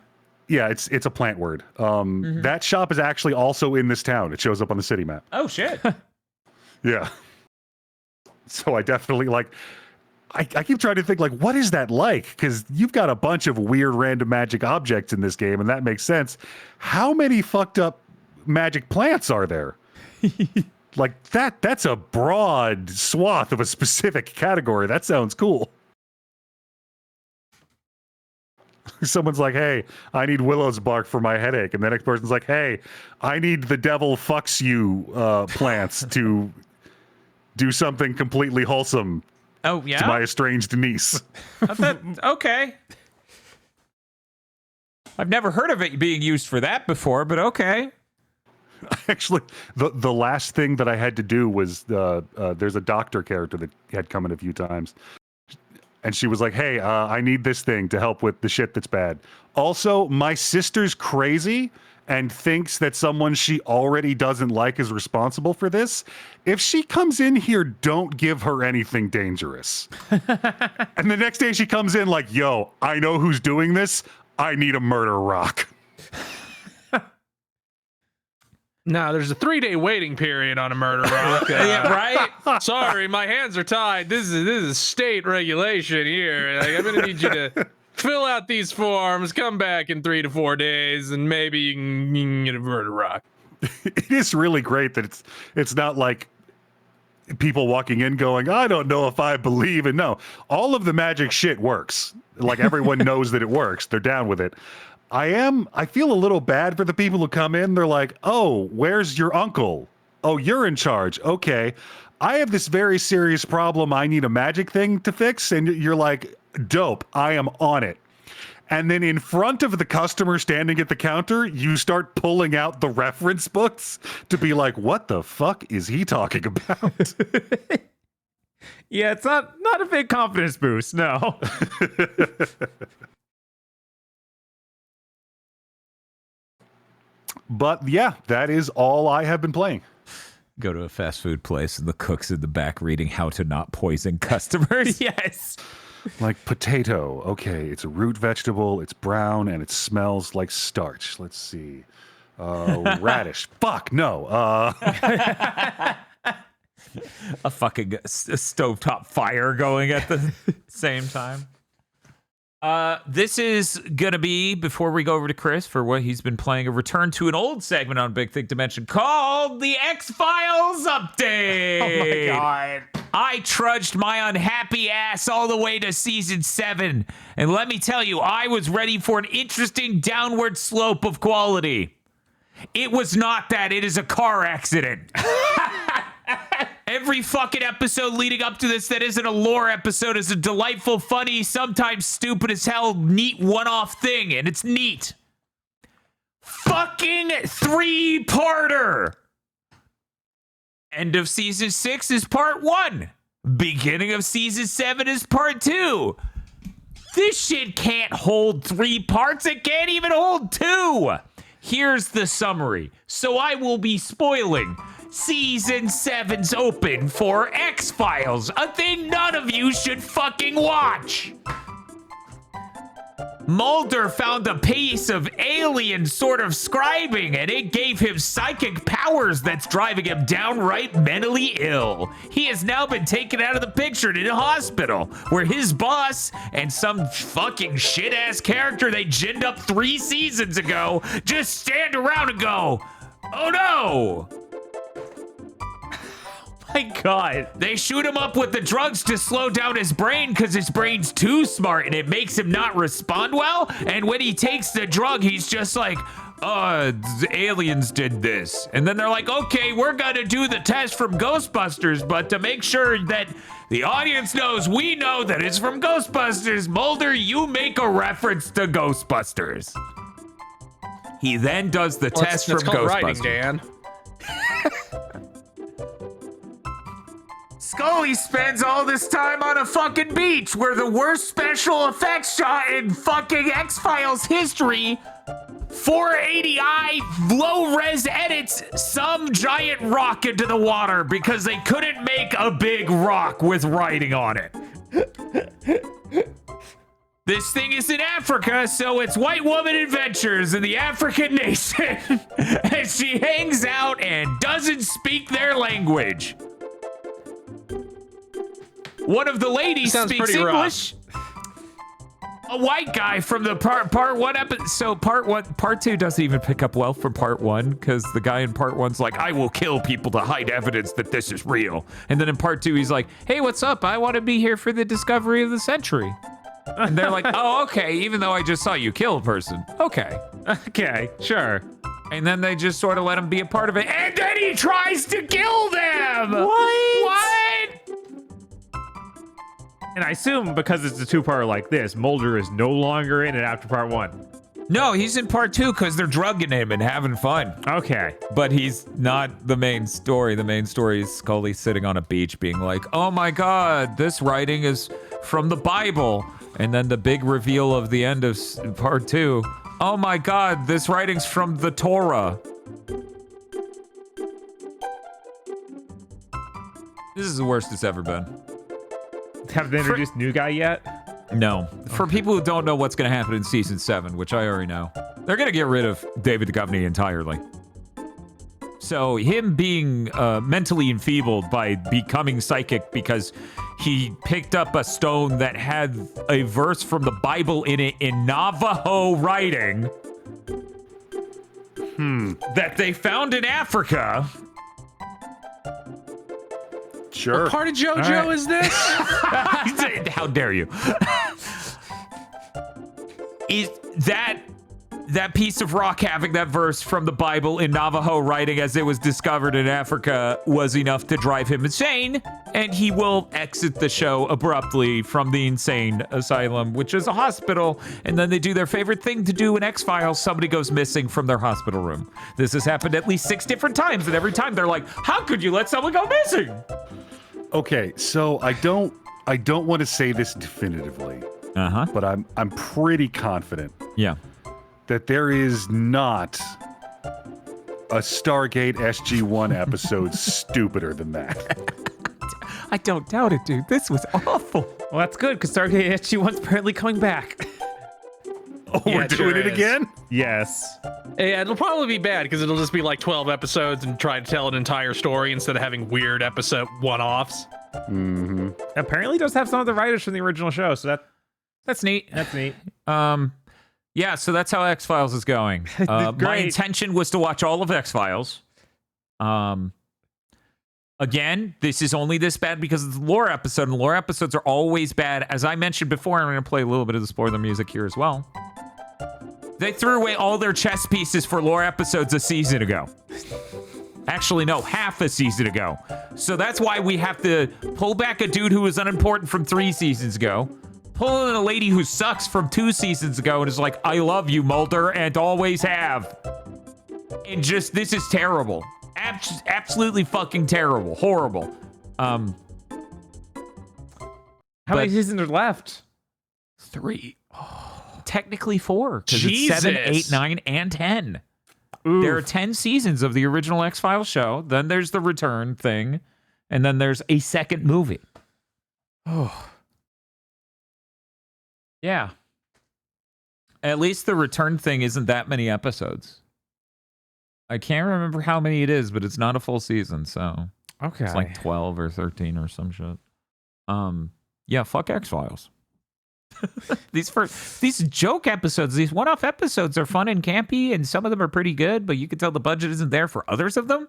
Yeah, it's a plant word. That shop is actually also in this town. It shows up on the city map. Oh shit. Yeah. So I definitely I keep trying to think what is that like? Because you've got a bunch of weird random magic objects in this game, and that makes sense. How many fucked up magic plants are there? That's a broad swath of a specific category. That sounds cool. Someone's like, hey, I need willow's bark for my headache. And the next person's like, hey, I need the devil fucks you plants to do something completely wholesome. Oh, yeah? To my estranged niece. Okay. I've never heard of it being used for that before, but okay. Actually, the last thing that I had to do was there's a doctor character that had come in a few times. And she was like, hey, I need this thing to help with the shit that's bad. Also, my sister's crazy and thinks that someone she already doesn't like is responsible for this. If she comes in here, don't give her anything dangerous. And the next day she comes in like, yo, I know who's doing this. I need a murder rock. No, there's a 3-day waiting period on a murder rock. Yeah, right? Sorry, my hands are tied. This is state regulation here. I'm gonna need you to fill out these forms, come back in 3 to 4 days, and maybe you can get a murder rock. It is really great that it's not like people walking in going, I don't know if I believe it. No, all of the magic shit works. Like everyone knows that it works. They're down with it. I feel a little bad for the people who come in. They're like, oh, where's your uncle? Oh, you're in charge. Okay. I have this very serious problem. I need a magic thing to fix. And you're like, dope. I am on it. And then in front of the customer standing at the counter, you start pulling out the reference books to be like, what the fuck is he talking about? Yeah, it's not a big confidence boost, no. But yeah, that is all I have been playing. Go to a fast food place and the cook's in the back reading how to not poison customers. Yes. Like potato. Okay, it's a root vegetable. It's brown and it smells like starch. Let's see. Radish. Fuck, no. A fucking stovetop fire going at the same time. This is gonna be, before we go over to Chris for what he's been playing, a return to an old segment on Big Think Dimension called the X-Files Update. Oh my god. I trudged my unhappy ass all the way to season 7, and let me tell you, I was ready for an interesting downward slope of quality. It was not that. It is a car accident. Every fucking episode leading up to this that isn't a lore episode is a delightful, funny, sometimes stupid as hell, neat one-off thing, and it's neat. Fucking 3-parter! End of season 6 is part 1. Beginning of season 7 is part 2. This shit can't hold 3 parts. It can't even hold 2. Here's the summary. So I will be spoiling. Season 7's open for X-Files, a thing none of you should fucking watch. Mulder found a piece of alien sort of scribing, and it gave him psychic powers that's driving him downright mentally ill. He has now been taken out of the picture and in a hospital, where his boss and some fucking shit-ass character they ginned up 3 seasons ago just stand around and go, oh no! My God. They shoot him up with the drugs to slow down his brain because his brain's too smart and it makes him not respond well. And when he takes the drug, he's just like, the aliens did this. And then they're like, okay, we're gonna do the test from Ghostbusters, but to make sure that the audience knows we know that it's from Ghostbusters, Mulder, you make a reference to Ghostbusters. He then does the test from called Ghostbusters. writing, Dan. Scully spends all this time on a fucking beach where the worst special effects shot in fucking X-Files history, 480i low-res edits some giant rock into the water because they couldn't make a big rock with writing on it. This thing is in Africa, so it's white woman adventures in the African nation. And she hangs out and doesn't speak their language. One of the ladies speaks English. A white guy from the part 1 episode. So part 2 doesn't even pick up well for part 1 because the guy in part 1's like, I will kill people to hide evidence that this is real. And then in part 2, he's like, hey, what's up? I want to be here for the discovery of the century. And they're like, oh, okay, even though I just saw you kill a person. Okay. Okay, sure. And then they just sort of let him be a part of it. And then he tries to kill them. What? And I assume because it's a 2-parter like this, Mulder is no longer in it after part 1. No, he's in part 2 because they're drugging him and having fun. Okay. But he's not the main story. The main story is Scully sitting on a beach being like, oh my God, this writing is from the Bible. And then the big reveal of the end of part 2. Oh my God, this writing's from the Torah. This is the worst it's ever been. Have they introduced new guy yet? No. For people who don't know what's going to happen in season 7, which I already know, they're going to get rid of David Duchovny entirely. So him being mentally enfeebled by becoming psychic because he picked up a stone that had a verse from the Bible in it in Navajo writing that they found in Africa. Sure. What part of JoJo is this? How dare you? Is that piece of rock having that verse from the Bible in Navajo writing as it was discovered in Africa was enough to drive him insane, and he will exit the show abruptly from the insane asylum, which is a hospital, and then they do their favorite thing to do in X-Files. Somebody goes missing from their hospital room. This has happened at least 6 different times, and every time they're like, how could you let someone go missing? Okay, so I don't want to say this definitively, but I'm pretty confident. Yeah. That there is not a Stargate SG-1 episode stupider than that. I don't doubt it, dude. This was awful. Well, that's good, because Stargate SG-1's apparently coming back. Oh, Yeah, we're it doing sure it is. again? Yes. Yeah, it'll probably be bad because it'll just be like 12 episodes and try to tell an entire story instead of having weird episode one-offs. Mm-hmm. Apparently does have some of the writers from the original show, so that's neat. That's neat. Yeah, so that's how X-Files is going. My intention was to watch all of X-Files. Again, this is only this bad because it's a lore episode, and lore episodes are always bad. As I mentioned before, I'm going to play a little bit of the spoiler music here as well. They threw away all their chess pieces for lore episodes a season ago. Actually, no, half a season ago. So that's why we have to pull back a dude who was unimportant from 3 seasons ago, pull in a lady who sucks from 2 seasons ago and is like, I love you, Mulder, and always have. And just, this is terrible. absolutely fucking terrible, horrible. How many seasons are left? 3. Technically 4, because it's 7, 8, 9, and 10. Oof. There are 10 seasons of the original X-Files show. Then there's the return thing, and then there's a second movie. Oh. Yeah. At least the return thing isn't that many episodes. I can't remember how many it is, but it's not a full season, so Okay. it's like 12 or 13 or some shit. Yeah, fuck X-Files. These joke episodes, these one-off episodes are fun and campy, and some of them are pretty good, but you can tell the budget isn't there for others of them.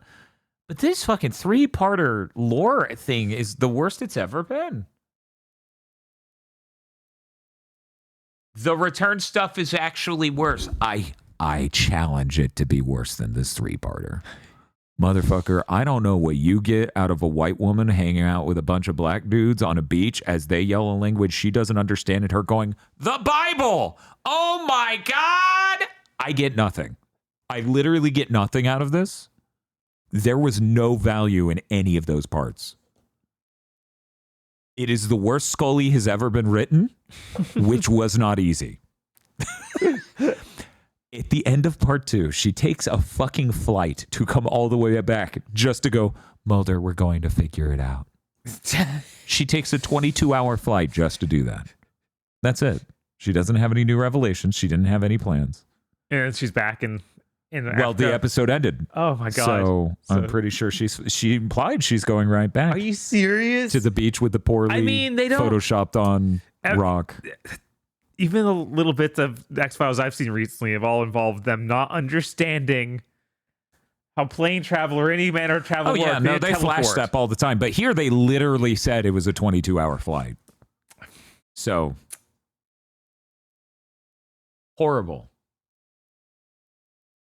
But this fucking 3-parter lore thing is the worst it's ever been. The return stuff is actually worse. I challenge it to be worse than this 3-parter. Motherfucker, I don't know what you get out of a white woman hanging out with a bunch of black dudes on a beach as they yell a language she doesn't understand and her going, "The Bible! Oh my God!" I get nothing. I literally get nothing out of this. There was no value in any of those parts. It is the worst Scully has ever been written, which was not easy. At the end of part 2, she takes a fucking flight to come all the way back just to go, "Mulder, we're going to figure it out." She takes a 22-hour flight just to do that. That's it. She doesn't have any new revelations. She didn't have any plans. And she's back in Well, the episode ended. Oh my God. So I'm pretty sure she implied she's going right back. Are you serious? To the beach with the poorly they don't photoshopped on rock. Even the little bits of X-Files I've seen recently have all involved them not understanding how plane travel or any manner of travel Oh, yeah, work. no, they flash step all the time. But here they literally said it was a 22-hour flight. So, horrible.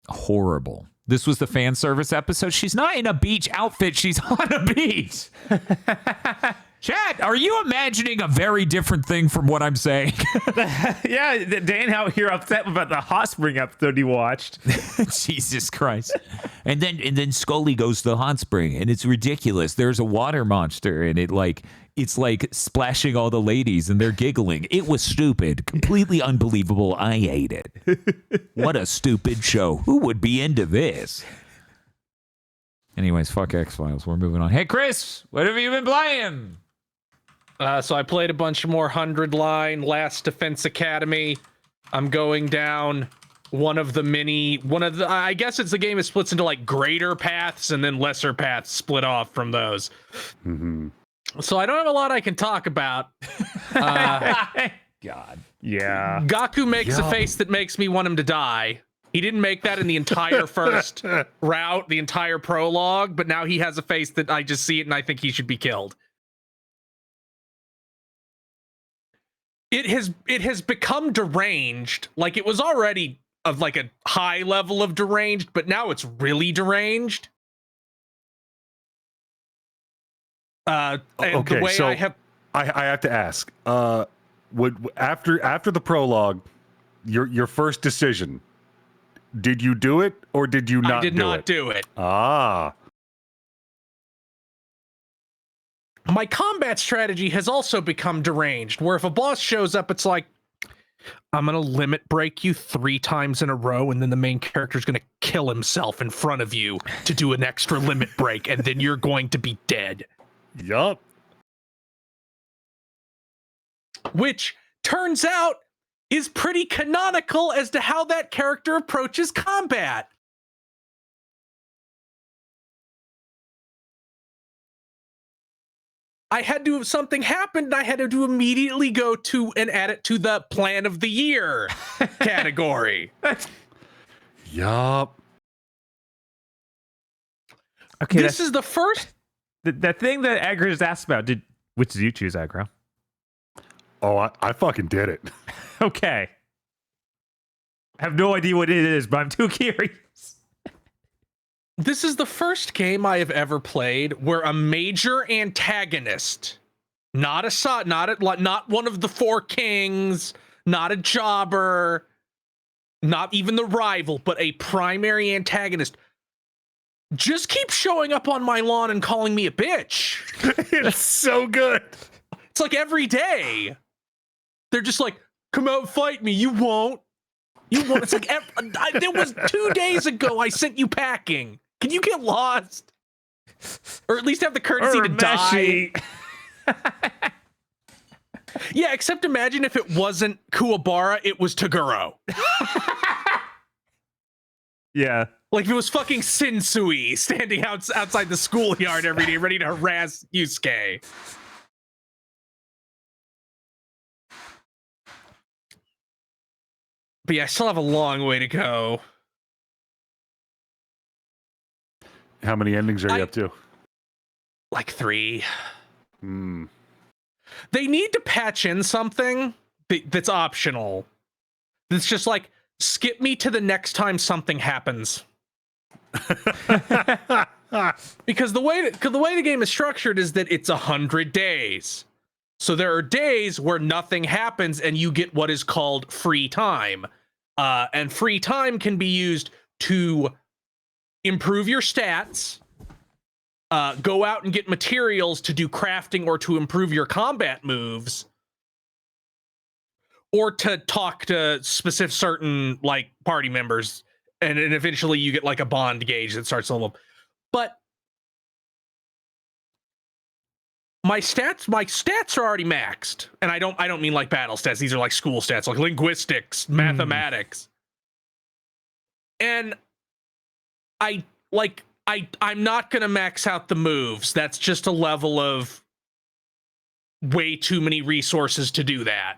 Horrible. This was the fan service episode. She's not in a beach outfit. She's on a beach. Chad, are you imagining a very different thing from what I'm saying? Yeah, Dan out here upset about the hot spring episode he watched. Jesus Christ. And then Scully goes to the hot spring, and it's ridiculous. There's a water monster, and it's like splashing all the ladies, and they're giggling. It was stupid. Completely unbelievable. I hate it. What a stupid show. Who would be into this? Anyways, fuck X-Files. We're moving on. Hey, Chris, what have you been playing? So I played a bunch more 100-line Last Defense Academy. I'm going down I guess it's the game that splits into like greater paths and then lesser paths split off from those. Mm-hmm. So I don't have a lot I can talk about. God. Yeah. Gaku makes a face that makes me want him to die. He didn't make that in the entire first route, the entire prologue, but now he has a face that I just see it and I think he should be killed. It has become deranged. Like, it was already of like a high level of deranged, but now it's really deranged. And okay, the way so I have to ask, after the prologue, your first decision, did you do it or did you not do it? I did not do it. Ah. My combat strategy has also become deranged, where if a boss shows up, it's like, I'm going to limit break you 3 times in a row, and then the main character is going to kill himself in front of you to do an extra limit break, and then you're going to be dead. Yup. Which turns out is pretty canonical as to how that character approaches combat. I had to, something happened, I had to immediately go to and add it to the plan of the year category. Yup. Okay, this is the first. That thing that Aggro just asked about, which did you choose, Aggro? Oh, I fucking did it. Okay. I have no idea what it is, but I'm too curious. This is the first game I have ever played where a major antagonist, not one of the 4 kings, not a jobber, not even the rival, but a primary antagonist just keep showing up on my lawn and calling me a bitch. It's so good. It's like every day. They're just like, come out and fight me. You won't. You won't. It's like, it was 2 days ago I sent you packing. Can you get lost? Or at least have the courtesy to die. Yeah, except imagine if it wasn't Kuwabara, it was Toguro. Yeah. Like if it was fucking Shinsui standing outside the schoolyard every day ready to harass Yusuke. But yeah, I still have a long way to go. How many endings are you up to? Like 3. Hmm. They need to patch in something that's optional. That's just like, skip me to the next time something happens. Because the way the game is structured is that it's 100 days. So there are days where nothing happens and you get what is called free time. And free time can be used to improve your stats, go out and get materials to do crafting or to improve your combat moves, or to talk to specific certain like party members, and eventually you get like a bond gauge that starts to level up. But my stats are already maxed, and I don't mean like battle stats. These are like school stats, like linguistics, mathematics. And I'm not gonna max out the moves. That's just a level of way too many resources to do that.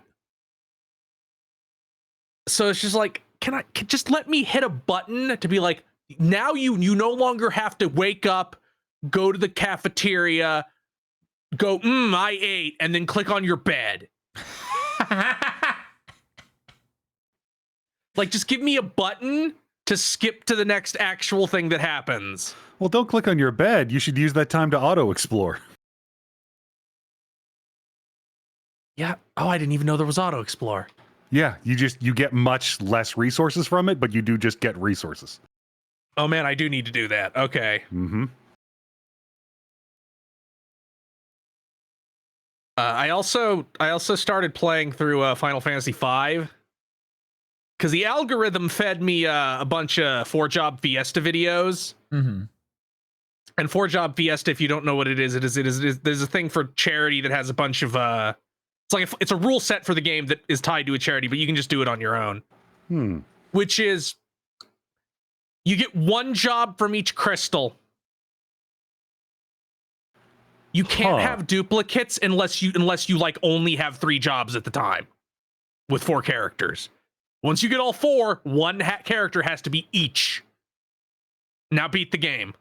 So it's just like, can just let me hit a button to be like, now you no longer have to wake up, go to the cafeteria, go, I ate, and then click on your bed. Like, just give me a button to skip to the next actual thing that happens. Well, don't click on your bed. You should use that time to auto-explore. Yeah. Oh, I didn't even know there was auto explore. Yeah, you get much less resources from it, but you do just get resources. Oh man, I do need to do that. Okay. Mm-hmm. I also started playing through Final Fantasy V, because the algorithm fed me a bunch of 4-Job Fiesta videos. Mm-hmm. And 4-Job Fiesta, if you don't know what it is, there's a thing for charity that has a bunch of it's a rule set for the game that is tied to a charity, but you can just do it on your own. Which is, you get 1 job from each crystal. You can't have duplicates unless you like only have 3 jobs at the time with 4 characters. Once you get all 4, 1 character has to be each. Now beat the game.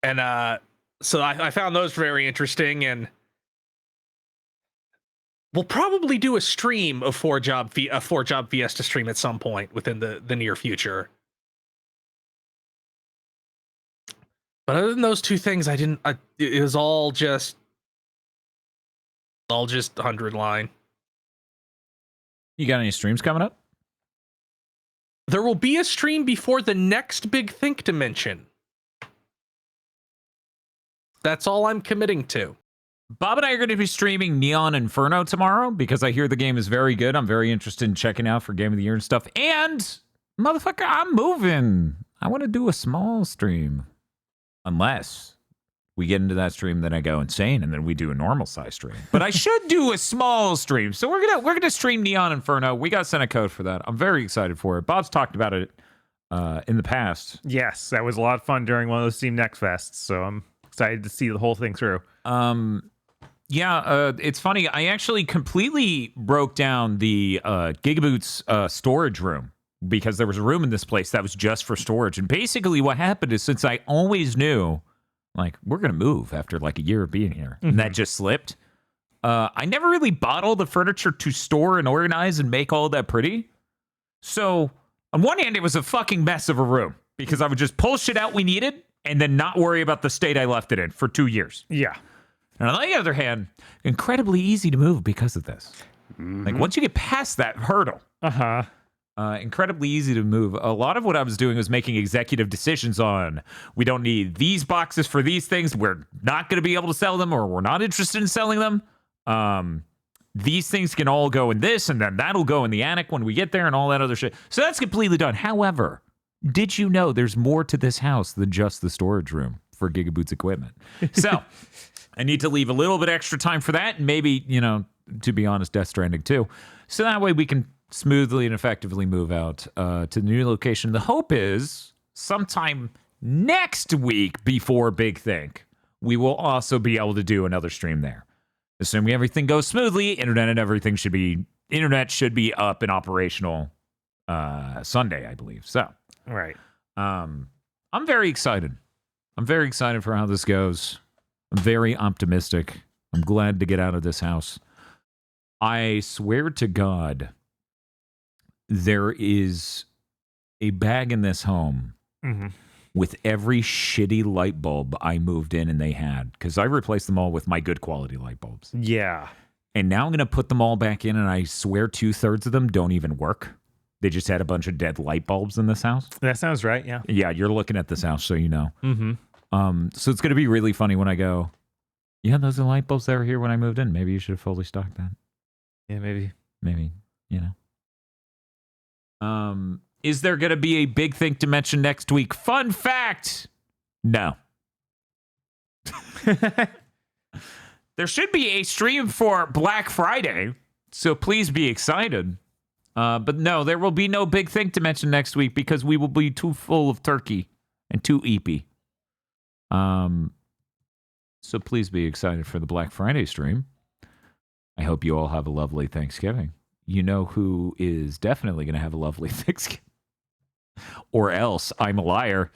And so I found those very interesting, and we'll probably do a stream of 4-Job Fiesta stream at some point within the near future. But other than those 2 things, it was all just 100 line. You got any streams coming up? There will be a stream before the next big think dimension. That's all I'm committing to. Bob and I are going to be streaming Neon Inferno tomorrow because I hear the game is very good. I'm very interested in checking out for Game of the Year and stuff. And, motherfucker, I'm moving. I want to do a small stream. Unless we get into that stream, then I go insane, and then we do a normal size stream. But I should do a small stream. So we're gonna stream Neon Inferno. We got sent a code for that. I'm very excited for it. Bob's talked about it in the past. Yes, that was a lot of fun during one of those Steam Next Fests. So I'm excited to see the whole thing through. It's funny. I actually completely broke down the GigaBoots storage room because there was a room in this place that was just for storage. And basically what happened is, since I always knew, like, we're going to move after like a year of being here, and that just slipped, I never really bought all the furniture to store and organize and make all that pretty. So on one hand, it was a fucking mess of a room because I would just pull shit out we needed and then not worry about the state I left it in for 2 years. Yeah. And on the other hand, incredibly easy to move because of this. Like, once you get past that hurdle, incredibly easy to move. A lot of what I was doing was making executive decisions on, we don't need these boxes for these things. We're not going to be able to sell them, or we're not interested in selling them. These things can all go in this, and then that'll go in the attic when we get there and all that other shit. So that's completely done. However, did you know there's more to this house than just the storage room for GigaBoots equipment? So I need to leave a little bit extra time for that. And maybe, to be honest, Death Stranding too. So that way we can smoothly and effectively move out to the new location. The hope is sometime next week before Big Think, we will also be able to do another stream there. Assuming everything goes smoothly, internet should be up and operational Sunday, I believe. So, Right. I'm very excited. I'm very excited for how this goes. I'm very optimistic. I'm glad to get out of this house. I swear to God, there is a bag in this home with every shitty light bulb I moved in and they had, because I replaced them all with my good quality light bulbs. Yeah. And now I'm going to put them all back in, and I swear 2/3 of them don't even work. They just had a bunch of dead light bulbs in this house. That sounds right, yeah. Yeah, you're looking at this house, so you know. Mm-hmm. So it's going to be really funny when I go, yeah, those are light bulbs that were here when I moved in. Maybe you should have fully stocked that. Yeah, maybe. Maybe, is there going to be a Big Think to mention next week? Fun fact, no. There should be a stream for Black Friday, so please be excited. But no, there will be no Big Think to mention next week because we will be too full of turkey and too eepy. So please be excited for the Black Friday stream. I hope you all have a lovely Thanksgiving. You know who is definitely going to have a lovely Thanksgiving? Or else I'm a liar.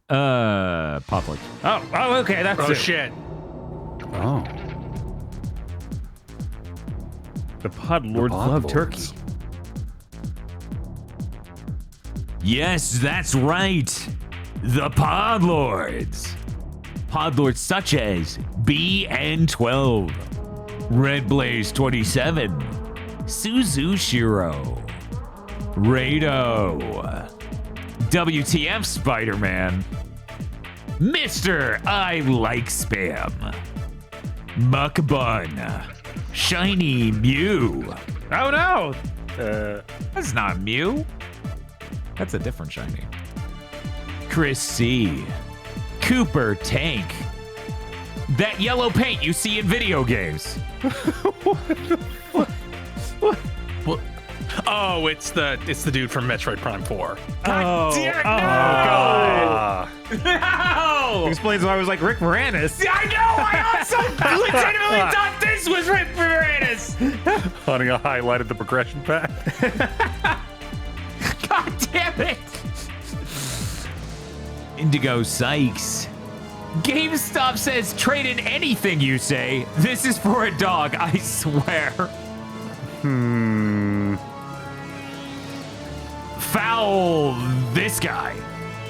Public. Oh, okay, that's it. Shit. Oh. The Pod Lords Pod love Lords. turkey. Yes, that's right. The Pod Lords. Pod Lords such as BN12, Red Blaze 27, Suzu Shiro, Rado, WTF Spider-Man, Mr. I Like Spam, Muck Bun, Shiny Mew. Oh, no. That's not Mew. That's a different shiny. Chris C, Cooper Tank, that yellow paint you see in video games. Oh, it's the dude from Metroid Prime 4. God damn it, God. No! Explains why I was like Rick Moranis. I know! I also legitimately thought this was Rick Moranis! Funny, I highlighted the progression pack. God damn it! Indigo Sykes. GameStop says trade in anything you say. This is for a dog, I swear. Foul this guy.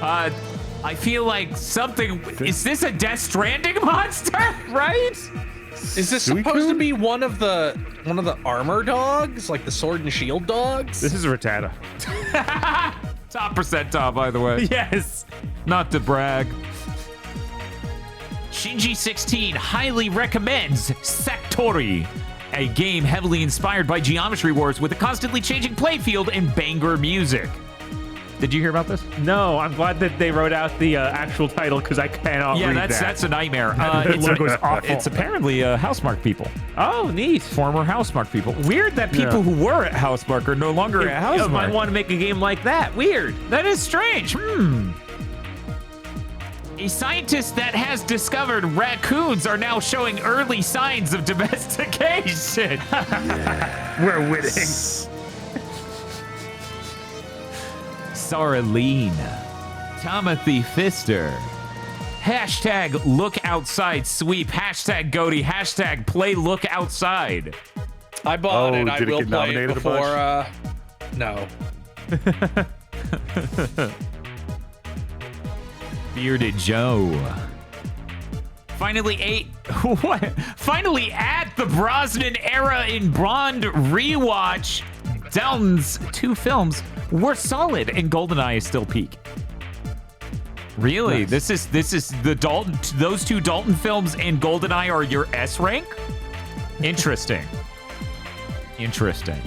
I feel like something. Is this a Death Stranding monster? Right? Is this supposed to be one of the armor dogs, like the sword and shield dogs? This is Rattata. Top percentile, by the way. Yes. Not to brag. Shinji16 highly recommends Sectori, a game heavily inspired by Geometry Wars with a constantly changing playfield and banger music. Did you hear about this? No, I'm glad that they wrote out the actual title because I cannot read that. that's a nightmare. The logo's awful. It's apparently Housemarque people. Oh, neat. Former Housemarque people. Weird that people who were at Housemarque are no longer at I might Housemarque. want to make a game like that. Weird. That is strange. A scientist that has discovered raccoons are now showing early signs of domestication. We're winning. Sarah Lean, Timothy Pfister, hashtag look outside sweep, hashtag Goaty, hashtag play look outside. I bought it. I did it will get play it nominated a before. No. Bearded Joe. Finally Finally at the Brosnan era in Bond rewatch. Dalton's 2 films were solid, and GoldenEye is still peak. Really? Nice. This is the Dalton. Those 2 Dalton films and GoldenEye are your S rank? Interesting. Interesting.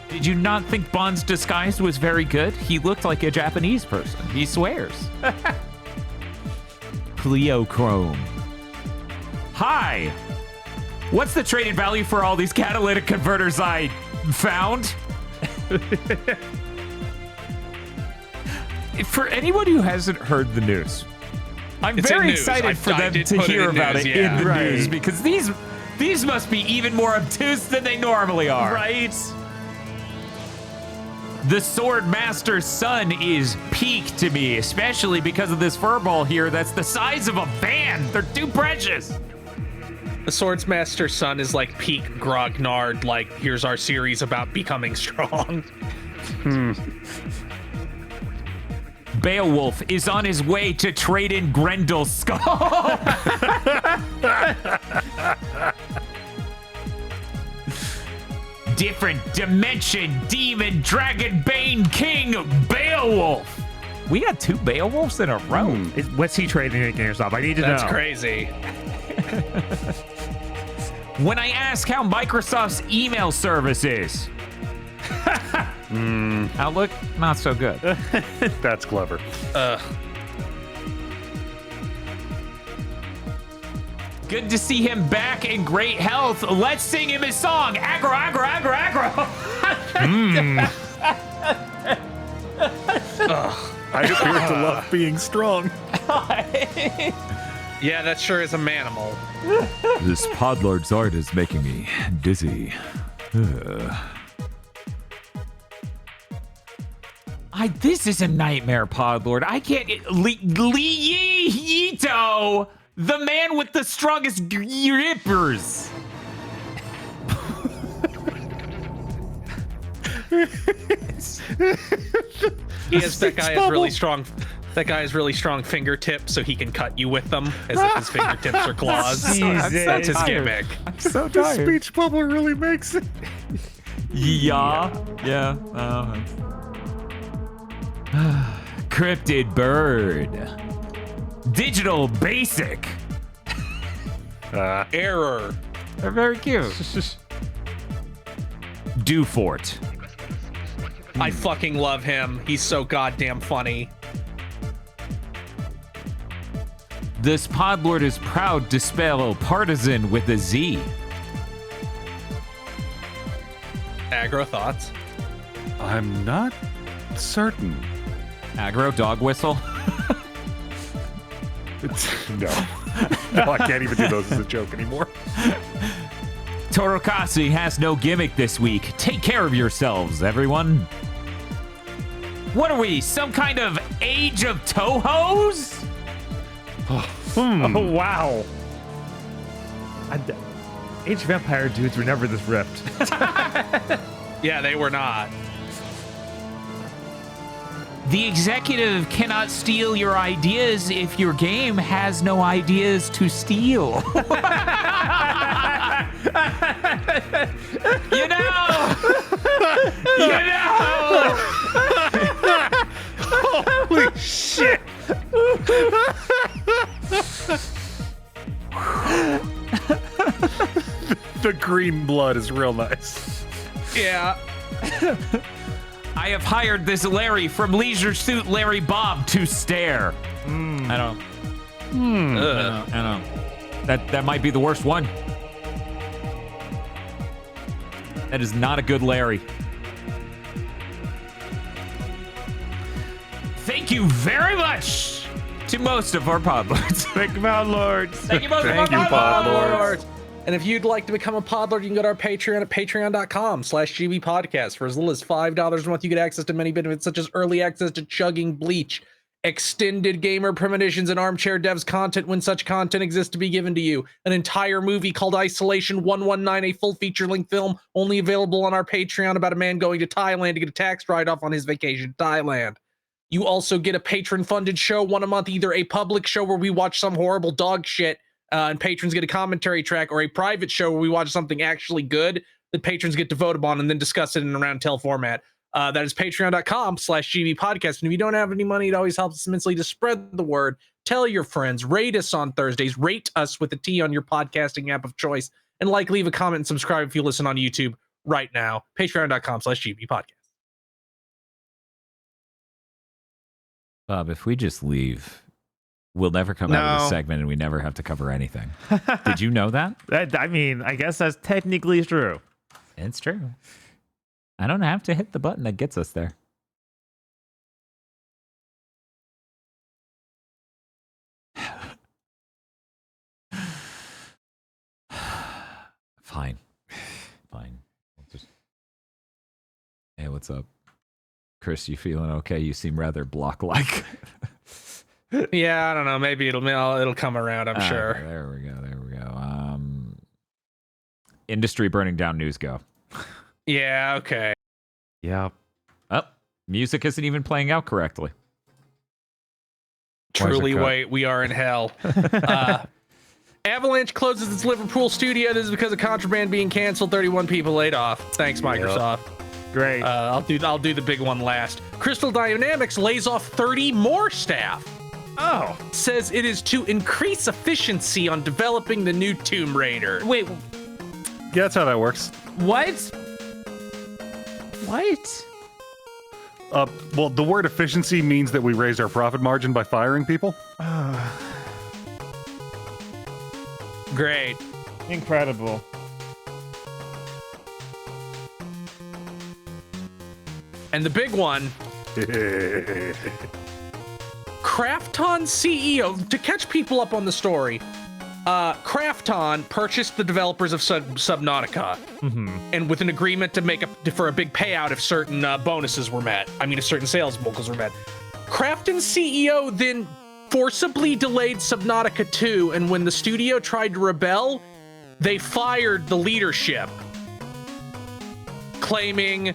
Did you not think Bond's disguise was very good? He looked like a Japanese person. He swears. Pleochrome. Hi. What's the traded value for all these catalytic converters I found? For anyone who hasn't heard the news, I'm It's in very news. excited for I them did to put it hear in about news, it yeah. in the Right. news, because these must be even more obtuse than they normally are. Right? The Sword Master's son is peak to me, especially because of this furball here that's the size of a van. They're too precious. The Swordsmaster's son is like peak Grognard, like, here's our series about becoming strong. Beowulf is on his way to trade in Grendel's skull. Different dimension, demon, dragon, bane, king, Beowulf. We got 2 Beowulfs in a row. What's he trading at GameStop? I need to That's know. crazy. When I ask how Microsoft's email service is, Outlook, not so good. That's clever. Good to see him back in great health. Let's sing him his song. Aggro, aggro, aggro, aggro. I appear to love being strong. Yeah, that sure is a manimal. This Podlord's art is making me dizzy. This is a nightmare, Podlord. I can't get Lee Yito, the man with the strongest grippers. That guy has really strong. That guy has really strong fingertips, so he can cut you with them as if his fingertips are claws. Jesus. That's his gimmick. So The speech bubble really makes it. Yeah. Cryptid bird. Digital basic. Error. They're very cute. Dewfort. I fucking love him. He's so goddamn funny. This Podlord is proud to spell partisan with a Z. Aggro thoughts. I'm not certain. Aggro dog whistle. No. No, I can't even do those as a joke anymore. Torokasi has no gimmick this week. Take care of yourselves, everyone. What are we, some kind of age of Tohos? Oh, wow. Age of Empire dudes were never this ripped. Yeah, they were not. The executive cannot steal your ideas if your game has no ideas to steal. You know! Holy shit. The green blood is real nice. Yeah. I have hired this Larry from Leisure Suit Larry Bob to stare. I don't. I don't. That might be the worst one. That is not a good Larry. Thank you very much to most of our podlords. Thank you, Podlords. Thank you most of our Thank you, podlords. And if you'd like to become a podlord, you can go to our Patreon at patreon.com/gbpodcast. For as little as $5 a month, you get access to many benefits such as early access to Chugging Bleach, extended gamer premonitions, and armchair devs content when such content exists to be given to you. An entire movie called Isolation 119, a full feature-length film only available on our Patreon about a man going to Thailand to get a tax write-off on his vacation to Thailand. You also get a patron-funded show one a month, either a public show where we watch some horrible dog shit and patrons get a commentary track, or a private show where we watch something actually good that patrons get to vote upon and then discuss it in a round table format. That is patreon.com/GB podcast. And if you don't have any money, it always helps us immensely to spread the word. Tell your friends, rate us on Thursdays, rate us with a T on your podcasting app of choice, and leave a comment and subscribe if you listen on YouTube right now. Patreon.com/GB podcast. Bob, if we just leave, we'll never come out of this segment and we never have to cover anything. Did you know that? I mean, I guess that's technically true. It's true. I don't have to hit the button that gets us there. Fine. Hey, what's up? Chris, you feeling okay? You seem rather block-like. Yeah, I don't know. Maybe it'll come around, I'm sure. There we go. Industry burning down news go. Yeah, okay. Yeah. Oh, music isn't even playing out correctly. Truly, wait, we are in hell. Avalanche closes its Liverpool studio. This is because of contraband being canceled. 31 people laid off. Thanks, Microsoft. Great. I'll do the big one last. Crystal Dynamics lays off 30 more staff. Oh. Says it is to increase efficiency on developing the new Tomb Raider. Wait, Yeah, that's how that works. what? What? Well, the word efficiency means that we raised our profit margin by firing people. Great. Incredible. And the big one, Krafton CEO, to catch people up on the story, Krafton purchased the developers of Subnautica, and with an agreement to make for a big payout if certain bonuses were met. I mean, if certain sales goals were met. Krafton's CEO then forcibly delayed Subnautica 2, and when the studio tried to rebel, they fired the leadership, claiming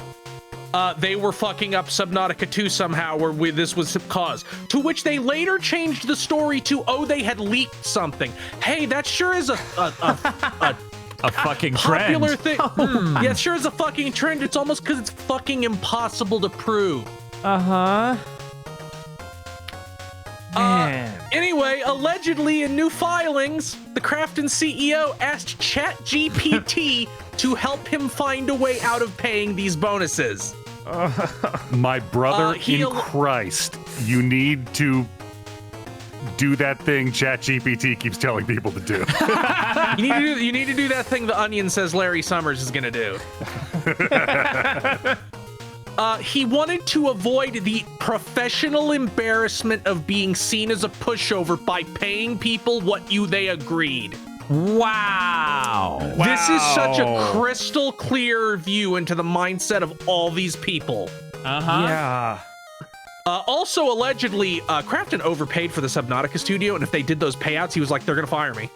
they were fucking up Subnautica 2 somehow, or this was cause. To which they later changed the story to, they had leaked something. Hey, that sure is a fucking popular trend. thing. Yeah, it sure is a fucking trend. It's almost because it's fucking impossible to prove. Uh-huh. Man. Anyway, allegedly in new filings, the Krafton CEO asked ChatGPT to help him find a way out of paying these bonuses. My brother in Christ, you need to do that thing ChatGPT keeps telling people to do. You need to do that thing the Onion says Larry Summers is gonna do. He wanted to avoid the professional embarrassment of being seen as a pushover by paying people what they agreed. Wow. This is such a crystal clear view into the mindset of all these people. Yeah. Also, allegedly, Krafton overpaid for the Subnautica studio, and if they did those payouts, he was like, they're gonna fire me.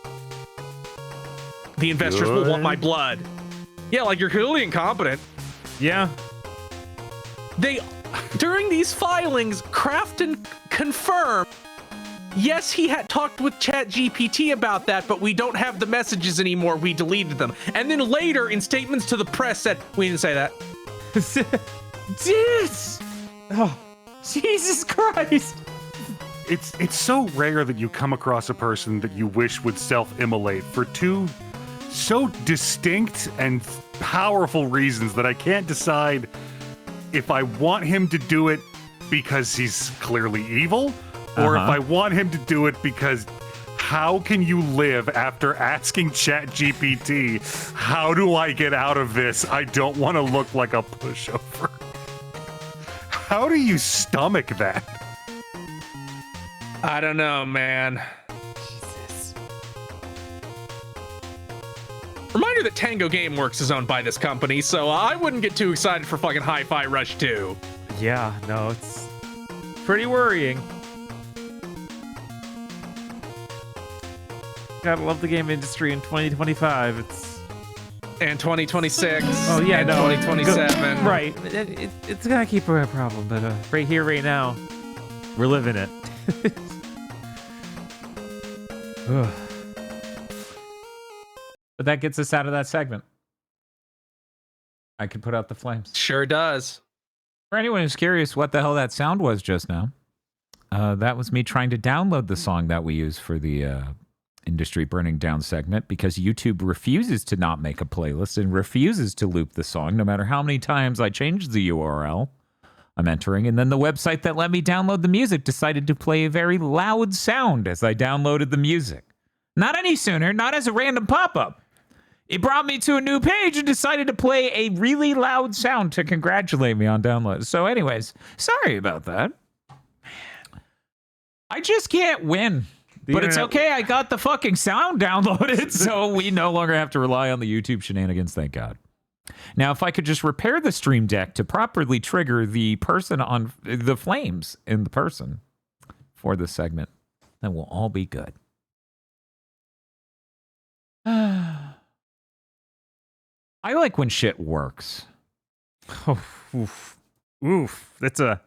The investors will want my blood. Yeah, like, you're clearly incompetent. Yeah. During these filings, Krafton confirmed, yes, he had talked with ChatGPT about that, but we don't have the messages anymore. We deleted them. And then later, in statements to the press, said, we didn't say that. Oh, Jesus Christ. It's so rare that you come across a person that you wish would self-immolate for two so distinct and powerful reasons that I can't decide if I want him to do it because he's clearly evil, or if I want him to do it because how can you live after asking ChatGPT, how do I get out of this? I don't want to look like a pushover. How do you stomach that? I don't know, man. Jesus. Reminder that Tango Gameworks is owned by this company, so I wouldn't get too excited for fucking Hi-Fi Rush 2. Yeah, no, it's pretty worrying. Gotta love the game industry in 2025. And 2026. Oh yeah, and no, 2027. Right. It's gonna keep a problem, but right here, right now, we're living it. But that gets us out of that segment. I could put out the flames. Sure does. For anyone who's curious what the hell that sound was just now, that was me trying to download the song that we use for the Industry Burning Down segment because YouTube refuses to not make a playlist and refuses to loop the song no matter how many times I change the URL I'm entering. And then the website that let me download the music decided to play a very loud sound as I downloaded the music. Not any sooner, not as a random pop-up. It brought me to a new page and decided to play a really loud sound to congratulate me on download. So anyways, sorry about that. I just can't win. But it's okay. I got the fucking sound downloaded, so we no longer have to rely on the YouTube shenanigans, thank God. Now, if I could just repair the Stream Deck to properly trigger the person on the flames in the person for this segment, then we'll all be good. I like when shit works. Oh, oof. That's a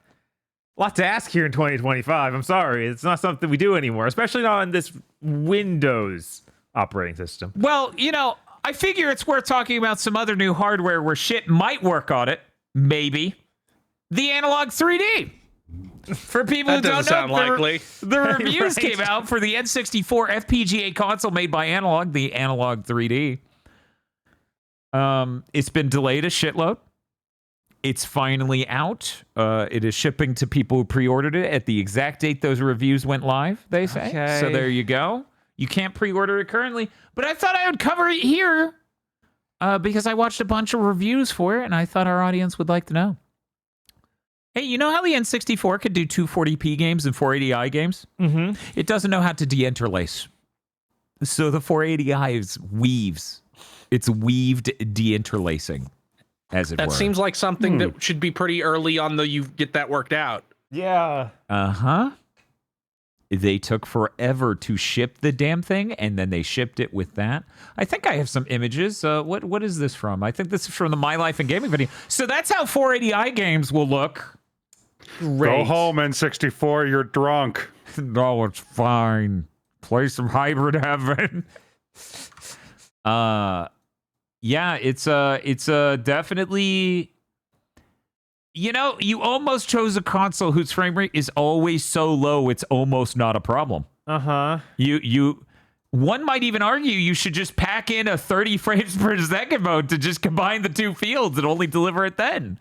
lot to ask here in 2025. I'm sorry. It's not something we do anymore, especially not on this Windows operating system. Well, you know, I figure it's worth talking about some other new hardware where shit might work on it. Maybe. The Analog 3D. For people who don't know, the reviews came out for the N64 FPGA console made by Analog, the Analog 3D. It's been delayed a shitload. It's finally out. It is shipping to people who pre-ordered it at the exact date those reviews went live, they say. Okay. So there you go. You can't pre-order it currently, but I thought I would cover it here because I watched a bunch of reviews for it and I thought our audience would like to know. Hey, you know how the N64 could do 240p games and 480i games? Mm-hmm. It doesn't know how to deinterlace. So the 480i weaves. It's weaved deinterlacing, as it were. That seems like something that should be pretty early on, though you get that worked out. Yeah. Uh-huh. They took forever to ship the damn thing, and then they shipped it with that. I think I have some images. What is this from? I think this is from the My Life in Gaming video. So that's how 480i games will look. Great. Go home, N64. You're drunk. No, it's fine. Play some Hybrid Heaven. Yeah, it's definitely. You know, you almost chose a console whose frame rate is always so low it's almost not a problem. Uh-huh. One might even argue you should just pack in a 30 frames per second mode to just combine the two fields and only deliver it then.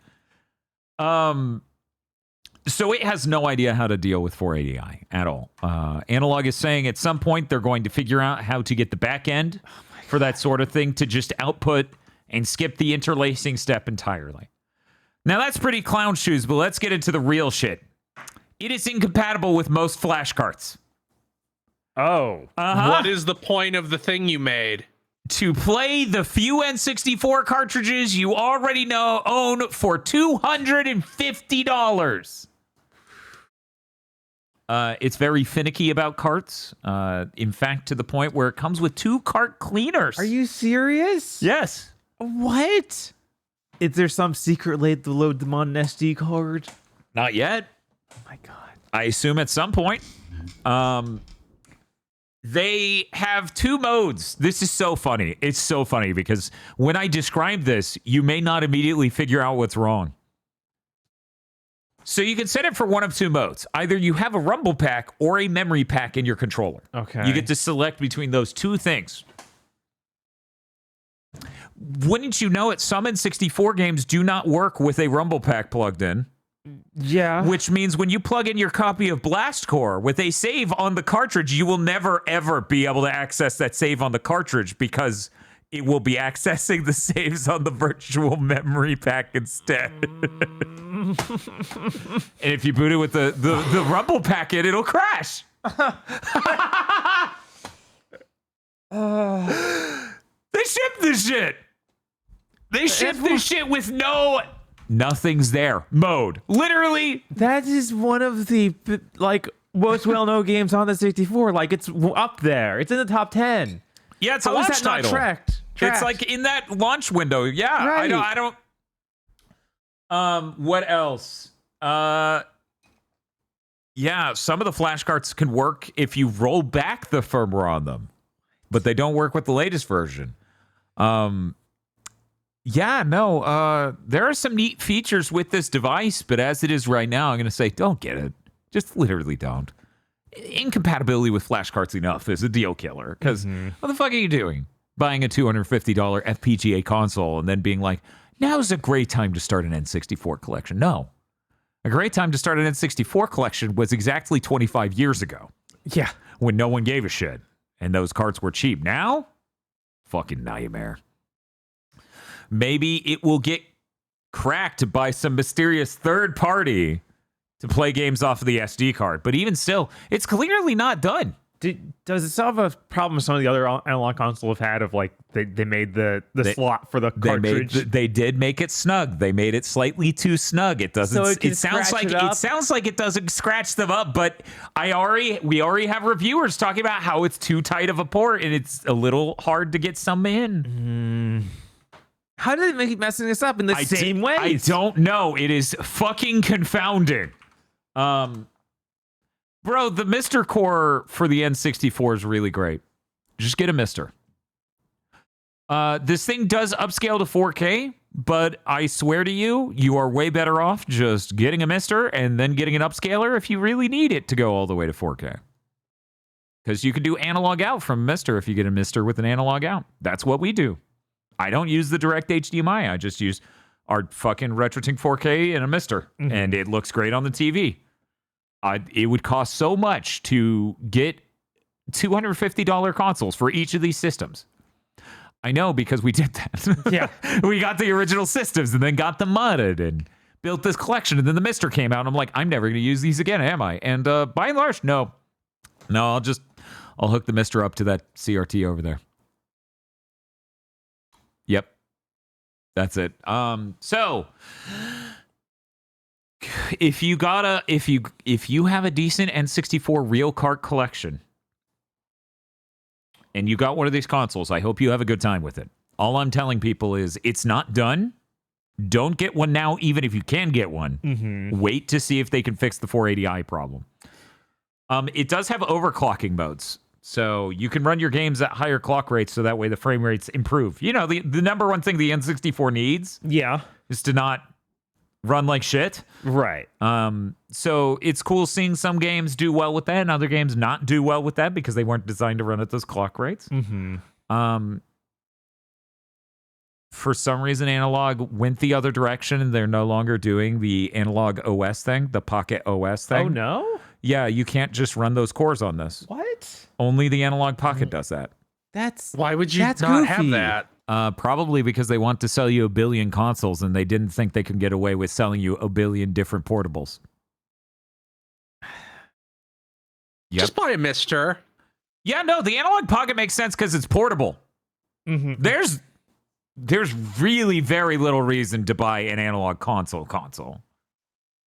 So it has no idea how to deal with 480i at all. Analog is saying at some point they're going to figure out how to get the back end for that sort of thing to just output and skip the interlacing step entirely. Now, that's pretty clown shoes, but let's get into the real shit. It is incompatible with most flash cards. Oh. What is the point of the thing you made? To play the few N64 cartridges you already own for $250. It's very finicky about carts. In fact, to the point where it comes with 2 cart cleaners. Are you serious? Yes. What? Is there some secret way to load them on an SD card? Not yet. Oh my God. I assume at some point. They have 2 modes. This is so funny. It's so funny because when I describe this, you may not immediately figure out what's wrong. So you can set it for one of 2 modes. Either you have a rumble pack or a memory pack in your controller. Okay. You get to select between those 2 things. Wouldn't you know it, some N64 games do not work with a rumble pack plugged in. Yeah. Which means when you plug in your copy of Blast Core with a save on the cartridge, you will never, ever be able to access that save on the cartridge because it will be accessing the saves on the virtual memory pack instead. And if you boot it with the rumble pack in, it'll crash. They ship this shit. They ship this shit with nothing's there mode. Literally. That is one of the most well-known games on the 64. Like, it's up there. It's in the top 10. Yeah, it's a How is launch that not title. tracked? It's like in that launch window. Yeah, Right. I don't. What else? Yeah, some of the flash cards can work if you roll back the firmware on them, but they don't work with the latest version. Yeah, no, there are some neat features with this device, but as it is right now, I'm going to say don't get it. Just literally don't. Incompatibility with flash cards enough is a deal killer, because what the fuck are you doing? Buying a $250 FPGA console and then being like, now's a great time to start an N64 collection. No. A great time to start an N64 collection was exactly 25 years ago. Yeah. When no one gave a shit. And those cards were cheap. Now? Fucking nightmare. Maybe it will get cracked by some mysterious third party to play games off of the SD card. But even still, it's clearly not done. Does it solve a problem some of the other analog consoles have had of like they made the slot for the cartridge? They did make it snug. They made it slightly too snug. It doesn't. So it sounds like it doesn't scratch them up. But we already have reviewers talking about how it's too tight of a port and it's a little hard to get some in. How did they keep messing this up in the same way? I don't know. It is fucking confounding. Bro, the Mr. Core for the N64 is really great. Just get a Mr. This thing does upscale to 4K, but I swear to you, you are way better off just getting a Mr. and then getting an upscaler if you really need it to go all the way to 4K. Because you can do analog out from Mr. if you get a Mr. with an analog out. That's what we do. I don't use the direct HDMI. I just use our fucking RetroTink 4K and a Mr. And it looks great on the TV. It would cost so much to get $250 consoles for each of these systems. I know, because we did that. Yeah. We got the original systems and then got them modded and built this collection. And then the Mr. came out and I'm like, I'm never going to use these again, am I? And by and large, no. I'll hook the Mr. up to that CRT over there. Yep. That's it. So if you have a decent N64 real cart collection and you got one of these consoles, I hope you have a good time with it. All I'm telling people is it's not done. Don't get one now, even if you can get one. Wait to see if they can fix the 480i problem. It does have overclocking modes. So you can run your games at higher clock rates so that way the frame rates improve. You know, the number one thing the N64 needs is to not run like shit. Right. So it's cool seeing some games do well with that and other games not do well with that because they weren't designed to run at those clock rates. For some reason, analog went the other direction and they're no longer doing the analog OS thing, the Pocket OS thing. Oh, no? Yeah, you can't just run those cores on this. What? Only the analog Pocket does that. Why would you not goofy. have that? Probably because they want to sell you a billion consoles and they didn't think they could get away with selling you a billion different portables. Just buy a Mister. Yeah, no, the analog Pocket makes sense because it's portable. There's really very little reason to buy an analog console.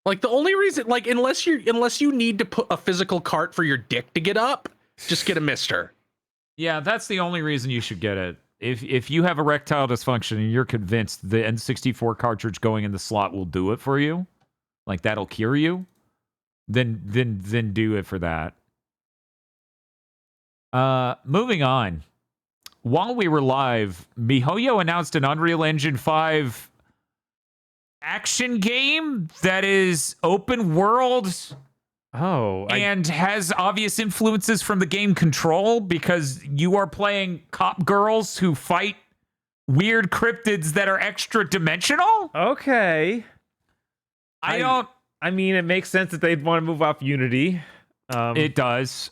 Like the only reason, like unless you need to put a physical cart for your dick to get up, just get a Mister. Yeah, that's the only reason you should get it. If you have erectile dysfunction and you're convinced the N64 cartridge going in the slot will do it for you, like that'll cure you, then do it for that. Moving on. While we were live, MiHoYo announced an Unreal Engine 5 action game that is open world and has obvious influences from the game Control because you are playing cop girls who fight weird cryptids that are extra dimensional. Okay. I mean, it makes sense that they'd want to move off Unity. It does.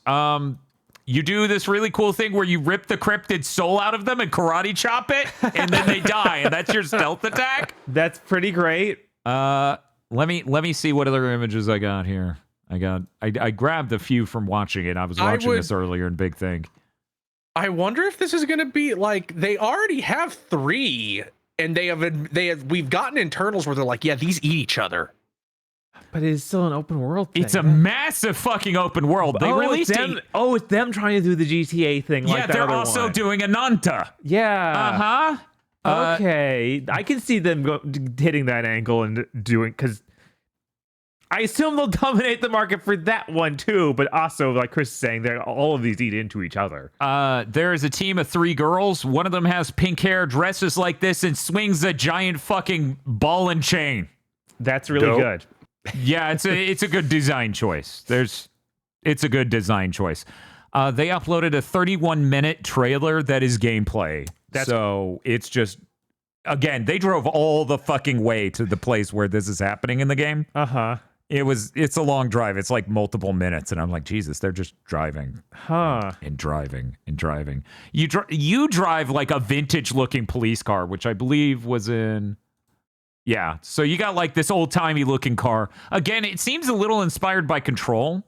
You do this really cool thing where you rip the cryptid soul out of them and karate chop it, and then they die, and that's your stealth attack. That's pretty great. Let me see what other images I got here. I grabbed a few from watching it. I was watching this earlier in Big Thing. I wonder if this is going to be like they already have 3, and we've gotten internals where they're like, yeah, these eat each other. But it's still an open world thing. It's a massive fucking open world. They released it's them trying to do the GTA thing. Yeah, they're also doing Ananta. Yeah. Okay, I can see them hitting that angle and doing because I assume they'll dominate the market for that one too, but also, like Chris is saying, all of these eat into each other. There is a team of 3 girls. One of them has pink hair, dresses like this, and swings a giant fucking ball and chain. That's really Dope. good. Yeah, it's a good design choice. It's a good design choice. They uploaded a 31-minute trailer that is gameplay. So it's just, again, they drove all the fucking way to the place where this is happening in the game. Uh-huh. It's a long drive. It's like multiple minutes, and I'm like, Jesus, they're just driving, and driving and driving. You drive like a vintage-looking police car, which I believe was in. Yeah, so you got like this old-timey looking car. Again, it seems a little inspired by Control,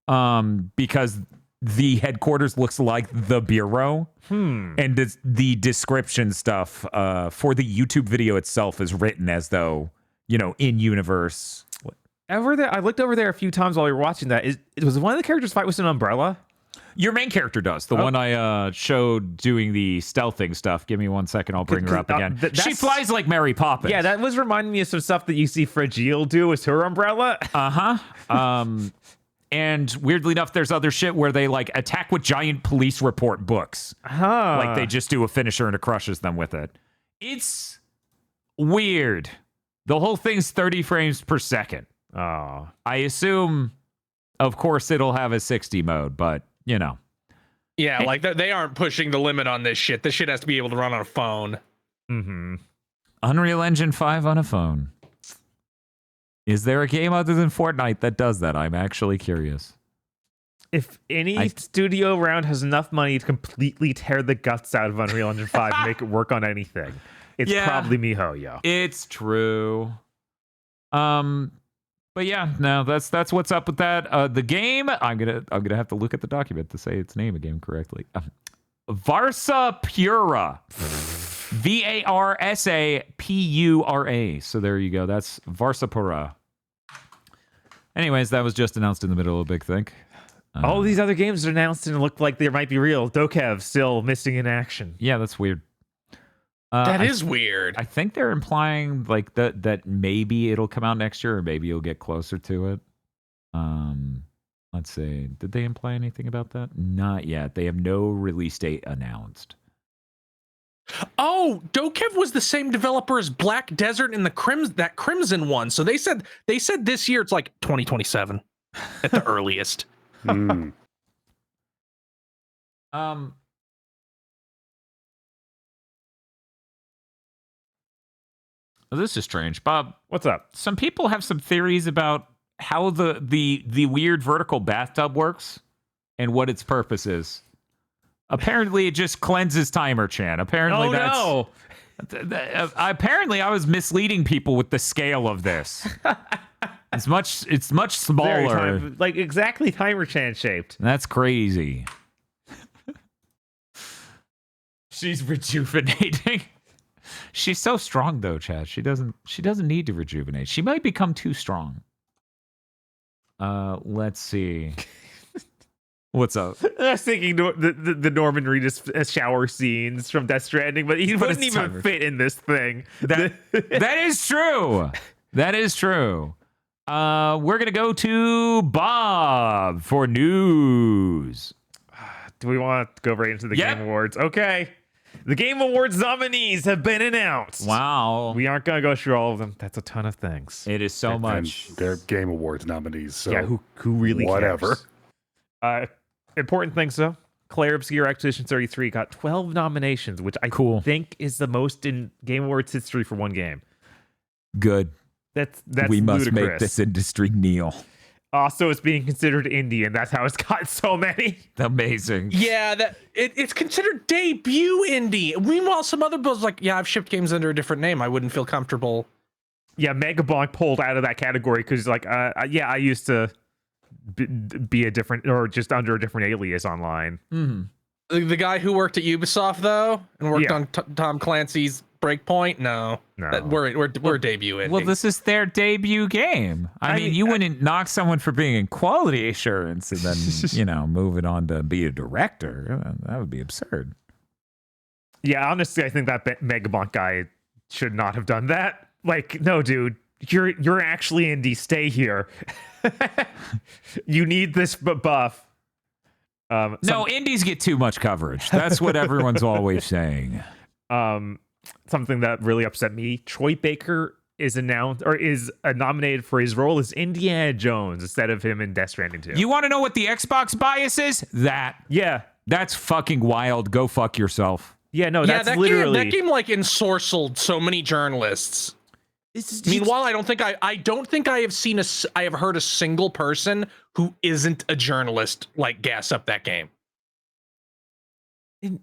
because the headquarters looks like the bureau, and the description stuff for the YouTube video itself is written as though, in universe. I looked over there a few times while we were watching that. Was one of the characters fight with an umbrella? Your main character does. The one I showed doing the stealthing stuff. Give me 1 second. I'll bring her up again. She flies like Mary Poppins. Yeah, that was reminding me of some stuff that you see Fragile do with her umbrella. And weirdly enough, there's other shit where they like attack with giant police report books. Like they just do a finisher and it crushes them with it. It's weird. The whole thing's 30 frames per second. Oh. I assume, of course, it'll have a 60 mode, but Yeah, like they aren't pushing the limit on this shit. This shit has to be able to run on a phone. Mm-hmm. Unreal Engine 5 on a phone. Is there a game other than Fortnite that does that? I'm actually curious. If any studio around has enough money to completely tear the guts out of Unreal Engine 5 and make it work on anything, it's probably MiHoYo. It's true. But yeah, no, that's what's up with that. The game, I'm gonna have to look at the document to say its name again correctly. Varsapura. Varsapura. So there you go. That's Varsapura. Anyways, that was just announced in the middle of a big thing. All these other games are announced and look like they might be real. Dokev still missing in action. Yeah, that's weird. That is weird. I think they're implying like that maybe it'll come out next year, or maybe you'll get closer to it. Let's see. Did they imply anything about that? Not yet. They have no release date announced. Oh, Dokev was the same developer as Black Desert and that Crimson one. So they said this year it's like 2027 at the earliest. This is strange, Bob. What's up? Some people have some theories about how the weird vertical bathtub works and what its purpose is. Apparently, it just cleanses timer, Chan. Apparently, apparently, I was misleading people with the scale of this. It's much smaller. Like exactly Timer Chan shaped. That's crazy. She's rejuvenating. She's so strong though, Chad. She doesn't need to rejuvenate. She might become too strong. Let's see. What's up? I was thinking the Norman Reedus shower scenes from Death Stranding, but he wouldn't even fit in this thing. That is true. That is true. We're gonna go to Bob for news. Do we want to go right into the Game Awards? Okay. The Game Awards nominees have been announced. Wow. We aren't going to go through all of them. That's a ton of things. It is so much. And they're Game Awards nominees. So yeah, who really whatever. Cares? Important things, though. Claire Obscure Acquisition 33 got 12 nominations, which I think is the most in Game Awards history for one game. Good. That's we must ludicrous. make this industry kneel. Also, it's being considered indie, and that's how it's got so many. Amazing. Yeah, it's considered debut indie. Meanwhile, some other builds like, yeah, I've shipped games under a different name. I wouldn't feel comfortable. Yeah, Megabonk pulled out of that category because, like, yeah, I used to be a different or just under a different alias online. Mm-hmm. The guy who worked at Ubisoft though and worked on Tom Clancy's Breakpoint, no. We're debut indie. Well, this is their debut game. I mean, you wouldn't knock someone for being in quality assurance and then move it on to be a director. That would be absurd. Yeah, honestly, I think that Megabonk guy should not have done that. Like, no, dude, you're actually indie. Stay here. You need this buff. No, indies get too much coverage. That's what everyone's always saying. Something that really upset me: Troy Baker is nominated for his role as Indiana Jones instead of him in Death Stranding 2. You want to know what the Xbox bias is? That's fucking wild. Go fuck yourself. Yeah, no, that's literally that game like ensorcelled so many journalists. Meanwhile, I don't think I have heard a single person who isn't a journalist like gas up that game. And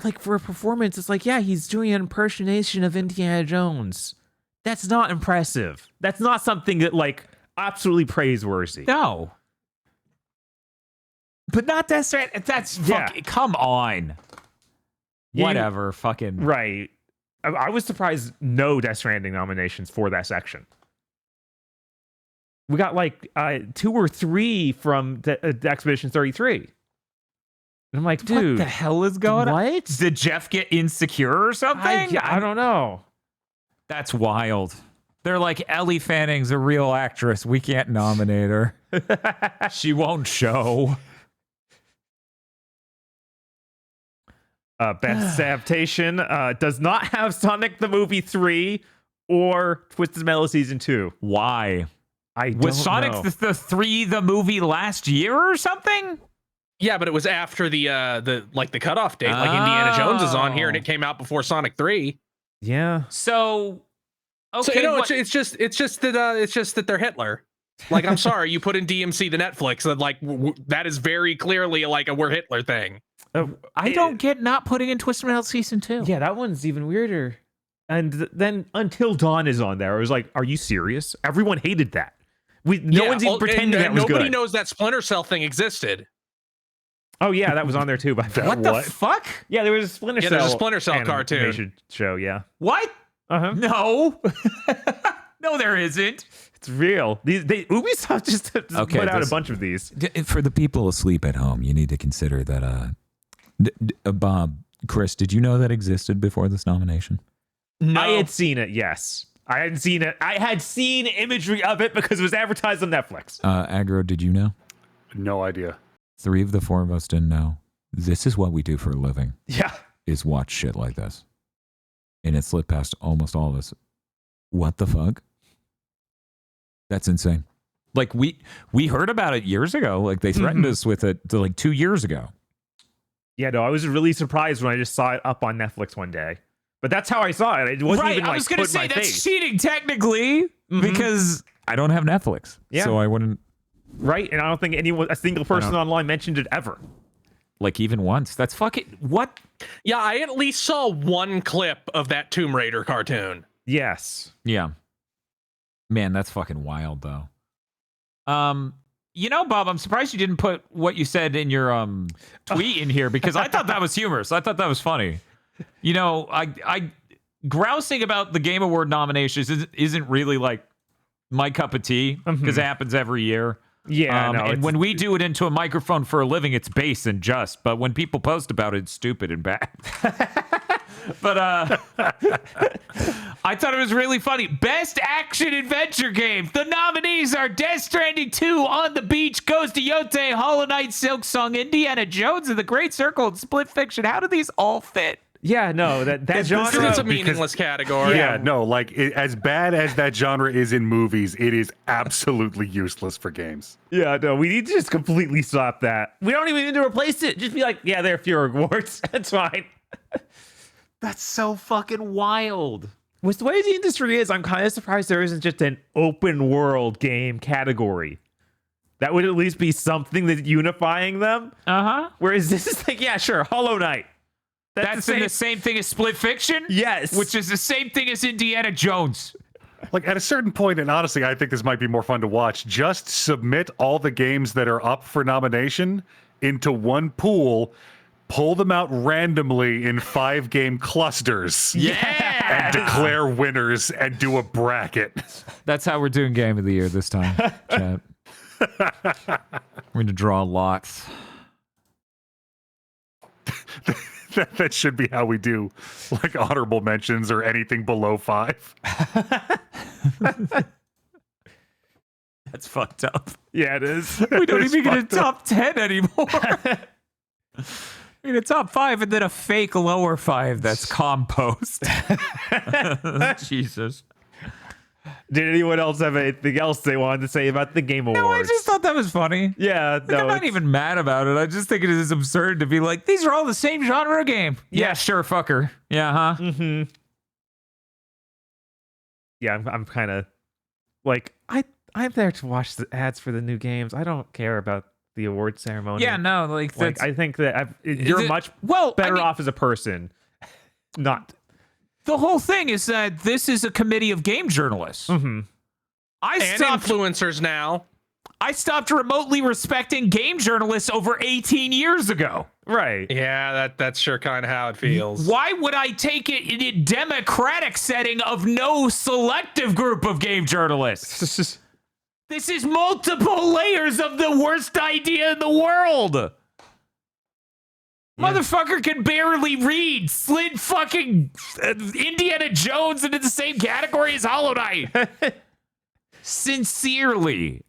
like for a performance, it's like, yeah, he's doing an impersonation of Indiana Jones. That's not impressive. That's not something that like absolutely praiseworthy. No. But not Death Stranding. That's fucking, come on. Whatever, fucking. Right. I was surprised no Death Stranding nominations for that section. We got like 2 or 3 from Expedition 33. And I'm like, dude. What the hell is going on? What? Did Jeff get insecure or something? I don't know. That's wild. They're like, Ellie Fanning's a real actress. We can't nominate her. She won't show. Best adaptation does not have Sonic the Movie 3 or Twisted Metal Season 2. Why? I don't Was Sonic know. the 3 the movie last year or something? Yeah, but it was after the cutoff date. Like Indiana Jones is on here, and it came out before Sonic 3. Yeah. So okay, So it's just that they're Hitler. Like, I'm sorry, you put in DMC the Netflix, that like that is very clearly like a we're Hitler thing. I don't get not putting in Twisted Metal Season 2. Yeah, that one's even weirder. And then Until Dawn is on there. I was like, are you serious? Everyone hated that. No one's even pretending that was nobody good. knows that Splinter Cell thing existed. Oh yeah, that was on there too. But What the fuck? Yeah, there was a Splinter Cell. Yeah, there's a Splinter Cell cartoon animation show. Yeah. What? No. No, there isn't. It's real. Ubisoft just put out a bunch of these. For the people asleep at home, you need to consider that. Bob, Chris, did you know that existed before this nomination? No. I had seen it. Yes, I hadn't seen it. I had seen imagery of it because it was advertised on Netflix. Aggro, did you know? No idea. 3 of the 4 of us didn't know. This is what we do for a living. Yeah. Is watch shit like this. And it slipped past almost all of us. What the fuck? That's insane. Like we heard about it years ago. Like they threatened us with it like 2 years ago. Yeah, no, I was really surprised when I just saw it up on Netflix one day. But that's how I saw it. It wasn't even like I was gonna put say my that's face. cheating technically because I don't have Netflix. Yeah. So I wouldn't. Right, and I don't think a single person online mentioned it ever. Like even once. That's fucking what? Yeah, I at least saw one clip of that Tomb Raider cartoon. Yes. Yeah. Man, that's fucking wild though. You know, Bob, I'm surprised you didn't put what you said in your tweet in here because I thought that was humorous. I thought that was funny. You know, I grousing about the Game Award nominations isn't really like my cup of tea because it happens every year. Yeah, and when we do it into a microphone for a living, it's base and just. But when people post about it, it's stupid and bad. But I thought it was really funny. Best action adventure game. The nominees are Death Stranding 2, On the Beach, Ghost of Yote, Hollow Knight, Silk Song, Indiana Jones, and The Great Circle, and Split Fiction. How do these all fit? Yeah, no, that genre. It's a meaningless category. Yeah, no, like as bad as that genre is in movies, it is absolutely useless for games. Yeah, no, we need to just completely stop that. We don't even need to replace it. Just be like, yeah, there are fewer awards. That's fine. That's so fucking wild. With the way the industry is, I'm kind of surprised there isn't just an open world game category. That would at least be something that's unifying them. Whereas this is like, yeah, sure, Hollow Knight. That's the same thing as Split Fiction? Yes. Which is the same thing as Indiana Jones. Like at a certain point, and honestly, I think this might be more fun to watch, just submit all the games that are up for nomination into one pool, pull them out randomly in 5-game clusters. Yeah. And declare winners and do a bracket. That's how we're doing Game of the Year this time, chat. We're going to draw lots. That should be how we do like honorable mentions or anything below 5. That's fucked up. Yeah, it is. We don't It's even get a fucked up. top 10 anymore. We get a top 5 and then a fake lower 5 that's compost. Jesus. Did anyone else have anything else they wanted to say about the Game Awards? No, I just thought that was funny. Yeah, Like, I'm not even mad about it. I just think it is absurd to be like, these are all the same genre of game. Yeah, sure, fucker. Yeah, huh? Mm-hmm. Yeah, I'm kind of like I'm there to watch the ads for the new games. I don't care about the award ceremony. Yeah, no, like that's I think that you're much better off as a person. Not the whole thing is that this is a committee of game journalists. mm-hmm. I And stopped influencers now. I stopped remotely respecting game journalists over 18 years ago. right. Yeah, that's sure kind of how it feels. Why would I take it in a democratic setting of no selective group of game journalists? This is multiple layers of the worst idea in the world. Motherfucker can barely read. Slid fucking Indiana Jones into the same category as Hollow Knight. Sincerely,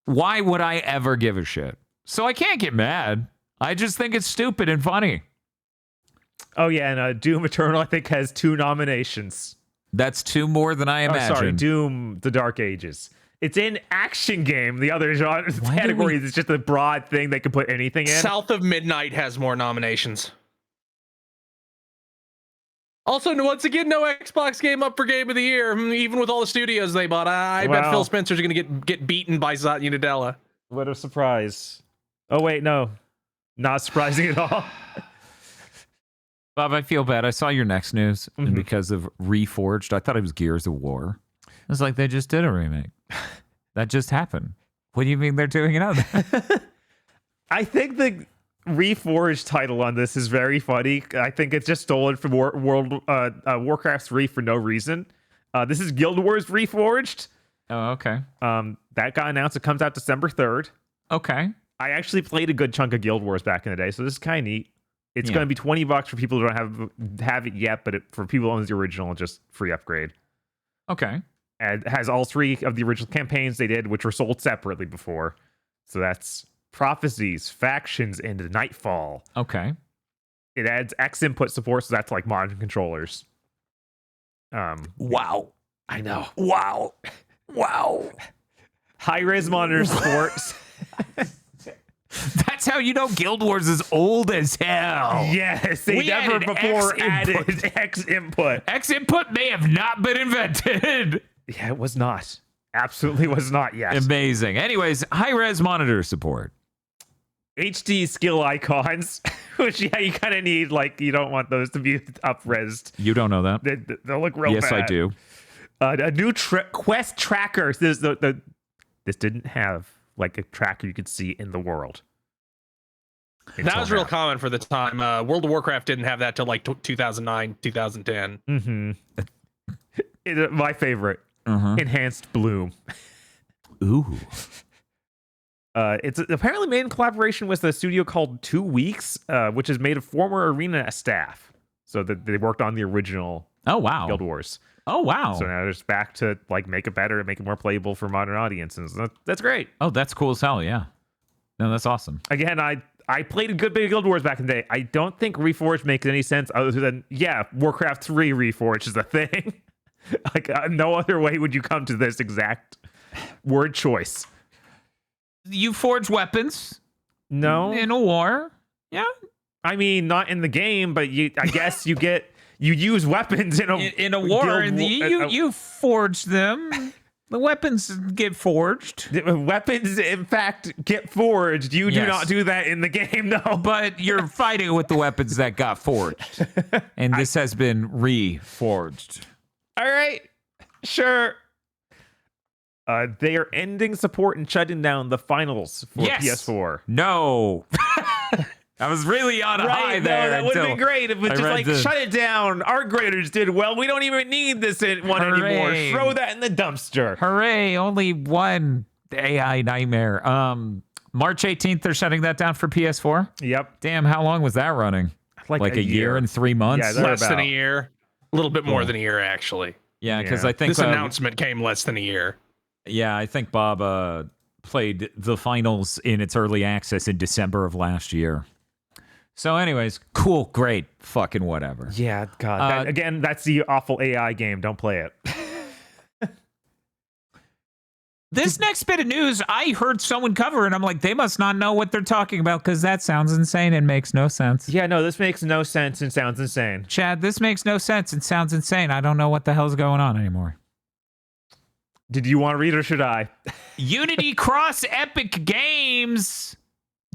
why would I ever give a shit? So I can't get mad. I just think it's stupid and funny. Oh yeah, and Doom Eternal I think has 2 nominations. That's 2 more than I imagined. Oh, sorry, Doom: The Dark Ages. It's in action game. The other genre categories is just a broad thing they can put anything in. South of Midnight has more nominations. Also, once again, no Xbox game up for Game of the Year, even with all the studios they bought. I bet Phil Spencer's going to get beaten by Satya Nadella. What a surprise. Oh, wait, no. Not surprising at all. Bob, I feel bad. I saw your next news, and because of Reforged, I thought it was Gears of War. It's like they just did a remake. That just happened. What do you mean they're doing another? I think the Reforged title on this is very funny. I think it's just stolen from Warcraft 3 for no reason. This is Guild Wars Reforged. Oh, okay. That got announced. It comes out December 3rd. Okay. I actually played a good chunk of Guild Wars back in the day, so this is kind of neat. It's going to be $20 for people who don't have it yet, but for people who own the original, just free upgrade. Okay. And it has all 3 of the original campaigns they did, which were sold separately before. So that's Prophecies, Factions, and Nightfall. Okay. It adds X input support, so that's like modern controllers. Wow. I know. Wow. Wow. High-res monitor support. That's how you know Guild Wars is old as hell. Yes, they never before added X input. X input may have not been invented. Yeah, it was not. Absolutely was not yet. Amazing. Anyways, high-res monitor support. HD skill icons, which you kind of need. Like, you don't want those to be up-resed. You don't know that? They'll look real bad. Yes, I do. A new quest tracker. This didn't have like a tracker you could see in the world. That was real common for the time. World of Warcraft didn't have that till like 2009, 2010. Mm-hmm. My favorite. Enhanced bloom. Ooh. It's apparently made in collaboration with a studio called 2 Weeks, which is made of former Arena staff. So that they worked on the original Guild Wars. Oh, wow. So now they're just back to like make it better and make it more playable for modern audiences. That's great. Oh, that's cool as hell, yeah. No, that's awesome. Again, I played a good bit of Guild Wars back in the day. I don't think Reforged makes any sense other than, Warcraft 3 Reforged is a thing. Like, no other way would you come to this exact word choice. You forge weapons. No. In a war. Yeah. I mean, not in the game, but I guess you use weapons in a war. You forge them. The weapons get forged. Weapons, in fact, get forged. You do not do that in the game, though. But you're fighting with the weapons that got forged. And this has been reforged. All right. Sure. They are ending support and shutting down the finals for PS4. No. I was really on a high there. No, that would have been great if it was just like, shut it down. Our graders did well. We don't even need this one anymore. Throw that in the dumpster. Hooray. Only one AI nightmare. March 18th, they're shutting that down for PS4? Yep. Damn, how long was that running? Like a year and 3 months? Yeah, less than a year. A little bit more than a year, actually. Yeah, because Yeah. I think This announcement came less than a year. Yeah, I think Bob played the finals in its early access in December of last year. So, anyways, cool, great, fucking whatever. Yeah, God. Again, that's the awful AI game. Don't play it. This next bit of news, I heard someone cover, and I'm like, they must not know what they're talking about because that sounds insane and makes no sense. Yeah, no, this makes no sense and sounds insane. Chad, this makes no sense and sounds insane. I don't know what the hell's going on anymore. Did you want to read or should I? Unity cross Epic Games.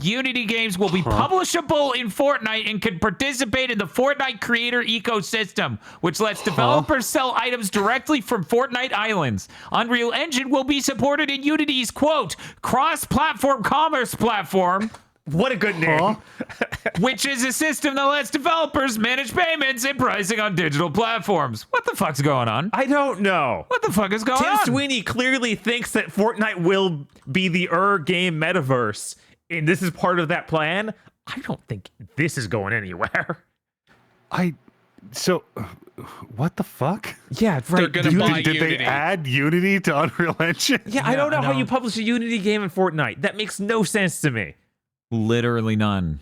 Unity games will be publishable in Fortnite and can participate in the Fortnite creator ecosystem, which lets developers sell items directly from Fortnite islands. Unreal Engine will be supported in Unity's, quote, cross-platform commerce platform. What a good name. Which is a system that lets developers manage payments and pricing on digital platforms. What the fuck's going on? I don't know. What the fuck is going Tim on? Sweeney clearly thinks that Fortnite will be the game metaverse, and this is part of that plan. I don't think this is going anywhere. So, what the fuck? Yeah, right. They're gonna buy Did they Unity. add Unity to Unreal Engine? Yeah, I don't know I how know. you publish a Unity game in Fortnite. That makes no sense to me. Literally none.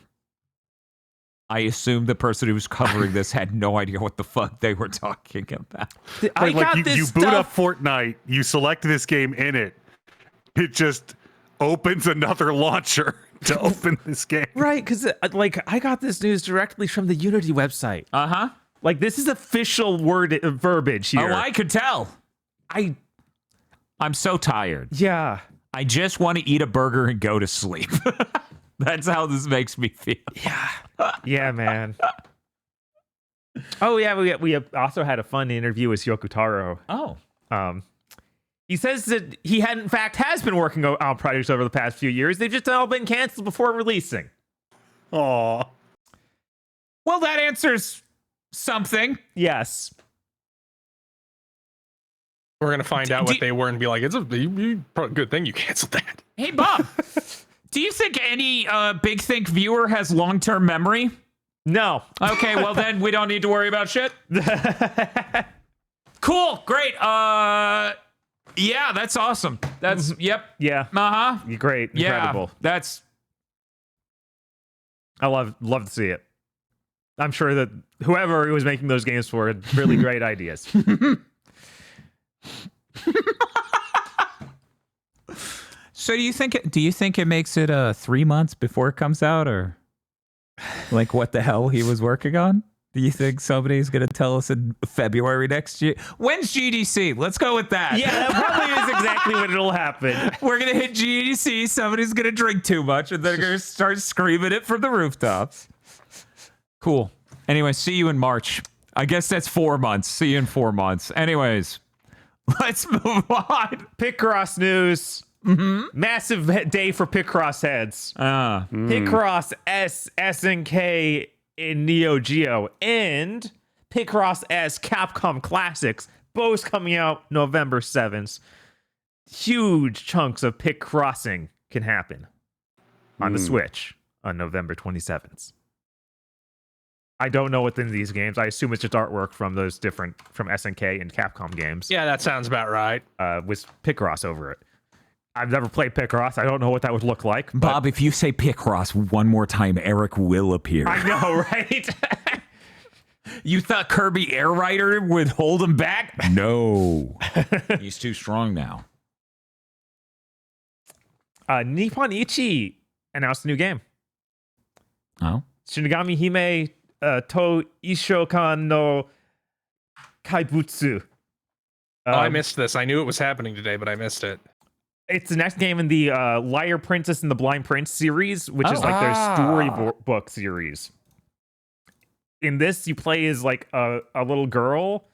I assume the person who was covering this had no idea what the fuck they were talking about. I got this you boot stuff. up Fortnite, you select this game in it, it just opens another launcher to open this game. Right, because I got this news directly from the Unity website. Uh-huh. Like, this is official verbiage here. Oh, I could tell. I'm so tired. Yeah. I just want to eat a burger and go to sleep. That's how this makes me feel. Yeah, man. Oh, yeah, we also had a fun interview with Yoko Taro. Oh. He says that he in fact has been working on projects over the past few years. They've just all been canceled before releasing. Aw. Well, that answers something. Yes. We're gonna find out what they were and be like, it's a good thing you canceled that. Hey, Bob. Do you think any Big Think viewer has long-term memory? No. Okay, well then we don't need to worry about shit. Cool, great. Yeah, that's awesome. That's yep. Yeah. Uh-huh. You're great. Incredible. Yeah, that's I love to see it. I'm sure that whoever was making those games for had really great ideas. So do you think it makes it 3 months before it comes out, or like what the hell he was working on? Do you think somebody's gonna tell us in February next year? When's GDC? Let's go with that. Yeah, that probably is exactly what it'll happen. We're gonna hit GDC, somebody's gonna drink too much, and they're gonna start screaming it from the rooftops. Cool. Anyway, see you in March. I guess that's 4 months. See you in 4 months. Anyways, let's move on. Picross news. Massive day for Picross heads. Picross S, SNK in Neo Geo, and Picross S Capcom Classics, both coming out November 7th. Huge chunks of Picrossing can happen on the Switch on November 27th. I don't know what's in these games. I assume it's just artwork from those different, from SNK and Capcom games. Yeah, that sounds about right. With Picross over it. I've never played Picross. I don't know what that would look like. But Bob, if you say Picross one more time, Eric will appear. I know, right? You thought Kirby Air Rider would hold him back? No. He's too strong now. Nippon Ichi announced a new game. Oh? Shinigami Hime to Ishokan no Kaibutsu. I missed this. I knew it was happening today, but I missed it. It's the next game in the Liar Princess and the Blind Prince series, which is like their storybook series. In this, you play as like a little girl,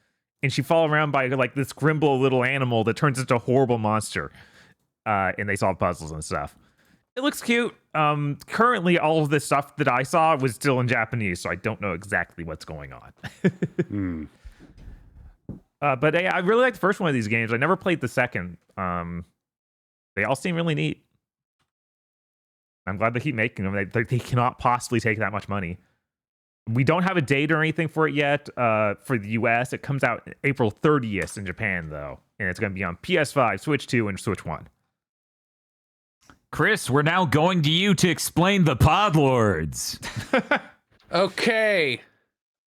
and she falls around by like this grimble little animal that turns into a horrible monster. And they solve puzzles and stuff. It looks cute. Currently, all of this stuff that I saw was still in Japanese, so I don't know exactly what's going on. But I really like the first one of these games. I never played the second. They all seem really neat. I'm glad they keep making them. They cannot possibly take that much money. We don't have a date or anything for it yet. For the US, it comes out April 30th in Japan, though. And it's going to be on PS5, Switch 2, and Switch 1. Chris, we're now going to you to explain the Pod Lords. Okay.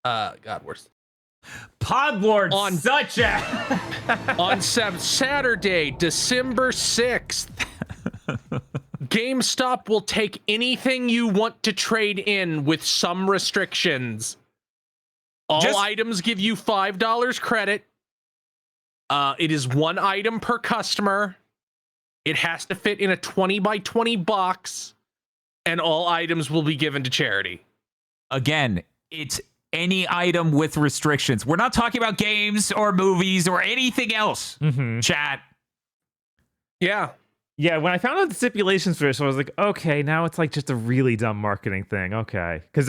God, where's Pod Lords On- such a... on Saturday, December 6th, GameStop will take anything you want to trade in with some restrictions. All items give you $5 credit. It is one item per customer. It has to fit in a 20 by 20 box, and all items will be given to charity. Again, it's any item with restrictions. We're not talking about games or movies or anything else. Chat. Yeah. Yeah, when I found out the stipulations for this, I was like, okay, now it's like just a really dumb marketing thing. Okay, because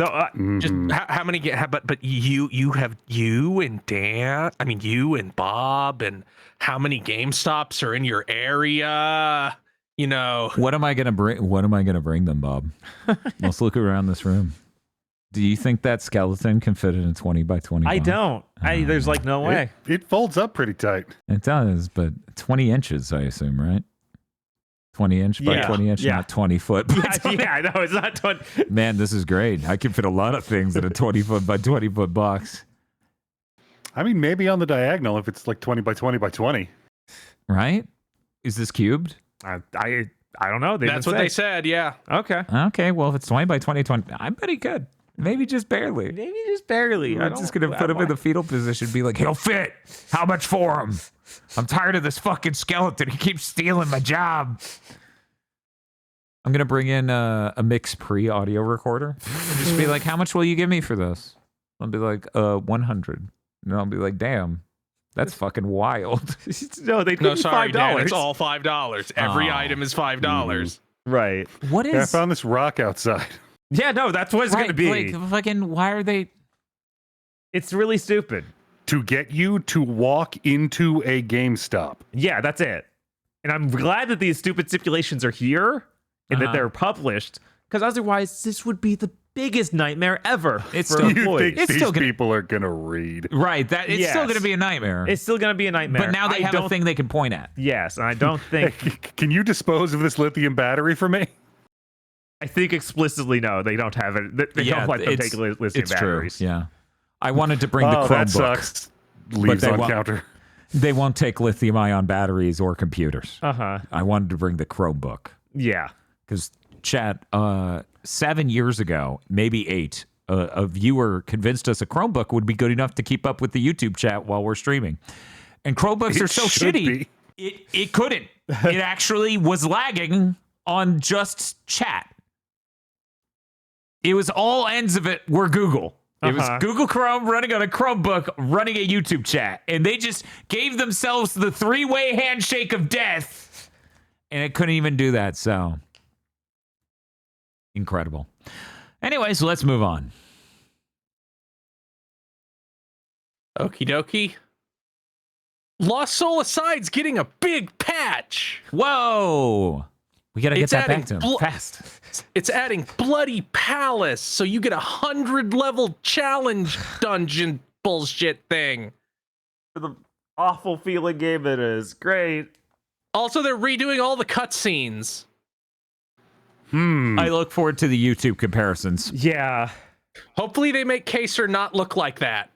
Just how many get? But you have you and Dan. I mean, you and Bob, and how many GameStops are in your area? You know, What am I gonna bring? What am I gonna bring them, Bob? Let's look around this room. Do you think that skeleton can fit in a 20 by 20? I don't. There's like no way. It folds up pretty tight. It does, but 20 inches, I assume, right? 20 inch by 20 inch, not 20 foot. Yeah, no, it's not 20. Man, this is great. I can fit a lot of things in a 20 foot by 20 foot box. I mean, maybe on the diagonal if it's like 20 by 20 by 20. Right? Is this cubed? I don't know. that's what they said. Yeah. Okay. Okay, well, if it's 20 by 20, I bet he could. Maybe just barely. Maybe just barely. I'm just going to put him in the fetal position, be like, he'll fit. How much for him? I'm tired of this fucking skeleton. He keeps stealing my job. I'm going to bring in a Mix Pre audio recorder. And just be like, how much will you give me for this? I'll be like, 100. And I'll be like, damn, that's fucking wild. No, they No, paid sorry, Dan. $5. It's all $5. Every Oh. item is $5. Right. What Yeah, I is... found this rock outside. Yeah, no, that's what it's going to be. Like, fucking, why are they... It's really stupid. To get you to walk into a GameStop. Yeah, that's it. And I'm glad that these stupid stipulations are here and that they're published, because otherwise this would be the biggest nightmare ever. It's for still- You employees. think It's still these gonna- people are going to read? Right, that it's still Yes. going to be a nightmare. It's still going to be a nightmare. But now they have a thing they can point at. Yes, and I don't think Can you dispose of this lithium battery for me? I think explicitly no, they don't have it. They don't let them take lithium it's batteries. True. Yeah, I wanted to bring the Oh, that Chromebook. sucks. Leaves they on won't. counter. They won't take lithium-ion batteries or computers. Uh-huh. I wanted to bring the Chromebook Yeah. because, Chad, 7 years ago, maybe 8, a viewer convinced us a Chromebook would be good enough to keep up with the YouTube chat while we're streaming. And Chromebooks It are so should shitty. be. It couldn't. It actually was lagging on just chat. It was all ends of it were Google. It was Google Chrome running on a Chromebook, running a YouTube chat. And they just gave themselves the 3-way handshake of death. And it couldn't even do that. So incredible. Anyways, let's move on. Okie dokie. Lost Soul Aside's getting a big patch. Whoa. We got to get It's that back adding to him blo- fast. It's adding Bloody Palace, so you get 100 level challenge dungeon bullshit thing. For the awful feeling game it is. Great. Also, they're redoing all the cutscenes. I look forward to the YouTube comparisons. Yeah. Hopefully, they make Kaser not look like that.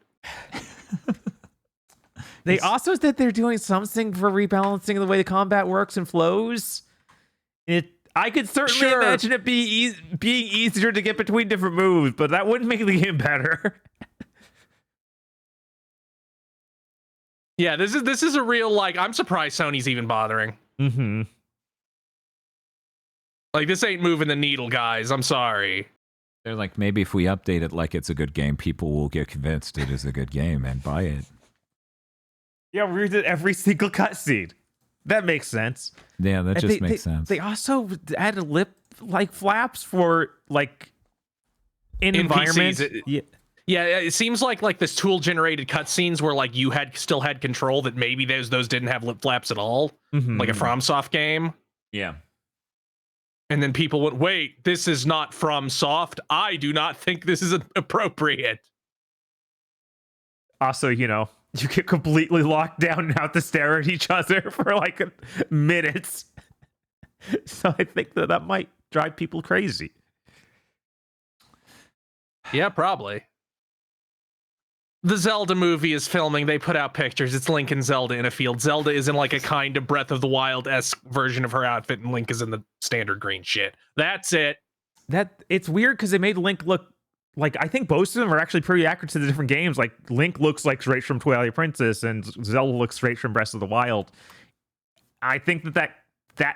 They also said they're doing something for rebalancing the way the combat works and flows. I could certainly imagine it being easier to get between different moves, but that wouldn't make the game better. Yeah, this is a real, like, I'm surprised Sony's even bothering. Mm-hmm. Like, this ain't moving the needle, guys. I'm sorry. They're like, maybe if we update it like it's a good game, people will get convinced it is a good game and buy it. Yeah, we redid every single cutscene. That makes sense. Yeah, that And just makes sense. They also added lip like flaps for like in environments. NPCs, Yeah, it seems like this tool generated cutscenes where like you still had control, that maybe those didn't have lip flaps at all, like a FromSoft game. Yeah. And then people went, wait, this is not From Soft. I do not think this is appropriate. Also, you get completely locked down and have to stare at each other for like minutes. So I think that might drive people crazy. Yeah, probably. The Zelda movie is filming. They put out pictures. It's Link and Zelda in a field. Zelda is in like a kind of Breath of the Wild-esque version of her outfit, and Link is in the standard green shit. That's it. It's weird because they made Link look like, I think both of them are actually pretty accurate to the different games. Like Link looks like straight from Twilight Princess, and Zelda looks straight from Breath of the Wild. I think that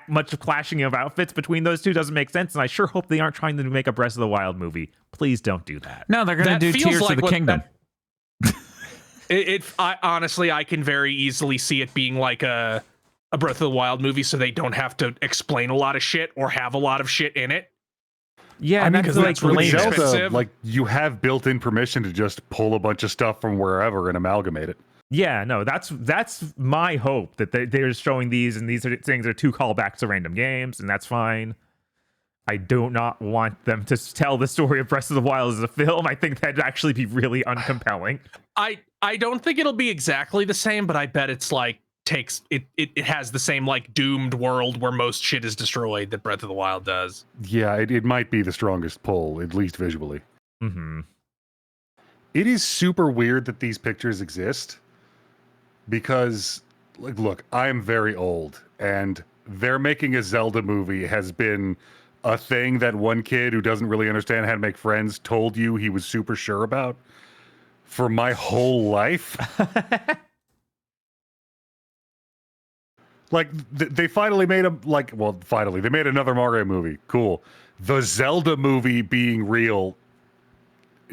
much of clashing of outfits between those two doesn't make sense, and I sure hope they aren't trying to make a Breath of the Wild movie. Please don't do that. No, they're going to do Tears of the Kingdom. Honestly, I can very easily see it being like a Breath of the Wild movie, so they don't have to explain a lot of shit or have a lot of shit in it. Yeah, I mean, because that's really Zelda, expensive. like, you have built-in permission to just pull a bunch of stuff from wherever and amalgamate it. Yeah, no, that's my hope, that they're showing these, and these things are 2 callbacks to random games, and that's fine. I do not want them to tell the story of Breath of the Wild as a film. I think that'd actually be really uncompelling. I don't think it'll be exactly the same, but I bet it's like it has the same like doomed world where most shit is destroyed that Breath of the Wild does. Yeah, it might be the strongest pull, at least visually. Mm-hmm. It is super weird that these pictures exist because, like, look, I am very old, and they're making a Zelda movie has been a thing that one kid who doesn't really understand how to make friends told you he was super sure about for my whole life. Like, they finally made they made another Mario movie. Cool. The Zelda movie being real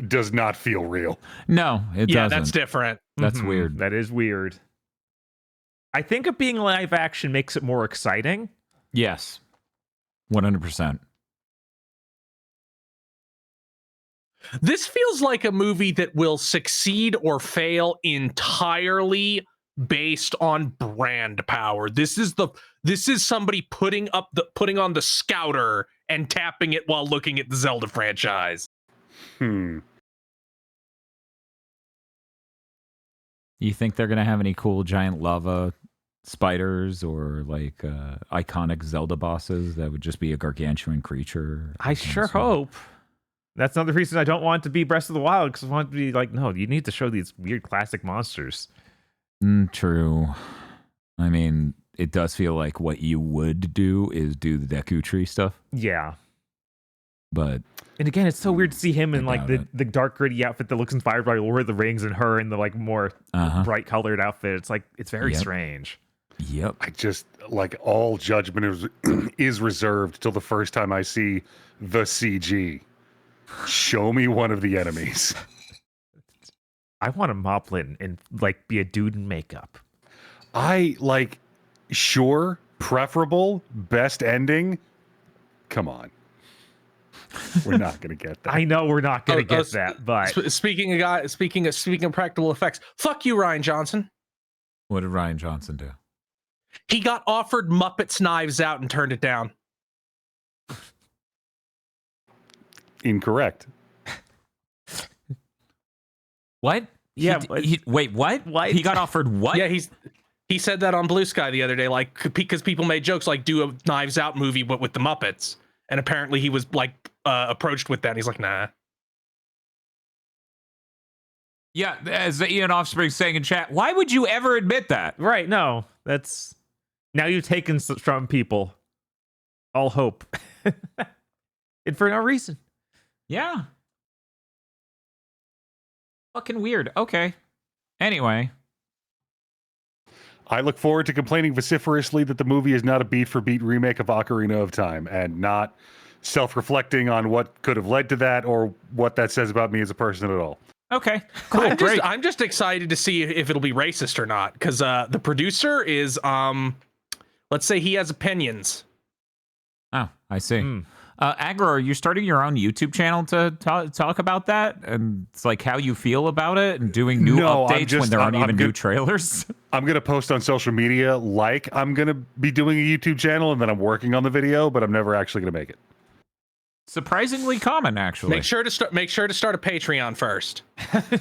does not feel real. No, it doesn't. Yeah, that's different. That's weird. That is weird. I think it being live action makes it more exciting. Yes. 100%. This feels like a movie that will succeed or fail entirely based on brand power. This is somebody putting on the Scouter and tapping it while looking at the Zelda franchise. You think they're gonna have any cool giant lava spiders or like iconic Zelda bosses that would just be a gargantuan creature? I sure hope. That's another reason I don't want it to be Breath of the Wild, because I want it to be like, no, you need to show these weird classic monsters. True. I mean, it does feel like what you would do is do the Deku Tree stuff. Yeah. But and again, it's so weird to see him in like the dark gritty outfit that looks inspired by Lord of the Rings, and her in the like more bright colored outfit. It's like, it's very strange. Yep. I just, like, all judgment is reserved till the first time I see the CG. Show me one of the enemies. I want a Moplin and like be a dude in makeup. Sure, preferable, best ending. Come on. We're not gonna get that. I know we're not gonna get that, but speaking of practical effects, fuck you, Rian Johnson. What did Rian Johnson do? He got offered Muppets Knives Out and turned it down. Incorrect. What? Yeah. Wait, what? What? He got offered what? Yeah, he said that on Blue Sky the other day, like, because people made jokes like, do a Knives Out movie but with the Muppets, and apparently he was like approached with that, and he's like, nah. Yeah, as Ian Offspring saying in chat, why would you ever admit that? right, no, that's now you've taken from people all hope, and for no reason. Yeah. Fucking weird. Okay. Anyway. I look forward to complaining vociferously that the movie is not a beat-for-beat remake of Ocarina of Time, and not self-reflecting on what could have led to that or what that says about me as a person at all. Okay. Cool. Great. I'm just excited to see if it'll be racist or not, because the producer is let's say he has opinions. Oh, I see. Agro, are you starting your own YouTube channel to talk about that? And it's like how you feel about it and doing new updates when there aren't even new trailers? I'm going to post on social media like I'm going to be doing a YouTube channel and then I'm working on the video, but I'm never actually going to make it. Surprisingly common, actually. Make sure to start a Patreon first.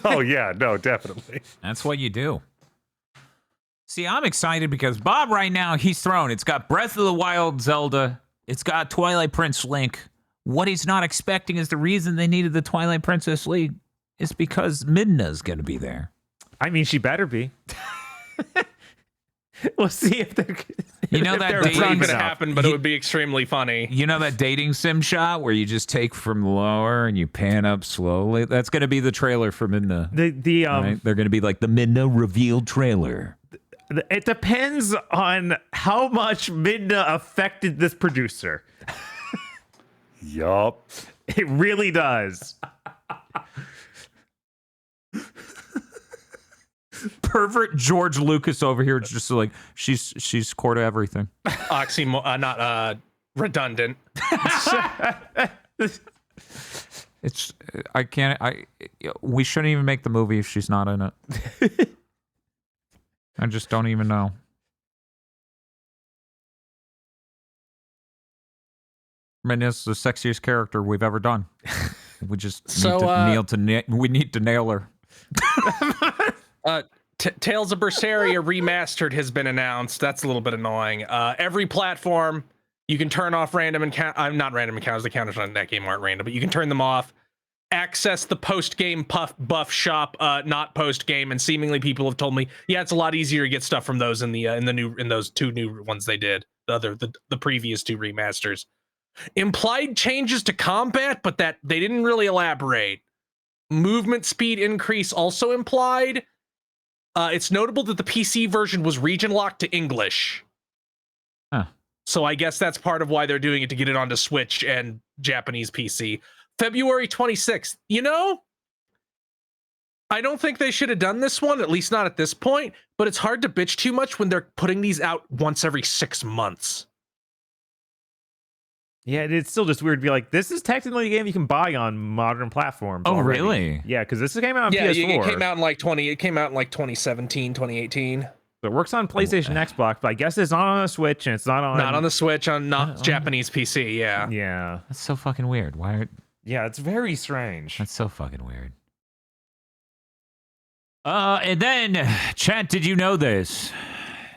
Oh, yeah. No, definitely. That's what you do. See, I'm excited because Bob right now, he's thrown. It's got Breath of the Wild Zelda. It's got Twilight Prince Link. What he's not expecting is the reason they needed the Twilight Princess Link is because Midna's going to be there. I mean, she better be. We'll see if they're. You know that It's not dating going to happen, but it would be extremely funny. You know that dating sim shot where you just take from lower and you pan up slowly? That's going to be the trailer for Midna. Right? They're going to be like the Midna revealed trailer. It depends on how much Midna affected this producer. Yup. It really does. Pervert George Lucas over here, just like she's core to everything. Not redundant. It's we shouldn't even make the movie if she's not in it. I just don't even know. I mean, it's the sexiest character we've ever done. We just we need to nail her. Tales of Berseria Remastered has been announced. That's a little bit annoying. Every platform, you can turn off random encounters. Not random encounters. The counters on that game aren't random, but you can turn them off. Access the post-game buff shop, not post-game, and seemingly people have told me, yeah, it's a lot easier to get stuff from those in those two new ones they did. The previous two remasters. Implied changes to combat, but that they didn't really elaborate. Movement speed increase also implied. It's notable that the PC version was region locked to English. Huh. So I guess that's part of why they're doing it, to get it onto Switch and Japanese PC. February 26th. You know, I don't think they should have done this one, at least not at this point, but it's hard to bitch too much when they're putting these out once every 6 months. Yeah, it's still just weird to be like, this is technically a game you can buy on modern platforms. Oh, already. Really? Yeah, because this came out on Yeah, PS4. it came out in like 2017, 2018. So it works on PlayStation, Xbox, but I guess it's not on the Switch and it's not on the Switch, on Japanese PC. Yeah. Yeah. That's so fucking weird. Why? Yeah, it's very strange. That's so fucking weird. And then, chat, did you know this?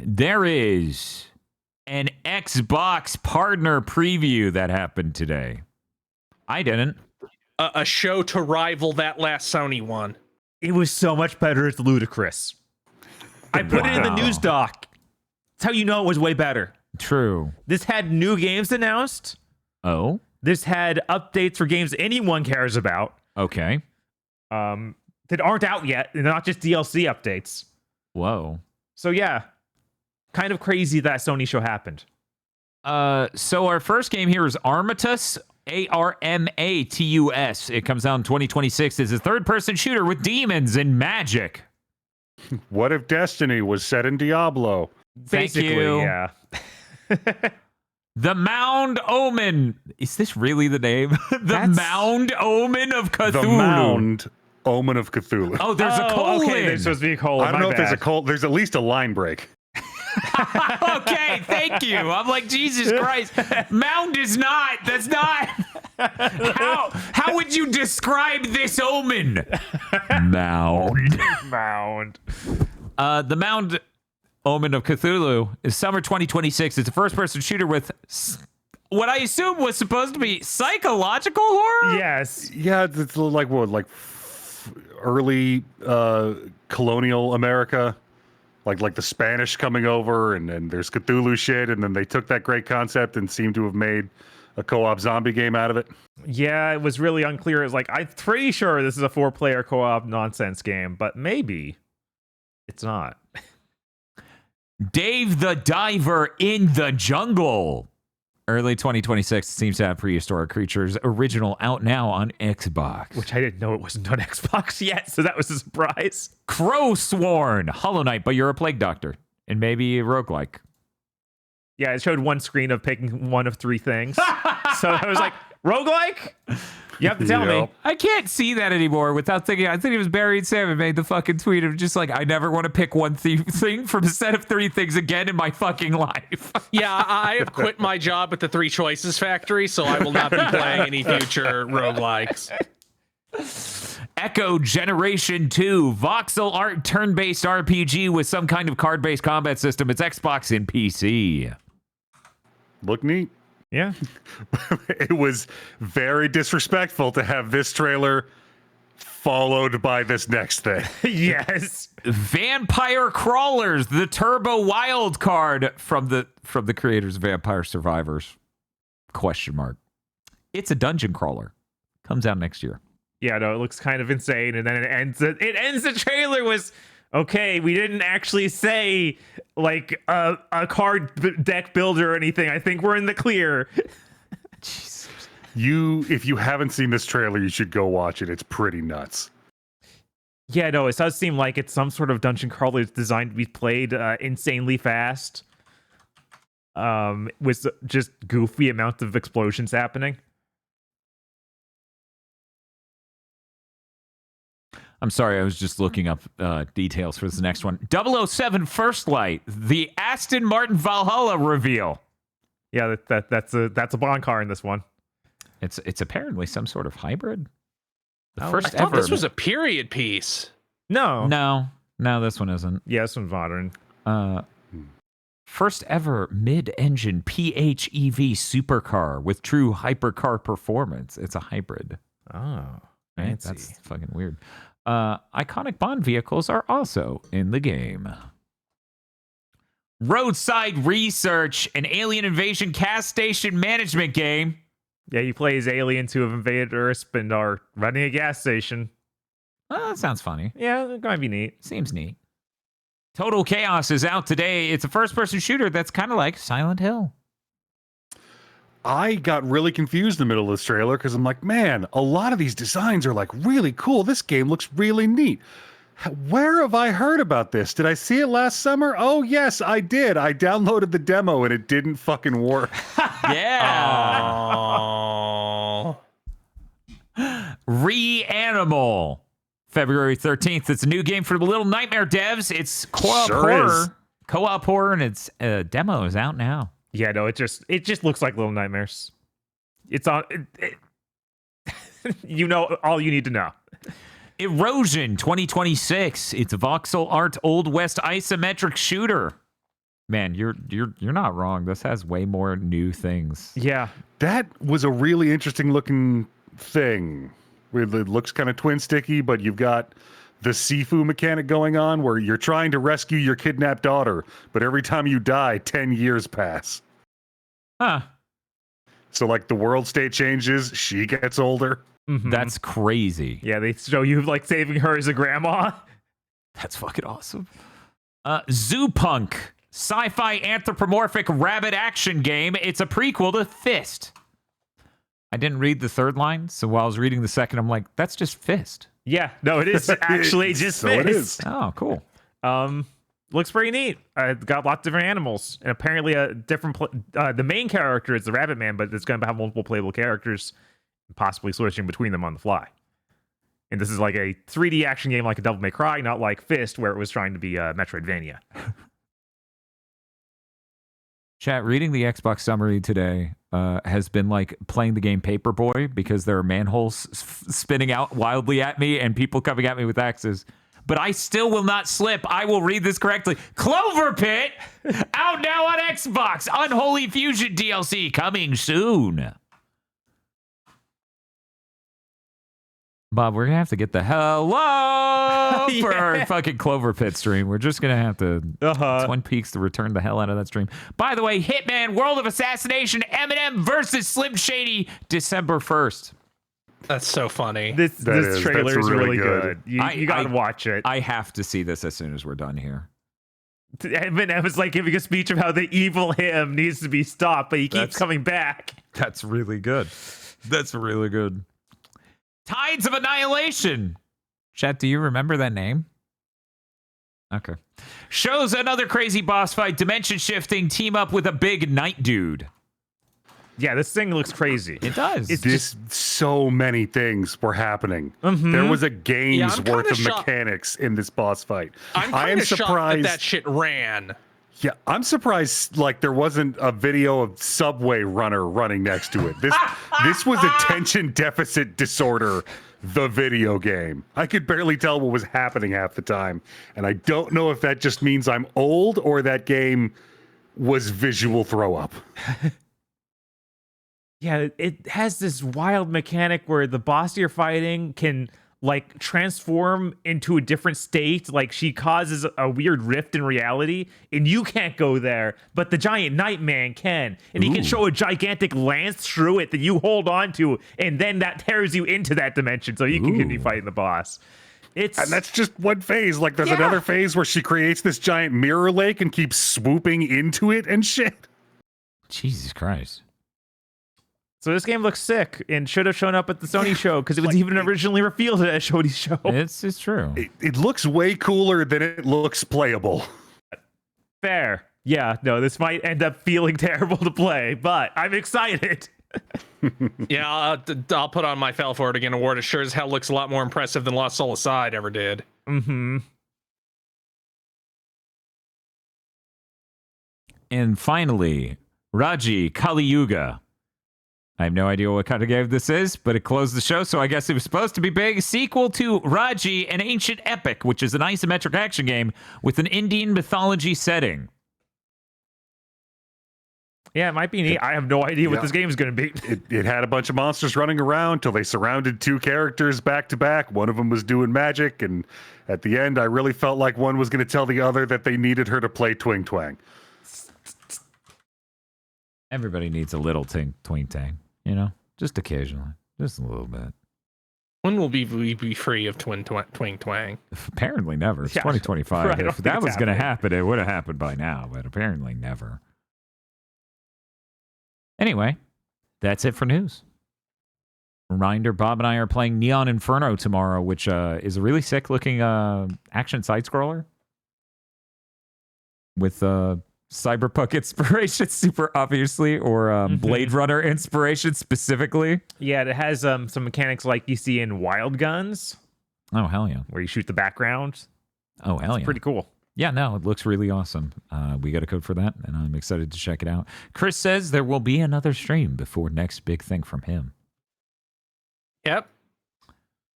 There is an Xbox partner preview that happened today. I didn't. A show to rival that last Sony one. It was so much better. It's ludicrous. I put it in the news doc. That's how you know it was way better. True. This had new games announced. Oh? This had updates for games anyone cares about. Okay. That aren't out yet, and not just DLC updates. Whoa. So yeah, kind of crazy that Sony show happened. So our first game here is Armatus, Armatus. It comes out in 2026. It's a third-person shooter with demons and magic. What if Destiny was set in Diablo? Thank Basically, you. yeah. The Mound Omen. Is this really the name? Mound Omen of Cthulhu. The Mound Omen of Cthulhu. Oh, there's a colon. Okay, there's supposed to be a colon. I don't know if there's a colon. There's at least a line break. Okay, thank you. I'm like, Jesus Christ. Mound is not. That's not. How would you describe this omen? Mound. Mound. The Mound Omen of Cthulhu is summer 2026. It's a first-person shooter with what I assume was supposed to be psychological horror? Yes. Yeah, it's like what, like early colonial America, like the Spanish coming over, and then there's Cthulhu shit, and then they took that great concept and seemed to have made a co-op zombie game out of it. Yeah, it was really unclear. It's like, I'm pretty sure this is a 4-player co-op nonsense game, but maybe it's not. Dave the Diver in the Jungle. Early 2026 seems to have prehistoric creatures. Original out now on Xbox. Which I didn't know it wasn't on Xbox yet, so that was a surprise. Crow Sworn. Hollow Knight, but you're a plague doctor. And maybe a roguelike. Yeah, it showed one screen of picking one of 3 things. So I was like, Roguelike? You have to tell me. Yep. I can't see that anymore without thinking. I think it was Barry and Sam who made the fucking tweet of just like, I never want to pick one thing from a set of 3 things again in my fucking life. Yeah, I have quit my job at the 3 Choices Factory, so I will not be playing any future roguelikes. Echo Generation 2, voxel art turn-based RPG with some kind of card-based combat system. It's Xbox and PC. Look neat. Yeah. It was very disrespectful to have this trailer followed by this next thing. Yes. Vampire Crawlers, the Turbo Wild card from the creators of Vampire Survivors. ? It's a dungeon crawler. Comes out next year. Yeah, no, it looks kind of insane, and then it ends the trailer was okay, we didn't actually say like a card deck builder or anything. I think we're in the clear. Jesus. If you haven't seen this trailer, you should go watch it. It's pretty nuts. Yeah, no, it does seem like it's some sort of dungeon crawler that's designed to be played insanely fast. With just goofy amounts of explosions happening. I'm sorry, I was just looking up details for this next one. 007 First Light, the Aston Martin Valhalla reveal. Yeah, that's a Bond car in this one. It's apparently some sort of hybrid. The Oh, first I thought ever. this was a period piece. No. No, this one isn't. Yeah, this one's modern. First ever mid-engine PHEV supercar with true hypercar performance. It's a hybrid. Oh, Right? fancy. That's fucking weird. Iconic Bond vehicles are also in the game. Roadside Research, an alien invasion gas station management game. Yeah, you play as aliens who have invaded Earth and are running a gas station. That sounds funny. Yeah, it might be neat. Seems neat. Total Chaos is out today. It's a first-person shooter that's kind of like Silent Hill. I got really confused in the middle of this trailer because I'm like, man, a lot of these designs are like really cool. This game looks really neat. Where have I heard about this? Did I see it last summer? Oh, yes, I did. I downloaded the demo and it didn't fucking work. Yeah. Oh. Reanimal. February 13th. It's a new game for the Little Nightmare devs. It's co-op Sure horror. is. Co-op horror, and its demo is out now. Yeah, no, it just looks like Little Nightmares. It's on. You know all you need to know. Erosion 2026. It's a voxel art Old West isometric shooter. Man, you're not wrong. This has way more new things. Yeah, That was a really interesting looking thing. It looks kind of twin sticky, but you've got the Sifu mechanic going on where you're trying to rescue your kidnapped daughter, but every time you die, 10 years pass. Huh. So like the world state changes, she gets older. mhm. That's crazy. yeah. They show you like saving her as a grandma. That's fucking awesome. Zoo Punk, sci-fi anthropomorphic rabbit action game. It's a prequel to Fist. I didn't read the third line, so while I was reading the second, I'm like, that's just Fist. Yeah, no, it is actually just So it this. is. Oh, cool. Looks pretty neat. It's got lots of different animals, and apparently a different. The main character is the Rabbit Man, but it's going to have multiple playable characters, possibly switching between them on the fly. And this is like a 3D action game, like a Devil May Cry, not like Fist, where it was trying to be Metroidvania. Chat, reading the Xbox summary today has been like playing the game Paperboy because there are manholes spinning out wildly at me and people coming at me with axes. But I still will not slip. I will read this correctly. Clover Pit, out now on Xbox. Unholy Fusion DLC coming soon. Bob, we're gonna have to get the hell up for our fucking Clover Pit stream. We're just gonna have to Twin Peaks to return the hell out of that stream. By the way, Hitman: World of Assassination, Eminem versus Slim Shady, December 1st. That's so funny. This That's trailer is really really good. good. You gotta watch it. I have to see this as soon as we're done here. Eminem was like giving a speech of how the evil him needs to be stopped, but he keeps coming back. That's really good. That's really good. Tides of Annihilation. Chat, do you remember that name? Okay. Shows another crazy boss fight, dimension shifting, team up with a big night dude. Yeah, this thing looks crazy. It does. It's So many things were happening. Mhm. There was a game's I'm worth kinda of shocked. mechanics in this boss fight. I'm I am kind of shocked surprised that shit ran. Yeah, I'm surprised like there wasn't a video of Subway Runner running next to it. This was attention deficit disorder, the video game. I could barely tell what was happening half the time. And I don't know if that just means I'm old or that game was visual throw up. Yeah, it has this wild mechanic where the boss you're fighting can like transform into a different state. Like she causes a weird rift in reality, and you can't go there, but the giant Nightman can, and he can show a gigantic lance through it that you hold on to, and then that tears you into that dimension, so you can continue fighting the boss. And that's just one phase. Like there's another phase where she creates this giant mirror lake and keeps swooping into it and shit. Jesus Christ. So this game looks sick and should have shown up at the Sony show because it was even originally revealed at a Sony show. It's true. It looks way cooler than it looks playable. Fair. Yeah, no, this might end up feeling terrible to play, but I'm excited. Yeah, I'll put on my Fell For It Again award. It sure as hell looks a lot more impressive than Lost Soul Aside ever did. Mm-hmm. And finally, Raji Kali Yuga. I have no idea what kind of game this is, but it closed the show, so I guess it was supposed to be big. Sequel to Raji, an Ancient Epic, which is an isometric action game with an Indian mythology setting. Yeah, it might be neat. I have no idea what this game is going to be. It had a bunch of monsters running around till they surrounded two characters back to back. One of them was doing magic, and at the end, I really felt like one was going to tell the other that they needed her to play Twing Twang. Everybody needs a little twing tang, you know? Just occasionally. Just a little bit. When will we be free of Twing Twang? Apparently never. It's 2025. Right, If that was going to happen, it would have happened by now, but apparently never. Anyway, that's it for news. Reminder, Bob and I are playing Neon Inferno tomorrow, which is a really sick-looking action side-scroller with cyberpunk inspiration, super obviously, or Blade Runner inspiration specifically. Yeah, it has some mechanics like you see in Wild Guns. Oh, hell yeah. Where you shoot the background. Oh, hell yeah. Pretty cool. Yeah, no, it looks really awesome. We got a code for that, and I'm excited to check it out. Chris says there will be another stream before next big thing from him. Yep.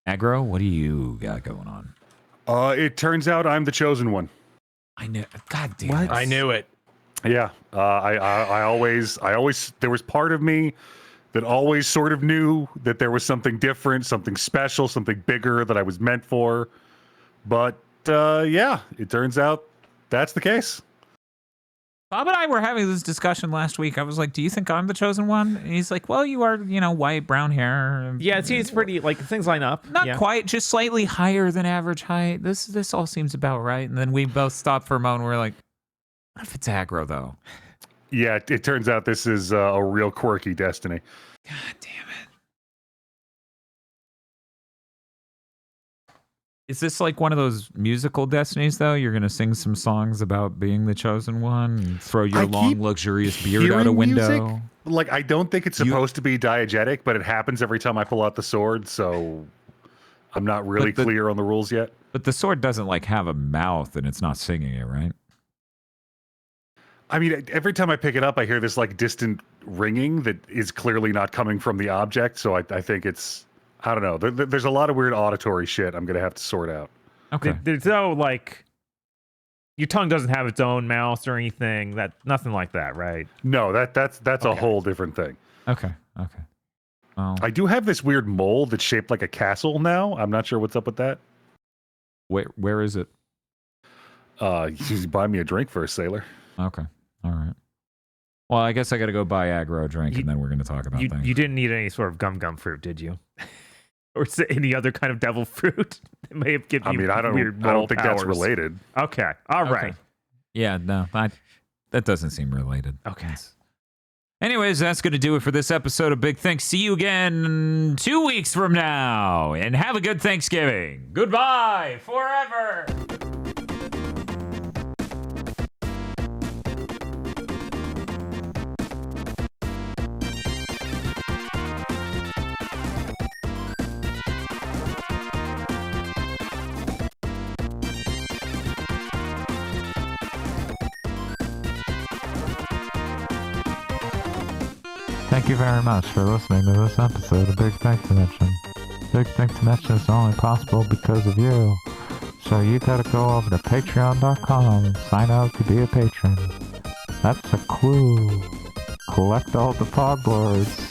Aggro, what do you got going on? It turns out I'm the chosen one. I knew. God damn it. I knew it. Yeah, I always, there was part of me that always sort of knew that there was something different, something special, something bigger that I was meant for. But yeah, it turns out that's the case. Bob and I were having this discussion last week. I was like, do you think I'm the chosen one? And he's like, well, you are, white, brown hair. Yeah, it seems pretty, like, things line up. Not quite, just slightly higher than average height. This all seems about right. And then we both stopped for a moment. We're like, what if it's aggro, though? Yeah, it turns out this is a real quirky destiny. God damn it. Is this like one of those musical destinies, though? You're going to sing some songs about being the chosen one and throw your long, luxurious beard out a window? Music. Like, I don't think it's supposed to be diegetic, but it happens every time I pull out the sword, so I'm not really clear on the rules yet. But the sword doesn't, like, have a mouth and it's not singing it, right? I mean, every time I pick it up, I hear this, like, distant ringing that is clearly not coming from the object, so I think it's... I don't know. There's a lot of weird auditory shit I'm going to have to sort out. Okay. There's no, like... Your tongue doesn't have its own mouth or anything. Nothing like that, right? No, that's a whole different thing. Okay. Well, I do have this weird mole that's shaped like a castle now. I'm not sure what's up with that. where is it? You buy me a drink first, sailor. Okay. All right. Well, I guess I got to go buy aggro drink, and then we're going to talk about things. You didn't need any sort of gum fruit, did you? Or any other kind of devil fruit that may have given you I don't think powers. that's related. Okay. All right. Yeah, no, that doesn't seem related. Okay. Anyways, that's going to do it for this episode of Big Think. See you again 2 weeks from now, and have a good Thanksgiving. Goodbye forever. Thank you very much for listening to this episode of Big Thanks to Mention. Big Thanks to Mention is only possible because of you. So you gotta go over to patreon.com and sign up to be a patron. That's a clue. Collect all the podlords.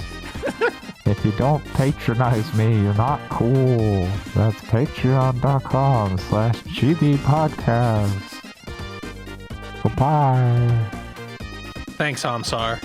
If you don't patronize me, you're not cool. That's patreon.com/GBpodcast. Goodbye. Thanks, Amsar.